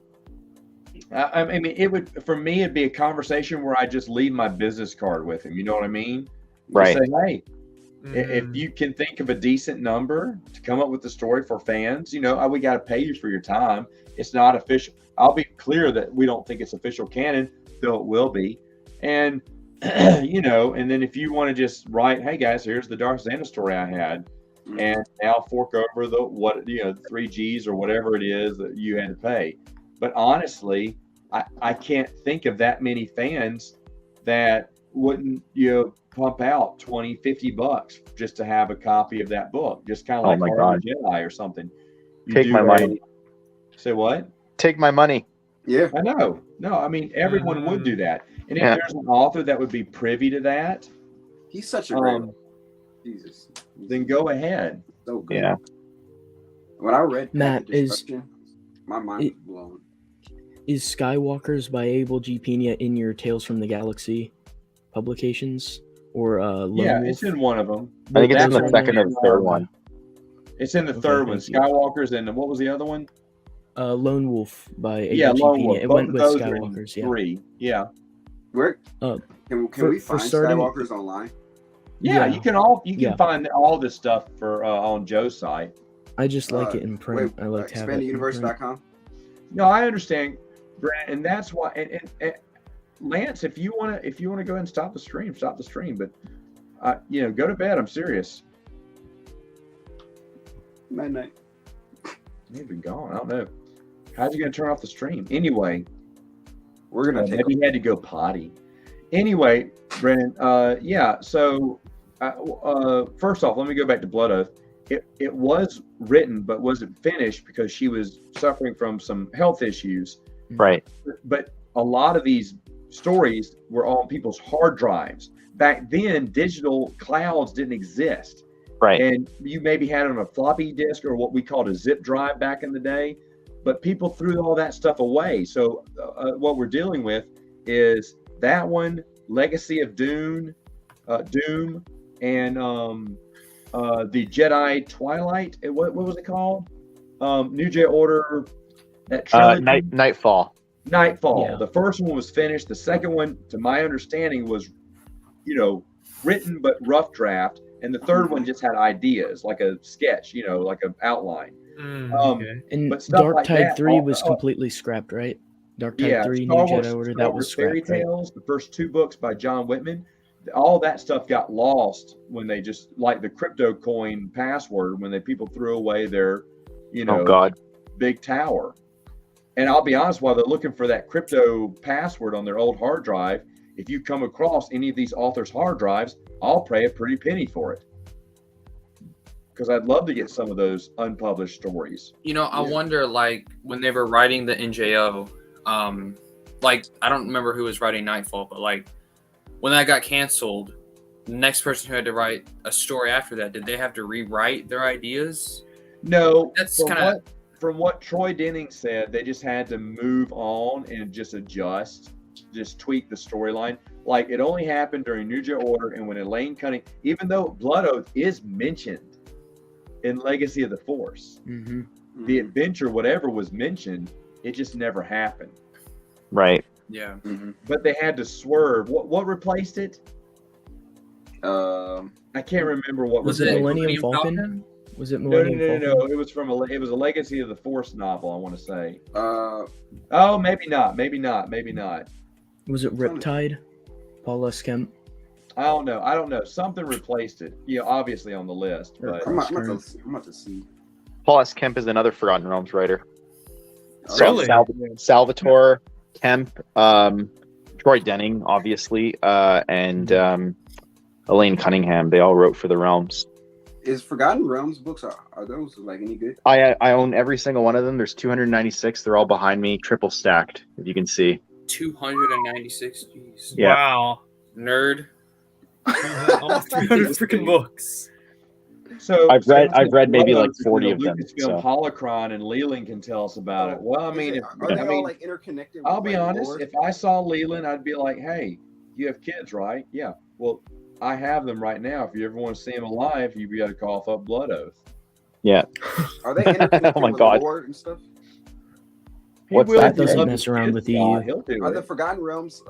I mean, it'd be a conversation where I just leave my business card with him. You know what I mean? Right. Just say, hey, if you can think of a decent number to come up with the story for fans, we got to pay you for your time. It's not official. I'll be clear that we don't think it's official canon, though it will be. And, and then if you want to just write, hey guys, here's the Darth Xana story I had, and now fork over the 3 G's or whatever it is that you had to pay. But honestly, I can't think of that many fans that wouldn't, pump out $20-$50 just to have a copy of that book. Just kind of like Return of the Jedi or something. Take my money. Say what? Take my money. Yeah. I know. No, I mean, everyone would do that. And if there's an author that would be privy to that, he's such a great Jesus. Then go ahead. So good. Yeah. When I read Matt, my mind was blown. Is Skywalkers by Abel G. Pena in your Tales from the Galaxy publications or Lone Wolf? It's in one of them. I think it's in the second or third one. It's in the third one. Skywalkers, and what was the other one? Lone Wolf by Abel G. Lone Pena. Wolf. It Both went with those are Skywalkers. Yeah. 3. Yeah. Where can we find Skywalkers online? Yeah, you can find all this stuff for on Joe's site. I just like it in print. I like to have it. ExpandedUniverse.com. No, I understand, Brent, and that's why. And Lance, if you want to go ahead and stop the stream, stop the stream. But go to bed. I'm serious. Night. He's been gone. I don't know. How's he going to turn off the stream? Anyway, we're gonna take. Maybe he had to go potty. Anyway, Brennan. So first off, let me go back to Blood Oath. It was written, but wasn't finished because she was suffering from some health issues. Right. But a lot of these stories were on people's hard drives. Back then, digital clouds didn't exist. Right. And you maybe had it on a floppy disk or what we called a zip drive back in the day, but people threw all that stuff away. So what we're dealing with is that one, Legacy of Doom, and the Jedi Twilight. What was it called? New Jedi Order. That trilogy. Nightfall. Yeah. The first one was finished. The second one, to my understanding, was, written but rough draft. And the third one just had ideas, like a sketch, like an outline. Okay. And but stuff Dark like Tide that, 3 was completely scrapped, right? Dark Tide 3, New Jedi Order, that was Fairy scrapped, right? Tales, the first 2 books by John Whitman, all that stuff got lost when they just, like the crypto coin password, when people threw away their, big tower. And I'll be honest, while they're looking for that crypto password on their old hard drive, if you come across any of these authors' hard drives, I'll pay a pretty penny for it. because I'd love to get some of those unpublished stories. You know, I Yeah. wonder, like, when they were writing the NJO, like, I don't remember who was writing Nightfall, but, like, when that got canceled, the next person who had to write a story after that, did they have to rewrite their ideas? No, That's from kinda- from what Troy Denning said, they just had to move on and just adjust, just tweak the storyline. Like it only happened during New Jedi Order and when Elaine Cunningham, even though Blood Oath is mentioned in Legacy of the Force, Mm-hmm. the adventure, whatever was mentioned, it just never happened. Right. Yeah. Mhm. But they had to swerve. What replaced it? I can't remember what Was replaced it Millennium Falcon? Was it No, Millennium Falcon? It was it was a Legacy of the Force novel, I want to say. Uh, Oh, maybe not. Was it Riptide? Paul S. Kemp? I don't know. Something replaced it. Yeah, obviously on the list, but I'm about to see. Paul S. Kemp is another Forgotten Realms writer. Oh, Really? Salvatore Kemp, Troy Denning, obviously, and Elaine Cunningham. They all wrote for the Realms. Is Forgotten Realms books are those like any good? I own every single one of them. There's 296. They're all behind me, triple stacked, if you can see. 296. Jeez. Yeah. Wow. Nerd. Almost 300 freaking books. so I've read maybe Blood like Oath is 40 in of the them, Lucasfilm so. Holocron, and Leland can tell us about it. Well, I mean, are they all like interconnected? I'll with, be like, honest. lore? If I saw Leland, I'd be like, "Hey, you have kids, right? Yeah. Well, I have them right now. If you ever want to see them alive, you got to cough up Blood Oath." Are they interconnected Oh my with God. lore and stuff? He What's will that? if he Doesn't loves mess his around kids, with the Scott. EU. He'll do Are the it. Forgotten Realms?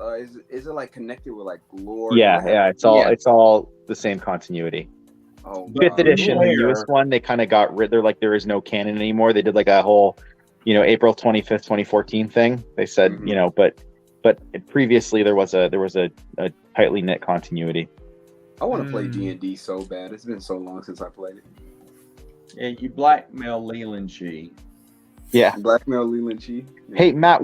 Is it like connected with like lore? Yeah, Do they yeah. have- It's all the same continuity. Oh, But- Fifth edition, the later- newest one, they kind of got rid. They're like, there is no canon anymore. They did like a whole, April 25th, 2014 thing. They said, Mhm. but previously there was a tightly knit continuity. I want to play Mm. D&D so bad. It's been so long since I played it. Yeah, you blackmail Leland Chi. Yeah. Blackmail Leland Chi. Yeah. Hey Matt,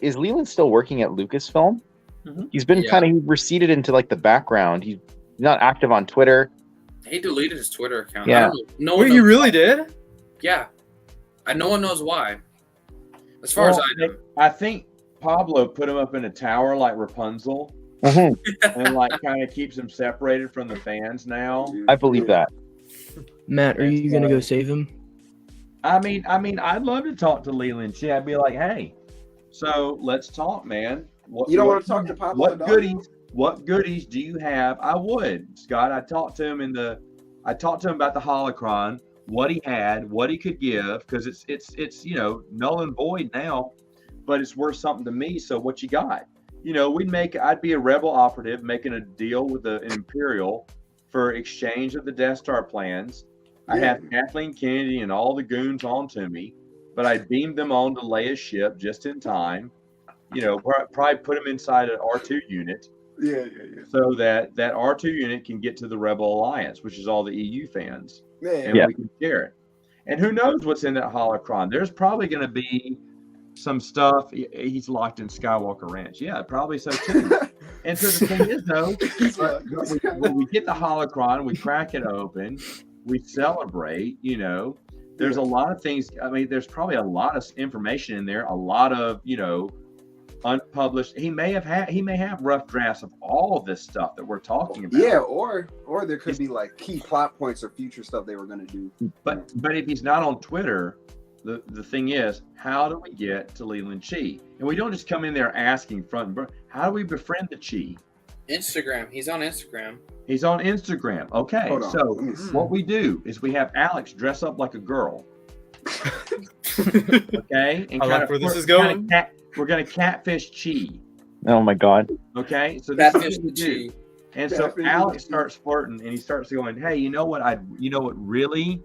is Leland still working at Lucasfilm? Mhm. He's been Yeah. he receded into like the background. He's not active on Twitter. He deleted his Twitter account. Yeah. I don't know. No one Wait, you knows really why. did? Yeah. And no one knows why. As far as Well, I know. I think Pablo put him up in a tower like Rapunzel, and like kind of keeps him separated from the fans now. Dude, I believe that. Matt, are you gonna go save him? I mean, I'd love to talk to Leland Chi. I'd be like, "Hey, so let's talk, man. You don't want to talk to Pablo? What dog? goodies? What goodies do you have?" I would, Scott. I talked to him about the holocron, what he had, what he could give, because it's null and void now, but it's worth something to me. So what you got? I'd be a rebel operative making a deal with an Imperial for exchange of the Death Star plans. I Yeah. have Kathleen Kennedy and all the goons onto me, but I beamed them onto Leia's ship just in time. Probably put them inside an R2 unit Yeah. so that R2 unit can get to the Rebel Alliance, which is all the EU fans, and Yeah. we can share it. And who knows what's in that holocron? There's probably going to be some stuff. He's locked in Skywalker Ranch. Yeah, probably so too. And so the thing is, though, when we get the holocron, we crack it open, we celebrate. There's a lot of things. I mean, there's probably a lot of information in there. A lot of unpublished. He may have rough drafts of all of this stuff that we're talking about. Yeah, or there could be like key plot points or future stuff they were gonna do. But if he's not on Twitter, the thing is, how do we get to Leland Chi? And we don't just come in there asking front and back. How do we befriend the Chi? Instagram. He's on Instagram. He's on Instagram. Okay, Hold on, so let me see. what we do is we have Alex dress up like a girl. Okay, and I like where this is going. We're gonna catfish Chi. Oh my God. Okay, so this Catfish is what we the do. Chi. And so Catfish Alex the Chi. starts flirting, and he starts going, "Hey, you know what really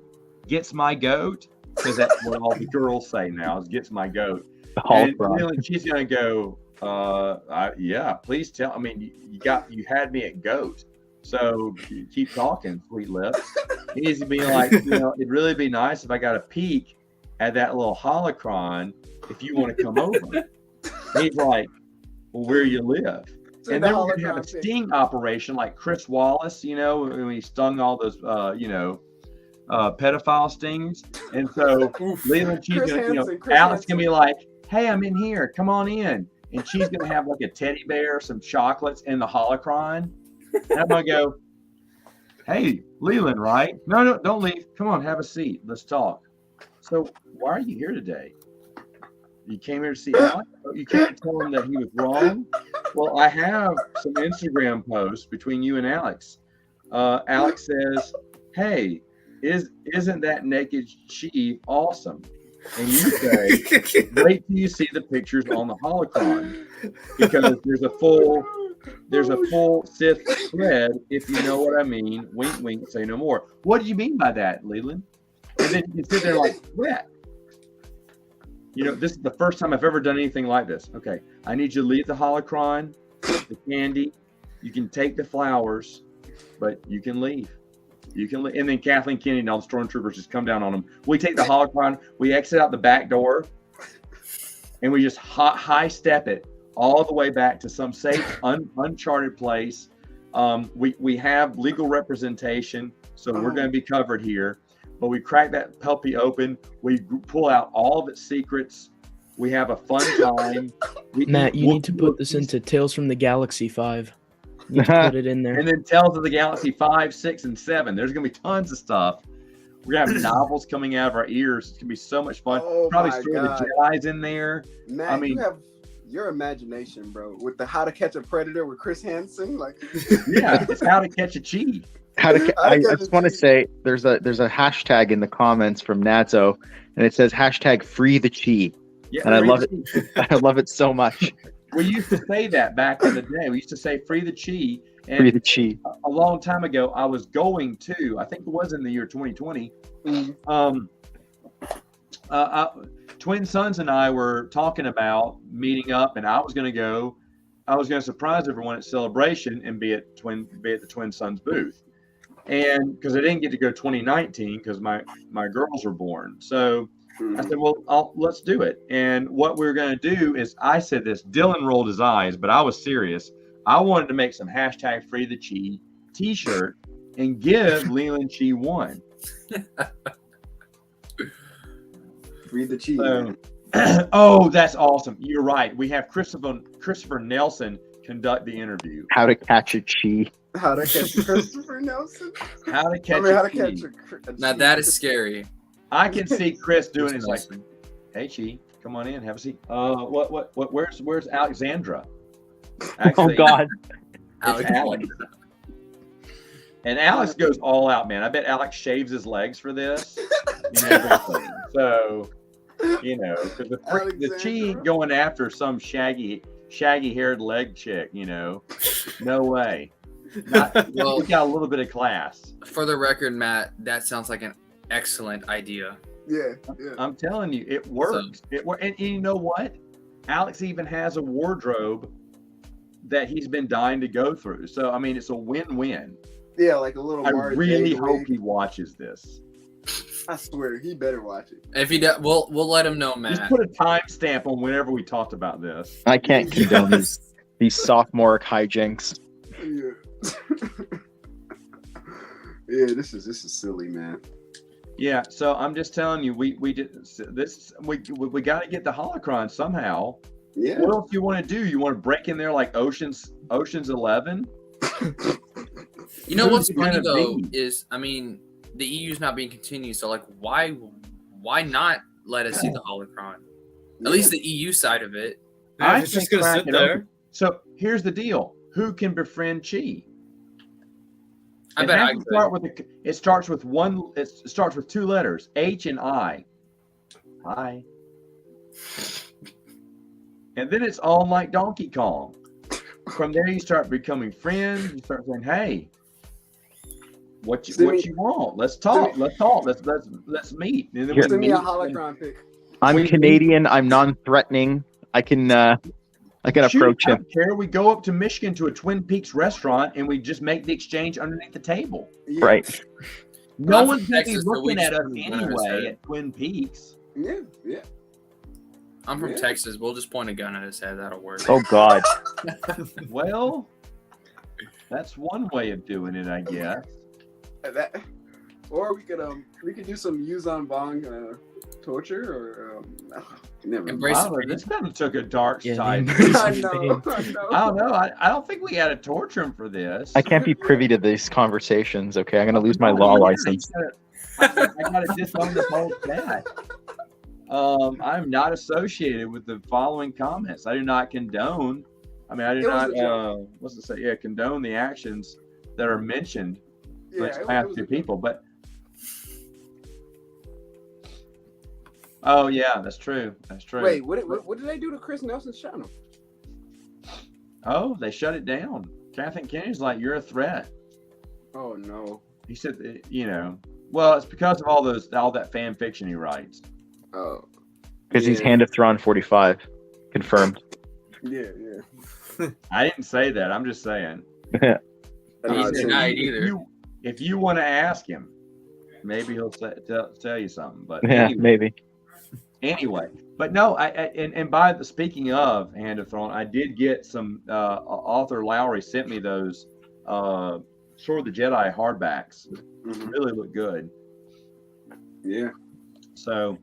gets my goat? Because that's what all the girls say now is gets my goat." The And holocron. she's gonna go, yeah, please tell. I mean, you had me at goat, so keep talking, sweet lips. He's being like, it'd really be nice if I got a peek at that little holocron if you want to come over. He's like, well, where you live? So And the then we're gonna have a holocron thing. sting operation like Chris Wallace, when he stung all those, pedophile stings. And so Leland, she's Chris gonna, Hansen, Chris Alex Hansen. gonna be like, "Hey, I'm in here. Come on in." And she's gonna have like a teddy bear, some chocolates, and the holocron. And I'm gonna go, "Hey, Leland, right? No, don't leave. Come on, have a seat. Let's talk." So why are you here today? You came here to see Alex? You can't tell him that he was wrong? Well, I have some Instagram posts between you and Alex. Alex says, "Hey, isn't that naked Chi awesome?" And you say, "Wait till you see the pictures on the holocron, because there's a full Sith thread, if you know what I mean. Wink, wink, say no more." What do you mean by that, Leland? And then you sit there like, "What? This is the first time I've ever done anything like this. Okay, I need you to leave the holocron, the candy. You can take the flowers, but you can leave. You can leave." And then Kathleen Kennedy and all the stormtroopers just come down on them. We take the holocron, we exit out the back door, and we just high step it all the way back to some safe, uncharted place. We have legal representation, so we're going to be covered here. But we crack that puppy open. We pull out all of its secrets. We have a fun time. Matt, you need to put this into Tales from the Galaxy 5. You need to put it in there. And then Tales of the Galaxy 5, 6, and 7. There's going to be tons of stuff. We're going to have novels coming out of our ears. It's going to be so much fun. Oh Probably my throw the God. Jedi's in there. Matt, I mean- you have your imagination, bro. With the How to Catch a Predator with Chris Hansen, like Yeah, it's How to Catch a Chi. I just want to say there's a hashtag in the comments from Nazo, and it says hashtag free the Chi. Yeah, And I free love the it. I love it so much. We used to say that back in the day. We used to say free the Chi. And Free the Chi. a long time ago, I was going to, I think it was in the year 2020. Twin Sons and I were talking about meeting up, and I was going to go. I was going to surprise everyone at Celebration and be at the Twin Sons booth. And because I didn't get to go 2019 because my girls were born. So I said, well, let's do it. And what we're going to do is, I said this, Dylan rolled his eyes, but I was serious. I wanted to make some hashtag free the Chi t-shirt and give Leland Chi one. Free the Chi. So, oh, that's awesome. You're right. We have Christopher Nelson conduct the interview. How to catch a Chi. How to Catch Christopher Nelson? How to catch How to a Chi. catch a Now Chi. that is scary. I can see Chris doing it like, "Hey Chi, come on in, have a seat." Where's Alexandra? Oh Actually, God. it's Alex. And Alex goes all out, man. I bet Alex shaves his legs for this and everything. So, because the Chi Alexandra. going after some shaggy haired leg chick, no way. Well- We got a little bit of class. For the record, Matt, that sounds like an excellent idea. Yeah. I'm telling you, it works. And you know what? Alex even has a wardrobe that he's been dying to go through. So, I mean, it's a win-win. Yeah, like a little I Mara really J hope wig. he watches this. I swear, he better watch it. If he does, we'll let him know, Just Matt. put a timestamp on whenever we talked about this. I can't condone these sophomoric hijinks. Yeah. Yeah, this is silly, man. Yeah, so I'm just telling you, we did this. We got to get the holocron somehow. Yeah. What else do you want to do? You want to break in there like Ocean's 11? You know what's Who's it funny gonna though be? is, I mean, the EU's not being continued, so like, why not let us see the holocron? At least the EU side of it. Yeah, I if it's just think gonna crack sit it there. open. So here's the deal: who can befriend Chi? I It bet has I to could. start with it starts with one. It starts with two letters, H and I. Hi. And then it's all like Donkey Kong. From there, you start becoming friends. You start saying, "Hey, what you want? Let's talk. Let's talk. Let's meet." And then Here. Send me a meet. holocron pic. I'm Canadian. I'm non-threatening. I can Shoot, approach I him. don't care. We go up to Michigan to a Twin Peaks restaurant and we just make the exchange underneath the table. Yeah. Right. No I'm one's from going to be Texas, so we looking at just us do anyway whatever. at Twin Peaks. Yeah. Yeah. I'm from Yeah. Texas. We'll just point a gun at his head. That'll work. Oh God. Well, that's one way of doing it, I guess. Or we could do some Yuzan Vong torture or never. Embrace Wow, the this kind of took a dark Yeah, side. the I embrace of know. pain. I I know. don't know. I don't think we had to torture him for this. I can't be privy to these conversations. Okay, I'm gonna lose my Oh, law yeah, license. I gotta disown the whole chat. I'm not associated with the following comments. I do not condone. I mean, I do It was not. a joke. What's it say? Yeah, condone the actions that are mentioned Yeah, which it past was two a- people. But oh yeah, that's true. That's true. Wait, what did they do to Chris Nelson's channel? Oh, they shut it down. Kathleen Kennedy's like, you're a threat. Oh no. He said, you know, well, it's because of all that fan fiction he writes. Oh. Because he's Yeah. Hand of Thrawn 45, confirmed. Yeah. I didn't say that. I'm just saying. Uh, He's it's- denied either. If you want to ask him, maybe he'll tell you something. But Yeah, anyway, maybe. but no, and by the speaking of Hand of Thrawn, I did get some. Author Lowry sent me those Sword of the Jedi hardbacks. Mhm. Really look good. Yeah. So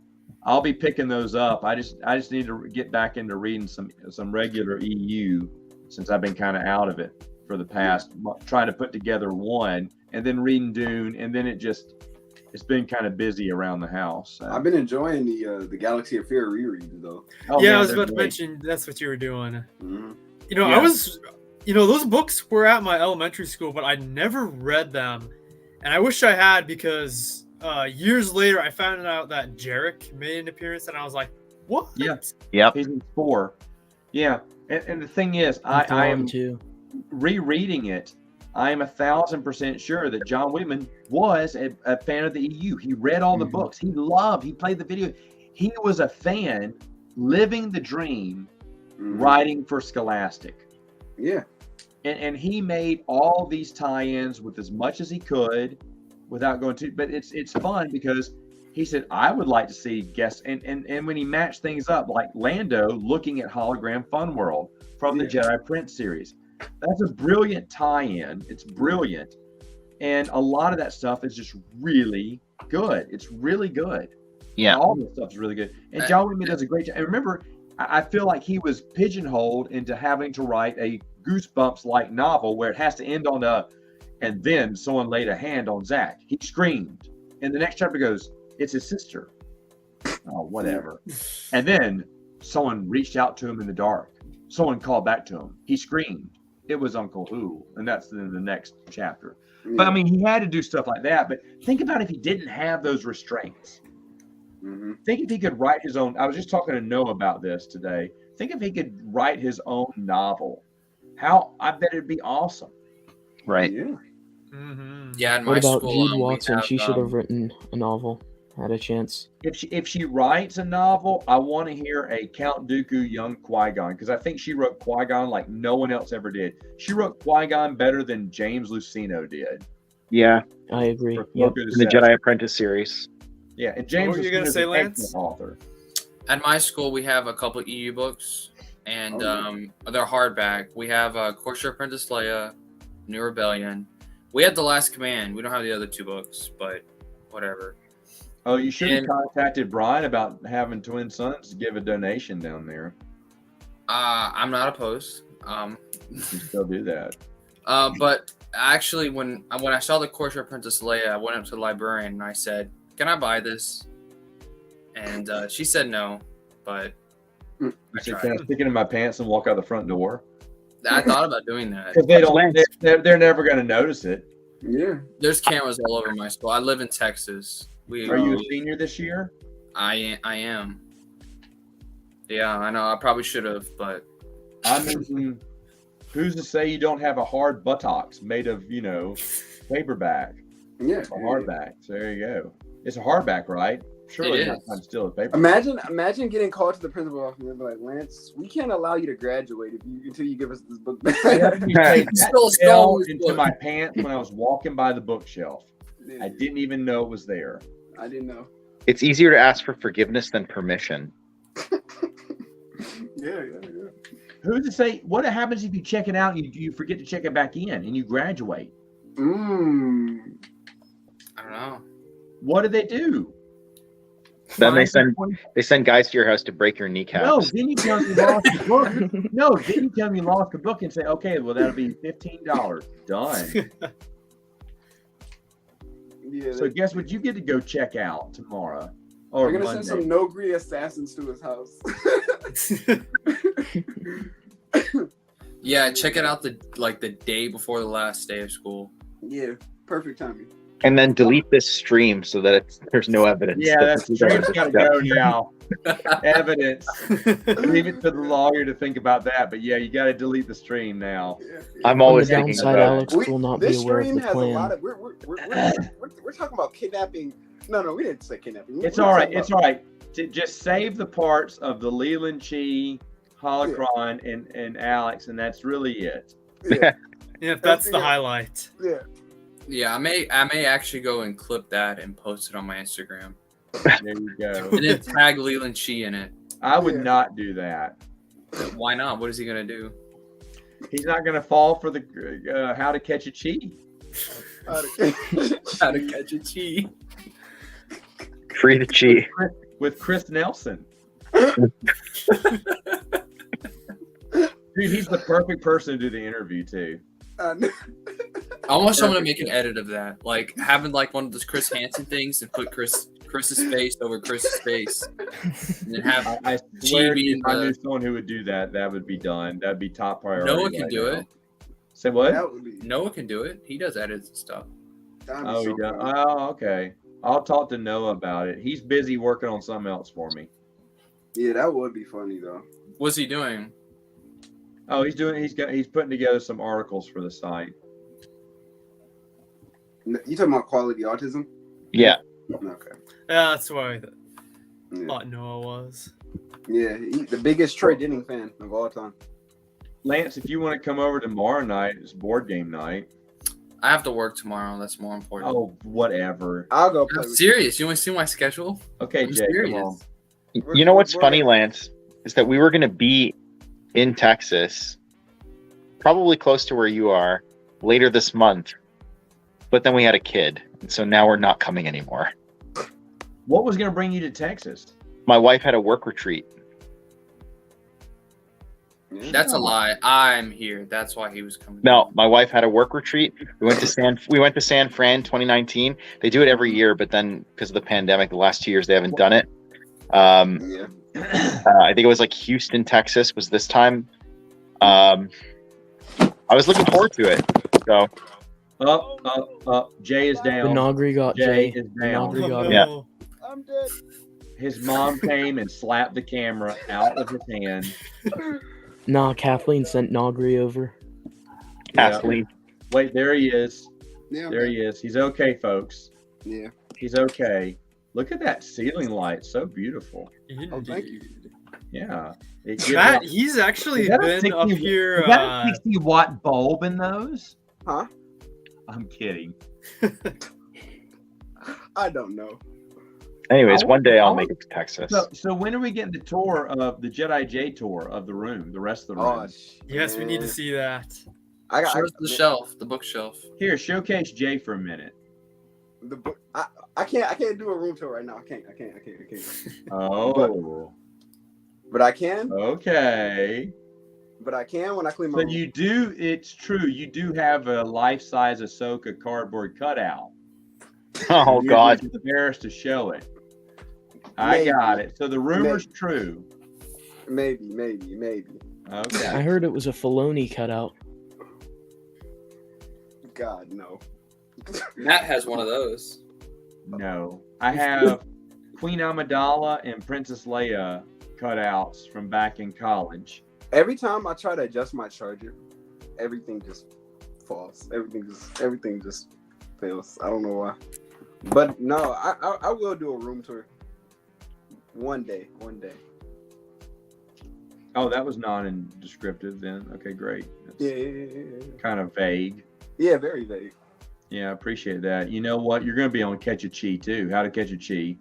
I'll be picking those up. I just need to get back into reading some regular EU since I've been kind of out of it for the past, trying to put together one and then reading Dune, and then it's been kind of busy around the house. So. I've been enjoying the Galaxy of Fear rereads though. Oh, yeah, man, I was they're about to great. mention that's what you were doing. Mhm. You know, Yeah. I was, those books were at my elementary school, but I never read them, and I wish I had because years later I found out that Jarek made an appearance, and I was like, what? Yeah. Yep. Season 4. Yeah, and the thing is, I Thrawn am too. rereading it. I am 1,000% sure that John Whitman was a fan of the EU. He read all the Mhm. books. He played the video. He was a fan, living the dream, Mhm. writing for Scholastic. Yeah. And he made all these tie-ins with as much as he could without going to, but it's fun because he said, I would like to see guests, and when he matched things up, like Lando looking at Hologram Fun World from the Yeah. Jedi Prince series. That's a brilliant tie-in. It's brilliant. And a lot of that stuff is just really good. It's really good. Yeah. All this stuff is really good. And John Whitman does a great job. And remember, I feel like he was pigeonholed into having to write a Goosebumps-like novel where it has to end on and then someone laid a hand on Zach. He screamed. And the next chapter goes, it's his sister. Oh, whatever. And then someone reached out to him in the dark. Someone called back to him. He screamed. It was Uncle Who. And that's in the next chapter. But I mean, he had to do stuff like that. But think about if he didn't have those restraints. Mhm. Think if he could write his own. I was just talking to Noah about this today. Think if he could write his own novel. I bet it'd be awesome. Right. Yeah. Mm-hmm. Yeah, in my What about school, Jude we Watson? have, She should have written a novel. Had a chance. If she writes a novel, I want to hear a Count Dooku young Qui-Gon, because I think she wrote Qui-Gon like no one else ever did. She wrote Qui-Gon better than James Luceno did. Yeah. I agree. For Yep. Cloak of In the Deception. Jedi Apprentice series. Yeah, and James What were you gonna Luceno's say, an Lance? excellent author. At my school, we have a couple EU books, and Oh, they're hardback. We have Courser Apprentice Leia, New Rebellion. We had The Last Command. We don't have the other two books, but whatever. Oh, you should have And- contacted Brian about having twin sons to give a donation down there. I'm not opposed. You can still do that. But actually, when I saw the Courser Apprentice Leia, I went up to the librarian and I said, "Can I buy this?" And she said no, but You I said, tried. can I stick it in my pants and walk out the front door? I thought about doing that. Because they don't. Lance. They're never going to notice it. Yeah. There's cameras all over my school. I live in Texas. Are you a senior this year? I am. Yeah, I know. I probably should have, but I mean, who's to say you don't have a hard buttocks made of, paperback Yeah. or hardback? So there you go. It's a hardback, right? Surely It not is. trying to steal a paper. Imagine getting called to the principal office and be like, Lance, we can't allow you to graduate until you give us this book back. Still fell this into book. my pants when I was walking by the bookshelf. I didn't even know it was there. I didn't know. It's easier to ask for forgiveness than permission. Yeah. Who's to say what happens if you check it out and you forget to check it back in and you graduate? Mmm. I don't know. What did they do? Then they Fine. send guys to your house to break your kneecaps. No, didn't you tell me you lost the book? No, didn't you tell me you lost the book and say, okay, well that'll be $15. Done. Yeah, So guess what? You get to go check out tomorrow or they're gonna Monday. send some no-greed assassins to his house. Yeah, check it out the day before the last day of school. Yeah, perfect timing. And then delete this stream so that there's no evidence. Yeah, that that's this is stream's our gotta stuff. go now. Evidence. Leave it to the lawyer to think about that. But yeah, you gotta delete the stream now. Yeah. I'm On always the thinking downside, about Alex will not be This aware of stream the has a lot plan. of. We're talking about kidnapping. No, we didn't say kidnapping. It's We're all right. talking It's about- all right. Just save the parts of the Leland Chi, Holocron, and Alex, and that's really it. Yeah, Yeah, that's the Yeah. highlight. yeah. Yeah, I may actually go and clip that and post it on my Instagram. There you go. And then tag Leland Chi in it. I would Yeah. not do that. Why not? What is he gonna do? He's not going to fall for the How to Catch a Chi. How to catch a chi. Free the cheat. With Chris Nelson. Dude, he's the perfect person to do the interview too. I almost want to make an edit of that, like having like one of those Chris Hansen things and put Chris's face over Chris's face, and then have I swear, Chi if I being knew the someone who would do that, that would be done. That'd be top priority. Noah can right do now. it. Say what? That would be. Noah can do it. He does edits and stuff. That'd be Oh, so he does. funny. Oh, okay. I'll talk to Noah about it. He's busy working on something else for me. Yeah, that would be funny though. What's he doing? Oh, he's putting together some articles for the site. You talking about quality autism? Yeah. Okay. Yeah, that's why I Yeah, thought Noah was. yeah. The biggest Troy Denning fan of all time. Lance, if you want to come over tomorrow night, it's board game night. I have to work tomorrow. That's more important. Oh, whatever. I'll go play I'm with serious. You want to see my schedule? Okay, I'm Jay, serious. come on. You know what's funny, Lance, is that we were going to be in Texas, probably close to where you are, later this month. But then we had a kid, and so now we're not coming anymore. What was going to bring you to Texas? My wife had a work retreat. Yeah. That's a lie. I'm here. That's why he was coming. No, my wife had a work retreat. We went to San Fran 2019. They do it every year, but then because of the pandemic, the last 2 years they haven't done it. Yeah. I think it was like Houston, Texas was this time. I was looking forward to it. So Up. Jay is The down. Nagri got Jay Jay. is The down. Nagri got him. Yeah. I'm dead. His mom came and slapped the camera out of his hand. Nah, Kathleen sent Nagri over. Yeah. Kathleen. Wait, there he is. Yeah. There he is. He's okay, folks. Yeah. He's okay. Look at that ceiling light. So beautiful. Oh, thank you. Yeah. It gives Matt, off- he's actually Is that a been up 60 here. Is that a 60-watt bulb in those? Huh? I'm kidding. I don't know. Anyways, one day I'll I make it to Texas. So when are we getting the tour of the Jedi J tour of the room, the rest of the room? Oh, Yes, we need to man. see that. I got Show us the shelf, the bookshelf. Here, showcase Jay for a minute. the book. I can't do a room tour right now. I can't. Oh, But I can. okay. But I can when I clean my So room. you do, it's true, you do have a life-size Ahsoka cardboard cutout. Oh You're God. just embarrassed to show it. I Maybe. got it. So the rumor's true. Maybe. I Okay. heard it was a Filoni cutout. God no. Matt has one of those. No. I have Queen Amidala and Princess Leia cutouts from back in college. Every time I try to adjust my charger, everything just falls. Everything just fails. I don't know why. But no, I will do a room tour. One day. Oh, that was non-descriptive then. Okay, great. That's Yeah. kind of vague. Yeah, very vague. Yeah, I appreciate that. You know what? You're going to be on Catch a Chi too. How to Catch a Chi.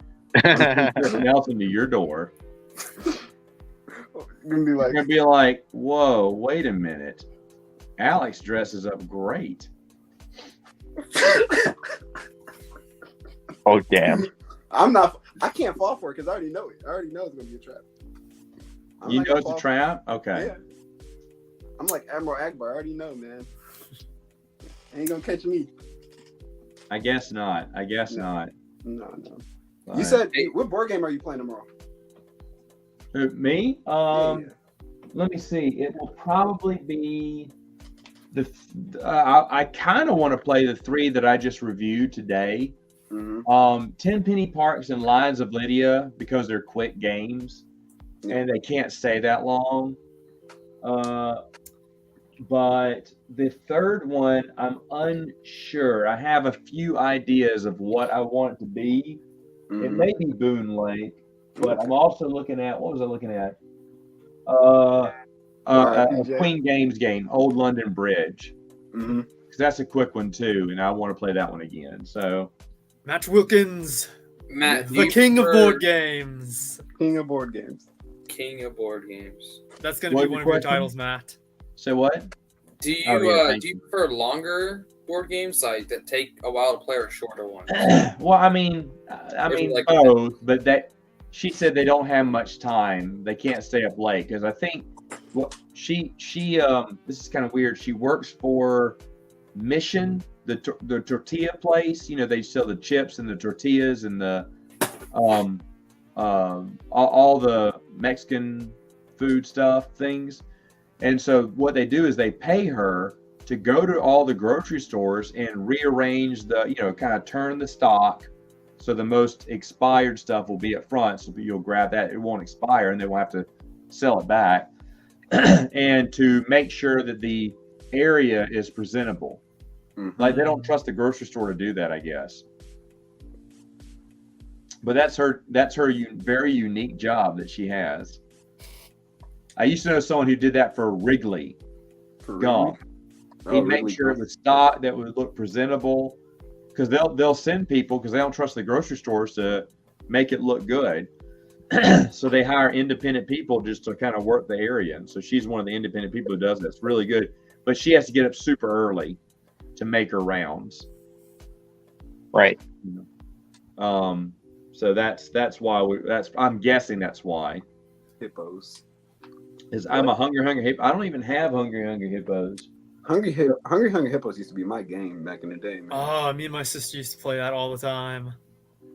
Chris Nelson to your door. You're gonna be You're like, going to be like, whoa, wait a minute. Alex dresses up great. Oh damn! I can't fall for it because I already know it. I already know it's gonna be a trap. I'm You not know gonna it's a fall- trap? Okay. Yeah. I'm like Admiral Akbar. I already know, man. Ain't gonna catch me. I guess not. I guess No. not. No. You But- said what board game are you playing tomorrow? Me? Yeah. Let me see. It will probably be I kind of want to play the 3 that I just reviewed today. Mm-hmm. 10 Penny Parks and Lions of Lydia, because they're quick games and they can't stay that long. But the third one, I'm unsure. I have a few ideas of what I want it to be. It may be Boone Lake, but I'm also looking at, what was I looking at? A Queen Games game, Old London Bridge. Mm-hmm. Because that's a quick one too, and I want to play that one again. So, Matt Wilkins, Matt, do the you king of prefer board games. King of board games. King of board games. That's going to What be was one of your your question? titles, Matt. say what? Do you Oh, yeah, thank do you you. prefer longer board games like that take a while to play or shorter ones? Well, I mean Like- both, but she said they don't have much time. They can't stay up late because I think she this is kind of weird. She works for Mission, the tortilla place. You know, they sell the chips and the tortillas and the all the Mexican food stuff things. And so what they do is they pay her to go to all the grocery stores and rearrange kind of turn the stock. So the most expired stuff will be up front. So you'll grab that. It won't expire and they won't have to sell it back. And to make sure that the area is presentable. Mm-hmm. Like they don't trust the grocery store to do that, I guess. But that's her very unique job that she has. I used to know someone who did that for Wrigley Gum. He'd make sure it was stock that would look presentable, because they'll send people because they don't trust the grocery stores to make it look good. So they hire independent people just to kind of work the area. And so she's one of the independent people who does that. It's really good, but she has to get up super early to make her rounds. Right. So that's why I'm guessing that's why. Hippos. Is I'm a hungry hippo. I don't even have hungry hippos. Hungry Hippos used to be my game back in the day, man. Oh, me and my sister used to play that all the time.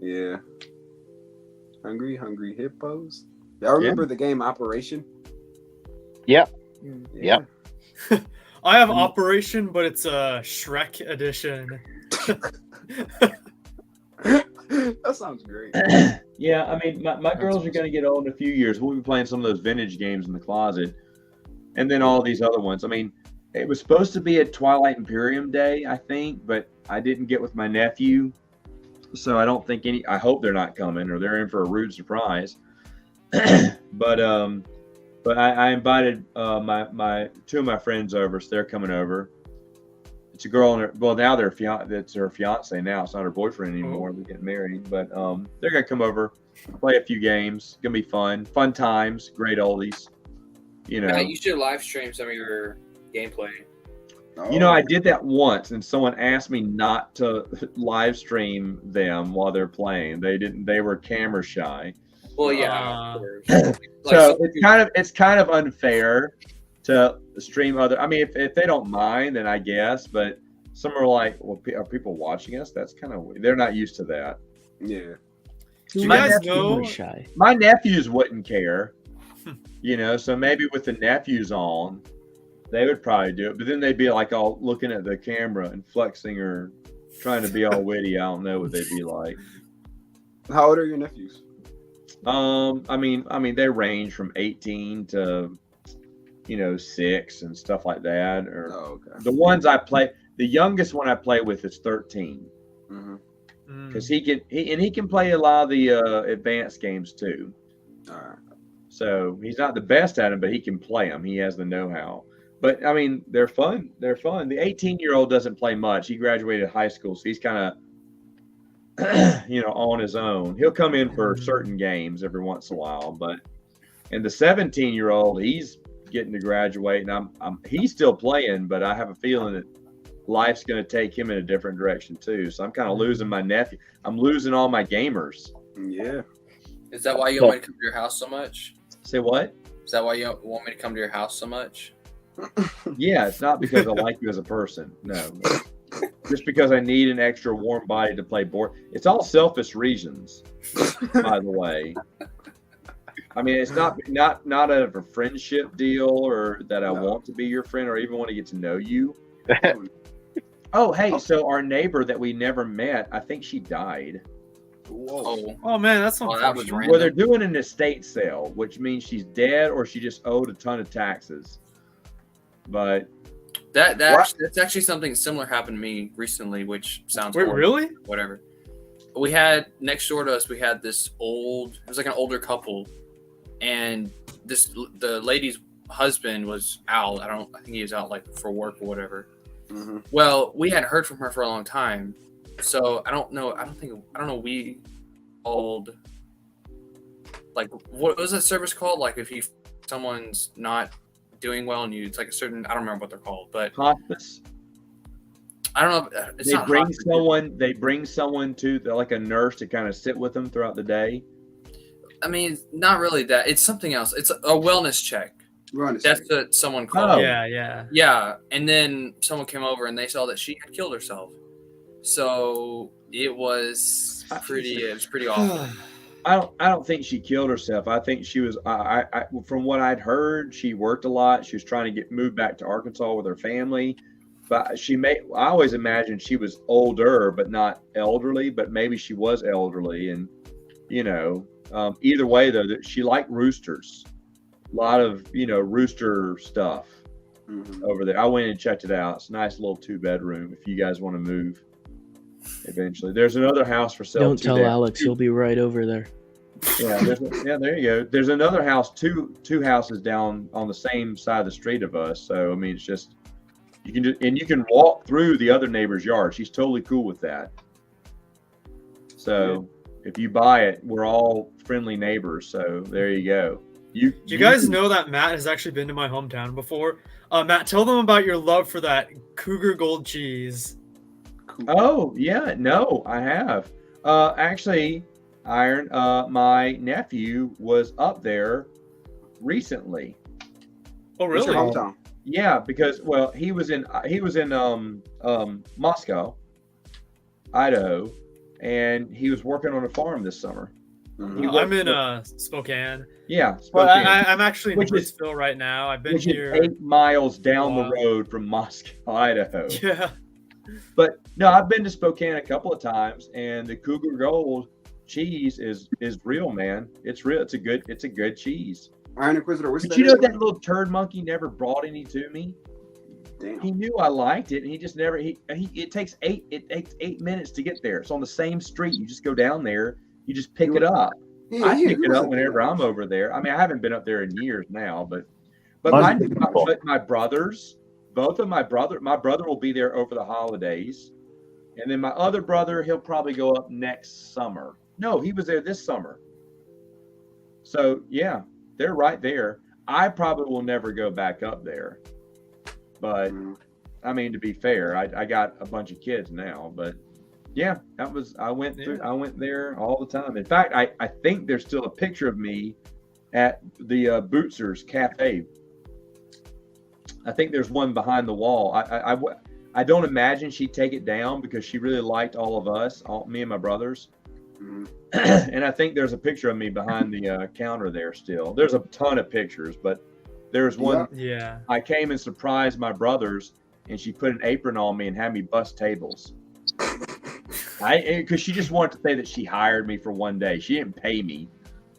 Yeah. Hungry Hippos. Y'all remember the game Operation? Yep. Yeah. I have Operation, but it's a Shrek edition. That sounds great. Yeah, I mean, my girls are going to get old in a few years. We'll be playing some of those vintage games in the closet, and then all these other ones. I mean, it was supposed to be a Twilight Imperium day, I think, but I didn't get with my nephew, so I don't think I hope they're not coming, or they're in for a rude surprise. But I invited my two of my friends over, so they're coming over. It's a girl, now it's her fiance now. It's not her boyfriend anymore. They're getting married, but they're gonna come over, play a few games. Gonna be fun times, great oldies. You know, Matt, you should live stream some of your gameplay. I did that once, and someone asked me not to live stream them while they're playing. They didn't. They were camera shy. Well, yeah. Of course. So it's kind of unfair to stream other. I mean, if they don't mind, then I guess. But some are like, well, are people watching us? That's kind of weird. They're not used to that. Yeah. Do you My guys nephew know? was shy. My nephews wouldn't care, so maybe with the nephews on, they would probably do it. But then they'd be like all looking at the camera and flexing or trying to be all witty. I don't know what they'd be like. How old are your nephews? I mean, they range from 18 to 6 and stuff like that. Or okay. the ones I play, the youngest one I play with is 13. Mm-hmm. Because he can play a lot of the advanced games too. All right. So he's not the best at them, but he can play them. He has the know-how. But I mean, they're fun. They're fun. The 18-year-old doesn't play much. He graduated high school, so he's kind of on his own. He'll come in for certain games every once in a while, and the 17-year-old, he's getting to graduate, and he's still playing, but I have a feeling that life's going to take him in a different direction too. So I'm kind of losing my nephew. I'm losing all my gamers. Yeah. Is that why you want me to come to your house so much? Say what? Is that why you want me to come to your house so much? Yeah, it's not because I like you as a person. No. Just because I need an extra warm body to play board. It's all selfish reasons, by the way. I mean, it's not out of a friendship deal or that I want to be your friend or even want to get to know you. Oh, hey, so our neighbor that we never met, I think she died. Whoa. Oh man, that's Oh, that was unfortunate. random. Well, they're doing an estate sale, which means she's dead or she just owed a ton of taxes. But That's actually something similar happened to me recently, which sounds Wait, horrible, really? whatever. We had next door to us, we had this it was like an older couple, and the lady's husband was out. I think he was out like for work or whatever. Mm-hmm. Well, we hadn't heard from her for a long time, so I don't know. We called, like, what was that service called? Like if someone's not doing well and it's like a certain, I don't remember what they're called, but hospice. I don't know. It's They not bring hospice. someone. They bring someone to like a nurse to kind of sit with them throughout the day. I mean, not really that. It's something else. It's a wellness check. That's what someone called. Oh. Yeah. Yeah, and then someone came over and they saw that she had killed herself. So it was pretty awful. I don't think she killed herself. I think she was. I from what I'd heard, she worked a lot. She was trying to moved back to Arkansas with her family. But I always imagined she was older, but not elderly. But maybe she was elderly, and either way though, she liked roosters. A lot of rooster stuff over there. I went and checked it out. It's a nice little 2-bedroom. If you guys want to move, eventually, there's another house for sale. Don't tell Alex, he'll be right over there. Yeah, there you go. There's another house, two houses down on the same side of the street of us. So I mean, it's just you can walk through the other neighbor's yard. She's totally cool with that. So if you buy it, we're all friendly neighbors. So there you go. You guys know that Matt has actually been to my hometown before? Matt, tell them about your love for that Cougar Gold cheese. Oh yeah, no, I have. Actually, Iron, my nephew was up there recently. Oh What's your really? hometown? Yeah, because he was in Moscow, Idaho, and he was working on a farm this summer. Mm-hmm. I'm in Spokane. Yeah, Well, Spokane, I'm actually in Which is- Britsville right now. I've been which is here. 8 miles down Wow. the road from Moscow, Idaho. Yeah. But no, I've been to Spokane a couple of times, and the Cougar Gold cheese is real, man. It's real. It's a good cheese. Iron Inquisitor, what's But that? you know name? that little turd monkey never brought any to me. Damn. He knew I liked it, and he just never. It takes 8 minutes to get there. It's on the same street. You just go down there. You just pick it up. Yeah, I yeah, pick he it up wasn't whenever there. I'm over there. I mean, I haven't been up there in years now, but Unbelievable. my brothers, both of my brother will be there over the holidays, and then my other brother, he'll probably go up next summer. No, he was there this summer. So yeah, they're right there. I probably will never go back up there, but Mhm. I mean, to be fair, I got a bunch of kids now, but yeah, I went there all the time. In fact, I think there's still a picture of me at the Bootsers Cafe. I think there's one behind the wall. I don't imagine she'd take it down because she really liked all of us, me and my brothers. Mhm. And I think there's a picture of me behind the counter there still. There's a ton of pictures, but there's one. Yeah. I came and surprised my brothers, and she put an apron on me and had me bust tables. Because she just wanted to say that she hired me for one day. She didn't pay me.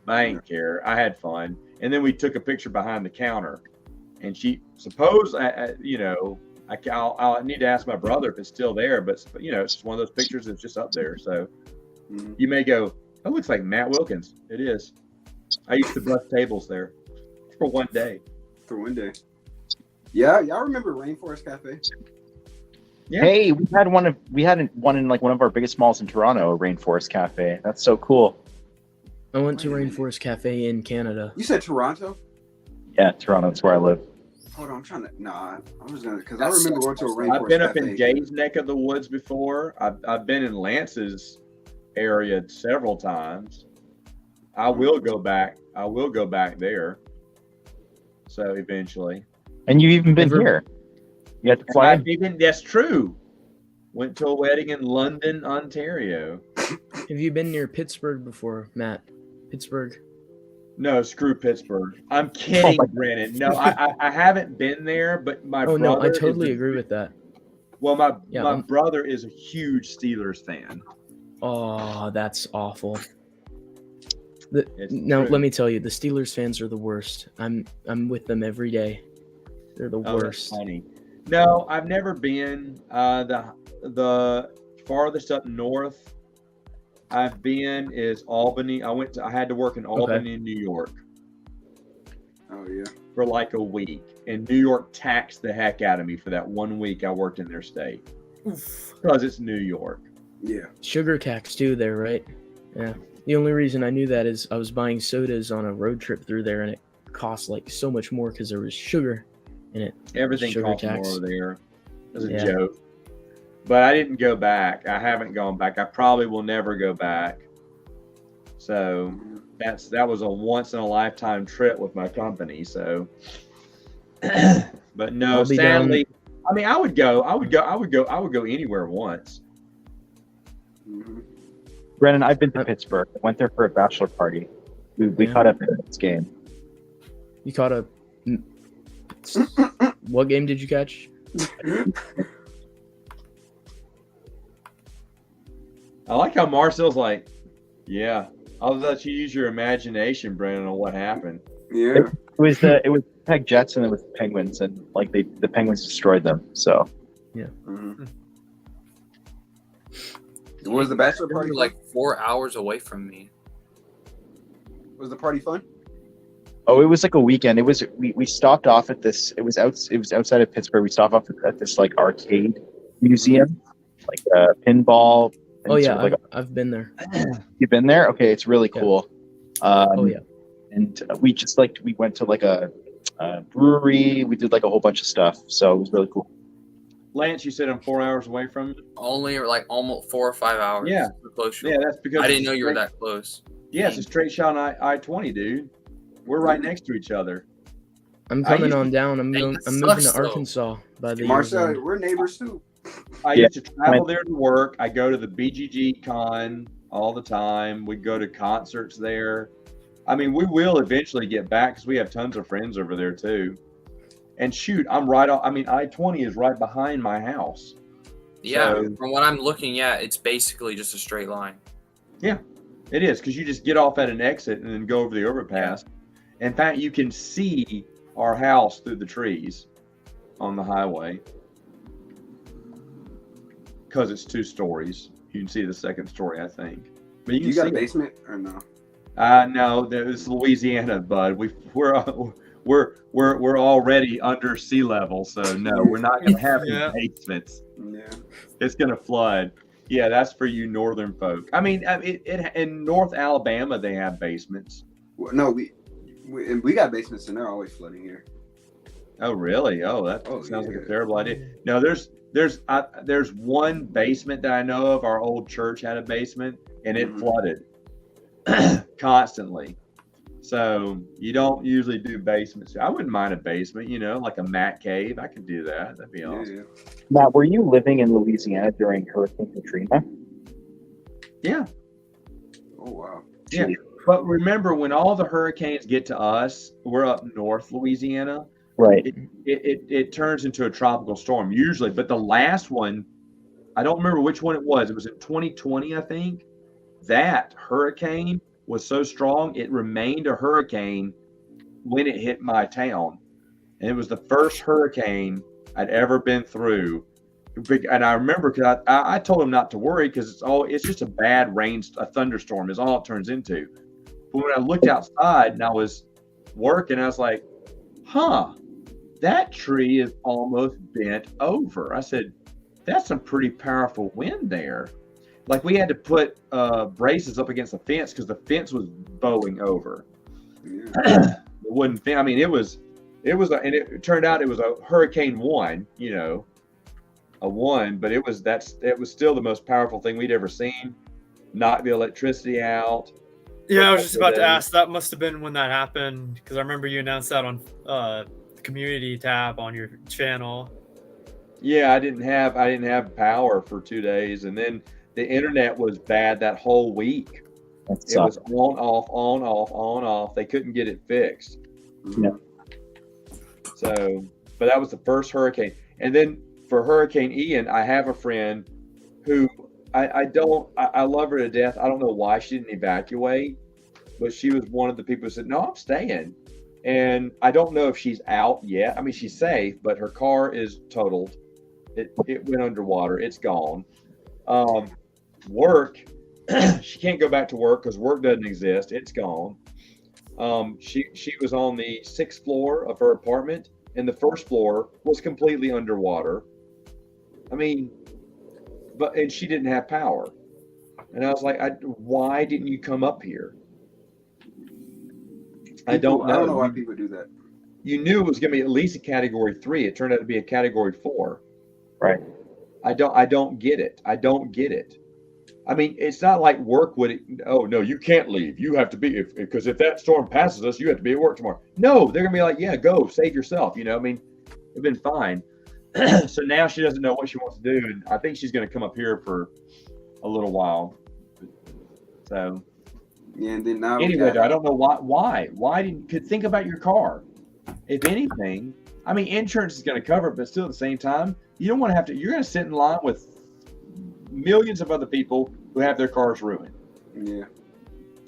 I didn't care. I had fun. And then we took a picture behind the counter. And she, I'll need to ask my brother if it's still there. But it's just one of those pictures that's just up there. So Mhm. you may go, that looks like Matt Wilkins. It is. I used to bust tables there for one day. For one day. Yeah, y'all remember Rainforest Cafe? Yeah. Hey, we had one in like one of our biggest malls in Toronto, a Rainforest Cafe. That's so cool. I went to Rainforest Cafe in Canada. You said Toronto? Yeah, Toronto, that's where I live. Hold on, I'm trying to. Nah, I was gonna because I That's remember such going to a a- rainforest I've been up cafe. in Jay's neck of the woods before. I've been in Lance's area several times. I will go back. I will go back there. So eventually. And you've even been Ever- here. You had to And fly I've in. even, that's true. Went to a wedding in London, Ontario. Have you been near Pittsburgh before, Matt? Pittsburgh. No, screw Pittsburgh. I'm kidding, my- Brennan. No, I haven't been there, but my Oh brother no, I is totally a- agree with that. Well, my Yeah, brother is a huge Steelers fan. Oh, that's awful. It's Now true. let me tell you, the Steelers fans are the worst. I'm with them every day. They're the Oh, that's worst. funny. No, I've never been. The farthest up north I've been is Albany. I had to work in Albany, New York, Oh yeah. for like a week, and New York taxed the heck out of me for that 1 week I worked in their state Oof. because it's New York. Yeah. Sugar tax too there, right? Yeah. The only reason I knew that is I was buying sodas on a road trip through there, and it cost like so much more because there was sugar in it. Everything Sugar costs tax. more over there. It was a Yeah. joke. But I didn't go back. I haven't gone back. I probably will never go back. So that was a once in a lifetime trip with my company. So, but no, I'll be sadly, I mean, I would go anywhere once. Mhm. Brennan, I've been to Pittsburgh. I went there for a bachelor party. We Yeah. caught up in this game. You caught a. What game did you catch? I like how Marcel's like, yeah, I'll let you use your imagination, Brandon, on what happened. Yeah. It was the Peg Jets and it was the Penguins, and like the Penguins destroyed them. So Mhm. Was the bachelor They party were like 4 hours away from me. Was the party fun? it was like a weekend. It was we stopped off at this. It was outside of Pittsburgh. We stopped off at this like arcade museum, like pinball. And Oh sort yeah, of like I've been there. you've been there? Okay, it's really Yeah. cool. Oh yeah. And we went to like a brewery. We did like a whole bunch of stuff. So it was really cool. Lance, you said I'm 4 hours away from you? Only like almost 4 or 5 hours. Yeah. So close you Yeah, are. that's because I didn't it's know you were straight- that close. Yeah, it's a straight shot on I-20, dude. We're right next to each other. I'm I coming used on to- down. I'm Dang, that moving to sucks, though. Arkansas by the year's Marcel, end. we're neighbors too. I Yeah. used to travel there to work. I go to the BGG con all the time. We go to concerts there. I mean, we will eventually get back because we have tons of friends over there too. And shoot, I'm right on. I mean, I-20 is right behind my house. Yeah, So- from what I'm looking at, it's basically just a straight line. It is because you just get off at an exit and then go over the overpass. In fact, you can see our house through the trees on the highway because it's 2 stories. You can see the second story, I think. But you Do can you got a see it. basement or no? No, it's Louisiana, bud. We're already under sea level, so no, we're not gonna have Yeah. any basements. Yeah. It's gonna flood. Yeah, that's for you northern folk. I mean, in North Alabama they have basements. Well, no, we got basements and they're always flooding here. Oh, really? Oh, that Oh, sounds like yeah. a terrible idea. No, there's one basement that I know of. Our old church had a basement, and it Mhm. flooded constantly. So you don't usually do basements. I wouldn't mind a basement, like a mat cave. I could do that. That'd be Yeah, awesome. yeah. Matt, were you living in Louisiana during Hurricane Katrina? Yeah. Oh wow. Yeah. But remember, when all the hurricanes get to us, we're up north Louisiana. Right. It turns into a tropical storm usually. But the last one, I don't remember which one it was. It was in 2020, I think. That hurricane was so strong it remained a hurricane when it hit my town, and it was the first hurricane I'd ever been through. And I remember because I told him not to worry because it's just a bad a thunderstorm is all it turns into. But when I looked outside and I was working, I was like, that tree is almost bent over. I said, that's some pretty powerful wind there. Like we had to put braces up against the fence because the fence was bowing over. Yeah. The wooden fence. I mean, it was It was, and it turned out it was a Hurricane 1, a 1, but it was still the most powerful thing we'd ever seen. Knock the electricity out. Yeah, I was just about to ask. That must have been when that happened, because I remember you announced that on the community tab on your channel. Yeah, I didn't have power for 2 days, and then the internet was bad that whole week. It was on off, on off, on off. They couldn't get it fixed. Yeah. So, but that was the first hurricane, and then for Hurricane Ian, I have a friend who I love her to death. I don't know why she didn't evacuate, but she was one of the people who said, "No, I'm staying." And I don't know if she's out yet. I mean, she's safe, but her car is totaled. It went underwater. It's gone. Work, she can't go back to work because work doesn't exist. It's gone. She was on the 6th floor of her apartment, and the 1st floor was completely underwater. I mean, and she didn't have power. And I was like, why didn't you come up here? I don't know why people do that. You knew it was going to be at least a category 3. It turned out to be a category 4. Right. I don't get it. I don't get it. I mean, it's not like work would. Oh no, you can't leave. You have to be because if that storm passes us, you have to be at work tomorrow. No, they're gonna be like, yeah, go save yourself. I mean, it'd been fine. So now she doesn't know what she wants to do, and I think she's gonna come up here for a little while. So yeah, and then now anyway, I don't know why didn't could think about your car. If anything, I mean, insurance is going to cover it, but still at the same time, you don't want to have to. You're going to sit in line with millions of other people who have their cars ruined. Yeah,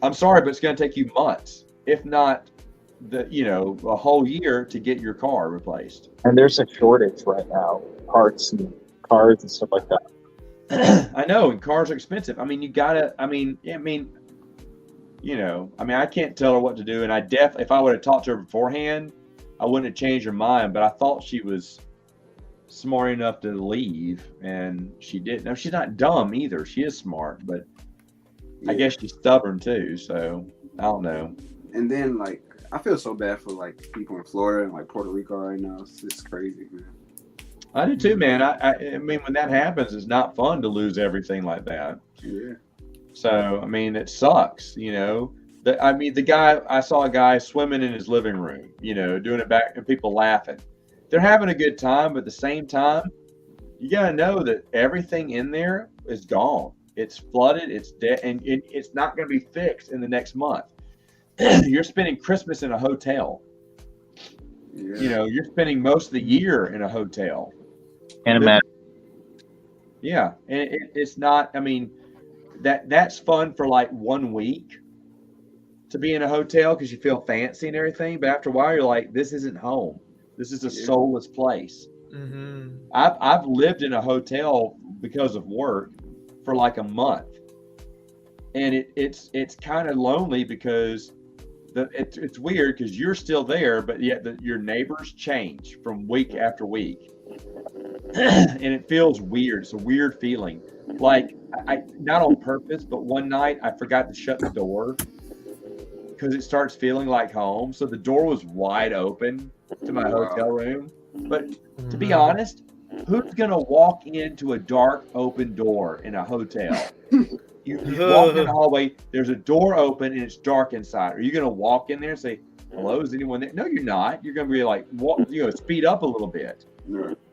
I'm sorry, but it's going to take you months, if not a whole year to get your car replaced. And there's a shortage right now, parts and cars and stuff like that. I know, and cars are expensive. I mean, you gotta. I mean, I can't tell her what to do, and if I would have talked to her beforehand, I wouldn't have changed her mind. But I thought she was smart enough to leave, and she didn't. No, she's not dumb either. She is smart, but I guess she's stubborn too. So I don't know. And then I feel so bad for people in Florida and Puerto Rico right now. It's just crazy, man. I do too, man. I mean, when that happens, it's not fun to lose everything like that. Yeah. So, I mean, it sucks, I saw a guy swimming in his living room, doing it back and people laughing. They're having a good time, but at the same time, you got to know that everything in there is gone. It's flooded, it's dead, and it's not going to be fixed in the next month. You're spending Christmas in a hotel. Yeah. You're spending most of the year in a hotel. Can't imagine. Yeah, and it's not, I mean, that's fun for 1 week to be in a hotel because you feel fancy and everything. But after a while, you're like, this isn't home. This is a soulless place. Mm-hmm. I've lived in a hotel because of work for a month, and it's kind of lonely because it's weird because you're still there, but yet your neighbors change from week after week, and it feels weird. It's a weird feeling. I not on purpose, but one night I forgot to shut the door because it starts feeling like home. So the door was wide open to my hotel room. But to be honest, who's gonna walk into a dark open door in a hotel? You walk in the hallway, there's a door open and it's dark inside. Are you gonna walk in there and say, "Hello, is anyone there?" No, you're not. You're gonna be like, speed up a little bit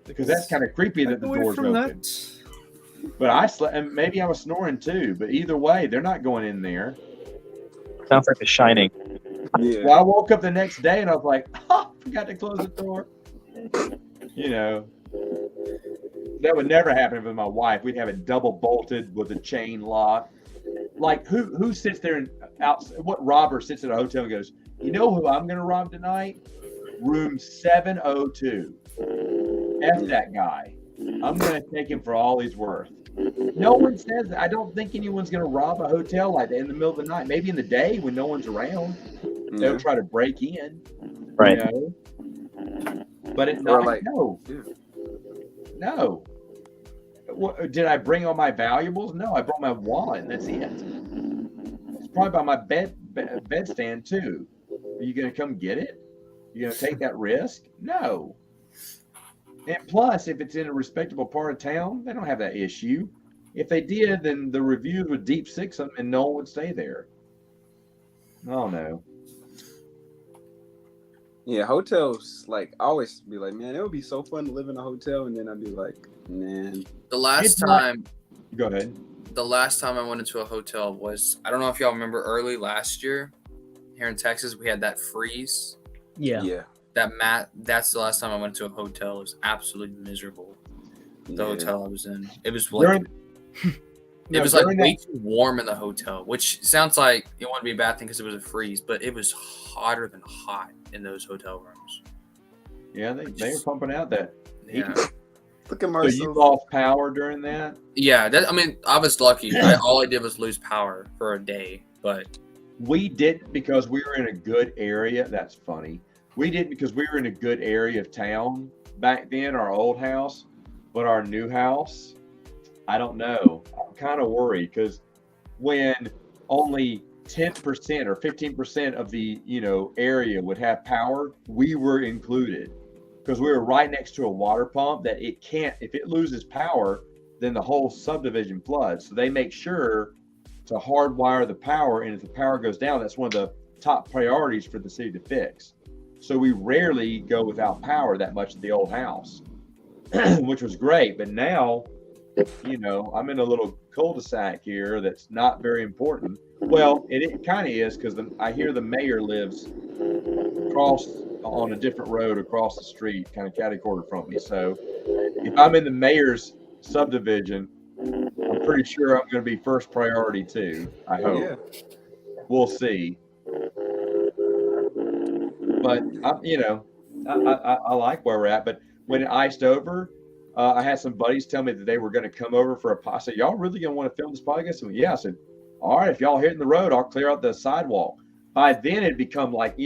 because that's kind of creepy that the door's open. But I slept, and maybe I was snoring too. But either way, they're not going in there. Sounds like The Shining. Yeah. Well, I woke up the next day and I was like, forgot to close the door. That would never happen with my wife. We'd have it double bolted with a chain lock. Who sits there and what robber sits at a hotel and goes, "You know who I'm going to rob tonight? Room 702. F that guy. I'm going to take him for all he's worth." No one says that. I don't think anyone's going to rob a hotel like that in the middle of the night. Maybe in the day when no one's around, they'll try to break in. Right. But it's not no. What, did I bring all my valuables? No, I brought my wallet. That's it. It's probably by my bedstand too. Are you going to come get it? You know, take that risk? No. And plus, if it's in a respectable part of town, they don't have that issue. If they did, then the reviews would deep six them and no one would stay there. Oh no. Yeah, hotels, like, I always be like, man, it would be so fun to live in a hotel. And then I'd be like, man. The last It's not- time Go ahead. the last time I went into a hotel was, I don't know if y'all remember, early last year here in Texas, we had that freeze. Yeah. That's the last time I went to a hotel. It was absolutely miserable. The Yeah. hotel I was in. It was like During- it was No, like during way that- too warm in the hotel, which sounds like it wouldn't be a bad thing because it was a freeze, but it was hotter than hot in those hotel rooms. Yeah, they were pumping out that. Yeah. Look at So Marcel. you lost power during that? Yeah, I mean, I was lucky. All I did was lose power for a day, but We didn't because we were in a good area. That's funny. We didn't because we were in a good area of town back then, our old house, but our new house, I don't know. I'm kind of worried because when only 10% or 15% of the area would have power, we were included because we were right next to a water pump that it can't, if it loses power, then the whole subdivision floods. So they make sure to hardwire the power, and if the power goes down, that's one of the top priorities for the city to fix. So we rarely go without power that much at the old house, which was great. But now, I'm in a little cul-de-sac here that's not very important. Well, it kind of is because I hear the mayor lives across on a different road across the street, kind of catty-corner from me. So if I'm in the mayor's subdivision, I'm pretty sure I'm going to be first priority too. I hope. Yeah. We'll see. But I like where we're at. But when it iced over, I had some buddies tell me that they were going to come over for a podcast. I said, "Y'all really going to want to film this podcast?" And yeah, I said, "All right, if y'all hitting the road, I'll clear out the sidewalk." By then, it become like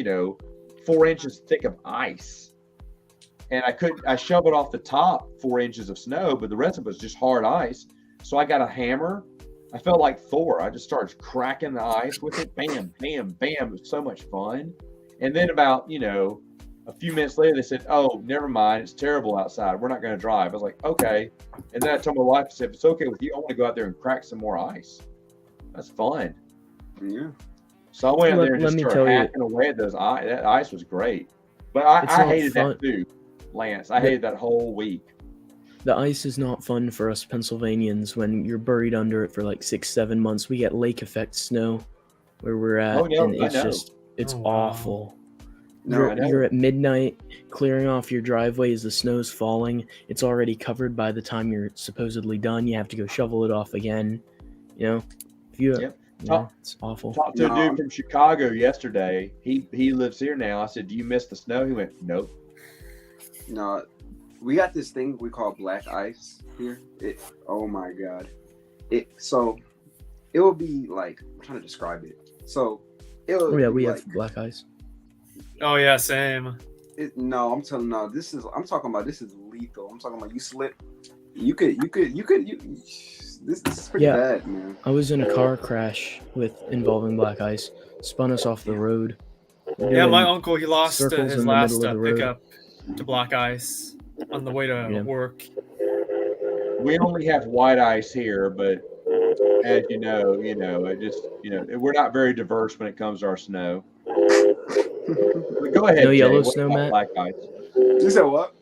4 inches thick of ice, and I shoveled off the top 4 inches of snow, but the rest of it was just hard ice. So I got a hammer. I felt like Thor. I just started cracking the ice with it. Bam, bam, bam. It was so much fun. And then about, a few minutes later, they said, "Oh, never mind. It's terrible outside. We're not going to drive." I was like, "Okay." And then I told my wife, I said, "If it's okay with you, I want to go out there and crack some more ice." That's fun. Yeah. So I went out Let- there and let just me started tell you- hacking away at those ice. That ice was great. But It's I not hated fun. that too, Lance. I hated that whole week. The ice is not fun for us Pennsylvanians when you're buried under it for like 6-7 months. We get lake effect snow where we're at, Oh, no, and I it's know. just it's Oh, wow. awful. No, I know. You're at midnight clearing off your driveway as the snow's falling. It's already covered by the time you're supposedly done. You have to go shovel it off again. If you, Yep. it's awful. Talked to a No. dude from Chicago yesterday. He lives here now. I said, "Do you miss the snow?" He went, "Nope." No, we got this thing we call black ice here. Oh my god. It will be like, I'm trying to describe it. So it will Oh yeah, be we like, have black ice. Oh yeah, same. I'm talking about this is lethal. I'm talking about you slip. This is pretty Yeah. bad, man. I was in a car crash involving black ice. Spun us off the road. We're Yeah, my doing uncle, he lost circles his in the last middle of the road. pickup to black ice on the way to Yeah. work. We only have white ice here, but as you know, it just, we're not very diverse when it comes to our snow. But go ahead. No Jay. yellow What snow, about Matt? Black ice. You said what?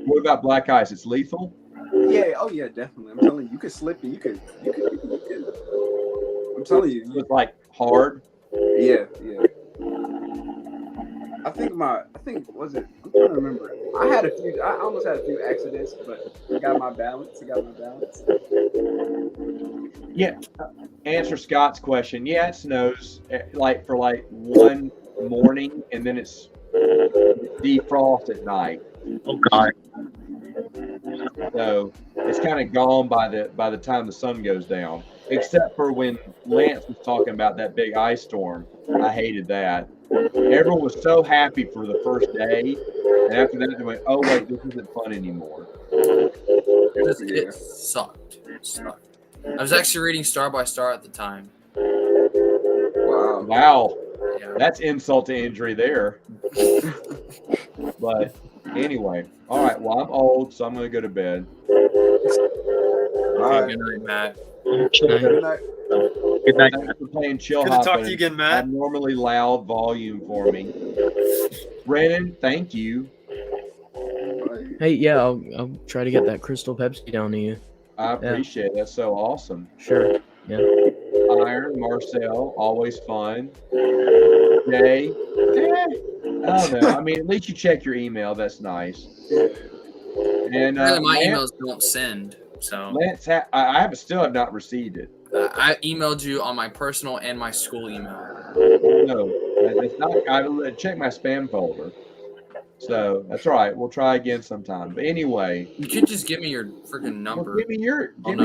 What about black ice? It's lethal. Yeah. Oh yeah, definitely. I'm telling you, you could slip and you could. I'm telling you. It's like hard. Yeah. I think was it? I'm trying to remember. I almost had a few accidents, but I got my balance. Yeah. Answer Scott's question. Yeah, it snows for one morning, and then it's defrost at night. Oh God. So it's kind of gone by the time the sun goes down. Except for when Lance was talking about that big ice storm. I hated that. Everyone was so happy for the first day, and after that they went, "Oh wait, this isn't fun anymore." It sucked. I was actually reading Star by Star at the time. Wow. Wow. Yeah. That's insult to injury there. But anyway, all right. Well, I'm old, so I'm gonna go to bed. All Okay, right. good night, Matt. Good night. Good night. Thanks for playing Chill Good to Hop. talk to you again, Matt. Abnormally loud volume for me. Brennan, thank you. Hey, yeah, I'll try to get that Crystal Pepsi down to you. I appreciate it. That's so awesome. Sure. Iron, Marcel, always fun. Jay, I don't know. I mean, at least you check your email. That's nice. And Really, my Lance, emails don't send. So Lance I still have not received it. I emailed you on my personal and my school email. No, it's not. I check my spam folder. So that's all right. We'll try again sometime. But anyway, You could just give me your freaking number. well, give me your Phone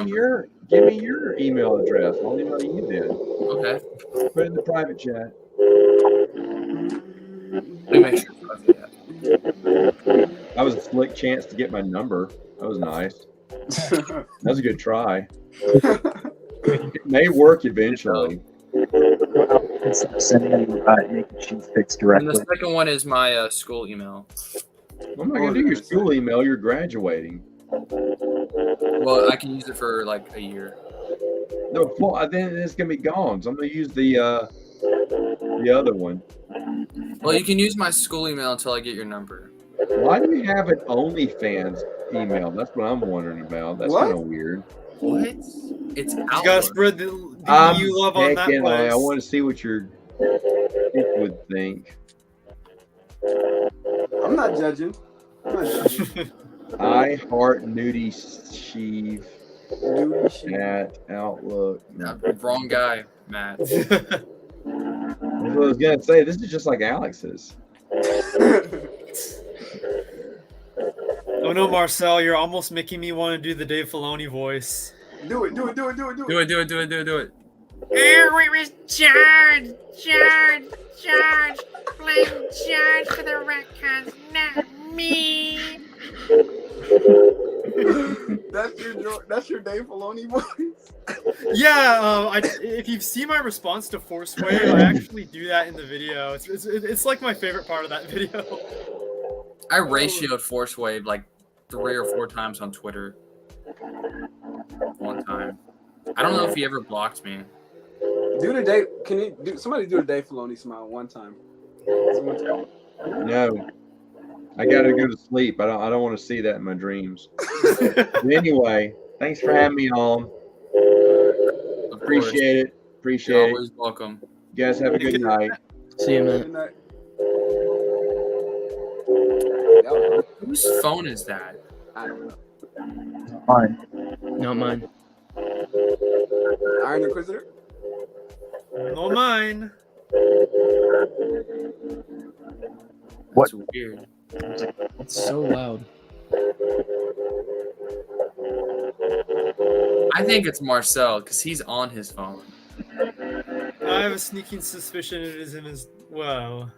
email address. I'll email you then. Okay. Put it in the private chat. Let me make sure. Okay. That was a slick chance to get my number. That was nice. That was a good try. It may work eventually. Sending you naked cheese pics And directly. the second one is my school email. I'm not gonna do your school email. You're graduating. Well, I can use it for like a year. No, well, then it's gonna be gone. So I'm gonna use the other one. Well, you can use my school email until I get your number. Why do you have an OnlyFans email? That's what I'm wondering about. That's What? kind of weird. What? It's You out. gotta spread the you love on that Heckin', place. I want to see what your people would think. I'm not judging. I heart nudie sheave Dude, shit. at Outlook. No, wrong guy, Matt. That's what I was gonna say. This is just like Alex's. Oh no, Marcel, you're almost making me want to do the Dave Filoni voice. Do it. Do it, do it. Here we was George, blame George for the retcons, not me. That's your Dave Filoni voice. Yeah, if you've seen my response to Force Wave, I actually do that in the video. It's like my favorite part of that video. I ratioed Force Wave like 3 or 4 times on Twitter. One time. I don't know if he ever blocked me. Do the Dave. Can you do somebody do a Dave Filoni smile one time? No, I gotta go to sleep. I don't want to see that in my dreams. But anyway, thanks for having me on. Of course. Appreciate it. You're Appreciate it. always welcome. You guys have a good night. See you, Good man. night. That was- Whose phone is that? I don't know. Fine. Not mine. Iron Inquisitor. No mine. What? That's weird. It's so loud. I think it's Marcel because he's on his phone. I have a sneaking suspicion it is him as well.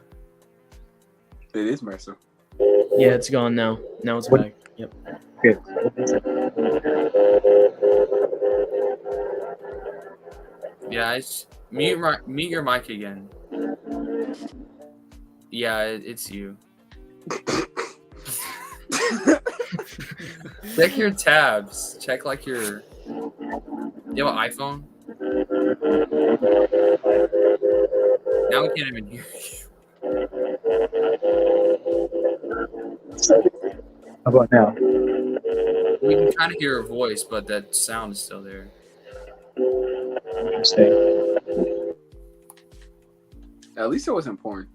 It is Mercer. Yeah, it's gone now. Now it's What? back. Yep. Good. Yeah, it's mute your mic again. Yeah, it's you. Check your tabs. Check like your. You have an iPhone? Now we can't even hear you. How about now? We can kind of hear her voice, but that sound is still there. Interesting. At least it wasn't porn.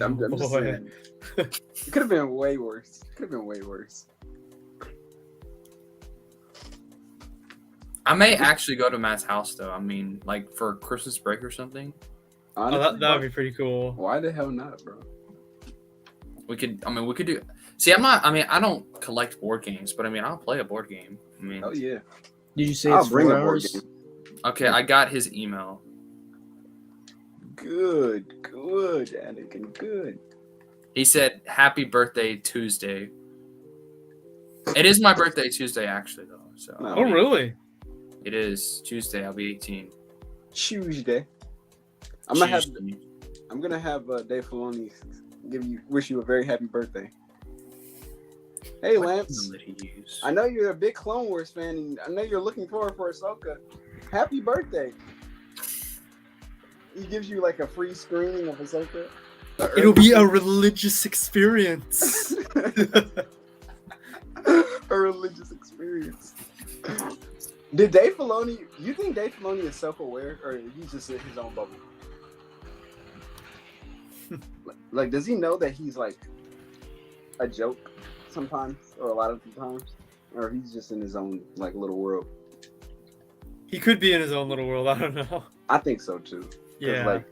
I'm just Boy. saying. It could have been way worse. I may actually go to Matt's house though. I mean, like for Christmas break or something. Oh, Honestly, that would be pretty cool. why the hell not, bro? We could do. See, I don't collect board games, but I mean, I'll play a board game. I mean, Oh yeah. Did you say I'll it's bring 4 a board hours? game. okay, I got his email. Good, Anakin, good. He said, "Happy birthday Tuesday." It is my birthday Tuesday, actually, though. So. No. Oh, really? It is Tuesday. I'll be 18. Tuesday. I'm gonna have Tuesday. Dave Filoni wish you a very happy birthday. Hey What Lance, email did he use? I know you're a big Clone Wars fan, and I know you're looking forward for Ahsoka. Happy birthday! He gives you like a free screening of Ahsoka. It'll be a religious experience. a religious experience. Did Dave Filoni? You think Dave Filoni is self-aware, or he's just in his own bubble? Like, does he know that he's like a joke sometimes, or a lot of the times, or he's just in his own like little world? He could be in his own little world. I don't know. I think so too. 'Cause, Yeah. like,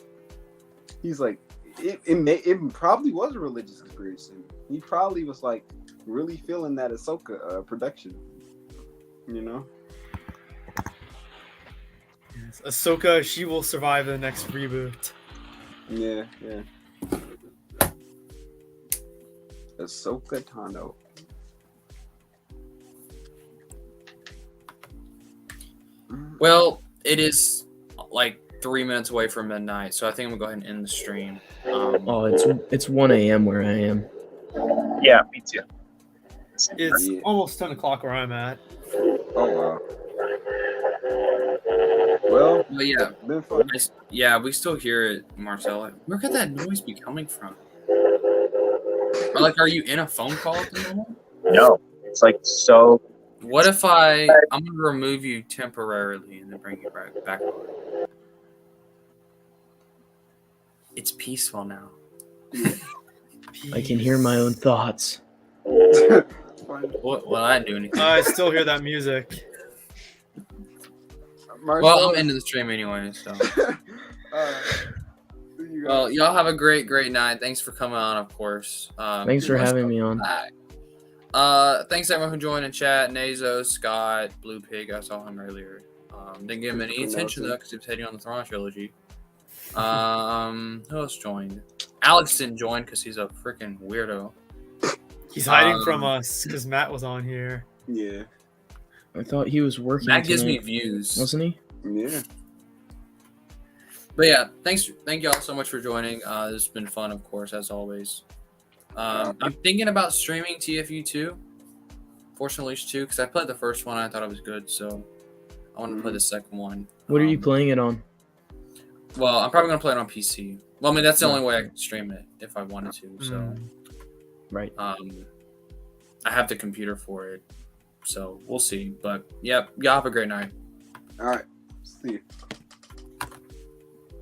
he's like, it probably was a religious experience. And he probably was like really feeling that Ahsoka production. You know? Yes. Ahsoka, she will survive the next reboot. Yeah, yeah. Ahsoka Tano. Well, it is like 3 minutes away from midnight, so I think I'm gonna go ahead and end the stream. Oh, it's 1 a.m. where I am. Yeah, me too. It's Yeah. almost 10 o'clock where I'm at. Oh wow. Well, but yeah, been fun. yeah, we still hear it, Marcel. Like, where could that noise be coming from? Or like, are you in a phone call at the moment? No, it's like so. What if I'm gonna remove you temporarily and then bring you back on? It's peaceful now. I can hear my own thoughts. Fun. Well, I didn't do anything. I still hear that music. Well, I'm ending the stream anyway, so. See you guys. Well, y'all have a great night. Thanks for coming on, of course. Thanks for having me on. Thanks everyone for joining chat. Nazo, Scott, Blue Pig. I saw him earlier. Didn't give him any attention though because he was heading on the Thrawn trilogy. Who else joined? Alex didn't join because he's a freaking weirdo. He's hiding from us because Matt was on here. Yeah. I thought he was working. That gives me tonight, views. wasn't he? Yeah. But yeah, thank y'all so much for joining. This has been fun, of course, as always. I'm thinking about streaming TFU 2, Force Unleashed 2, because I played the first one. I thought it was good, so I want to play the second one. What are you playing it on? Well, I'm probably gonna play it on PC. Well, I mean that's the only way I can stream it if I wanted to. So, Right. I have the computer for it, so we'll see. But yeah, y'all have a great night. All right. See you.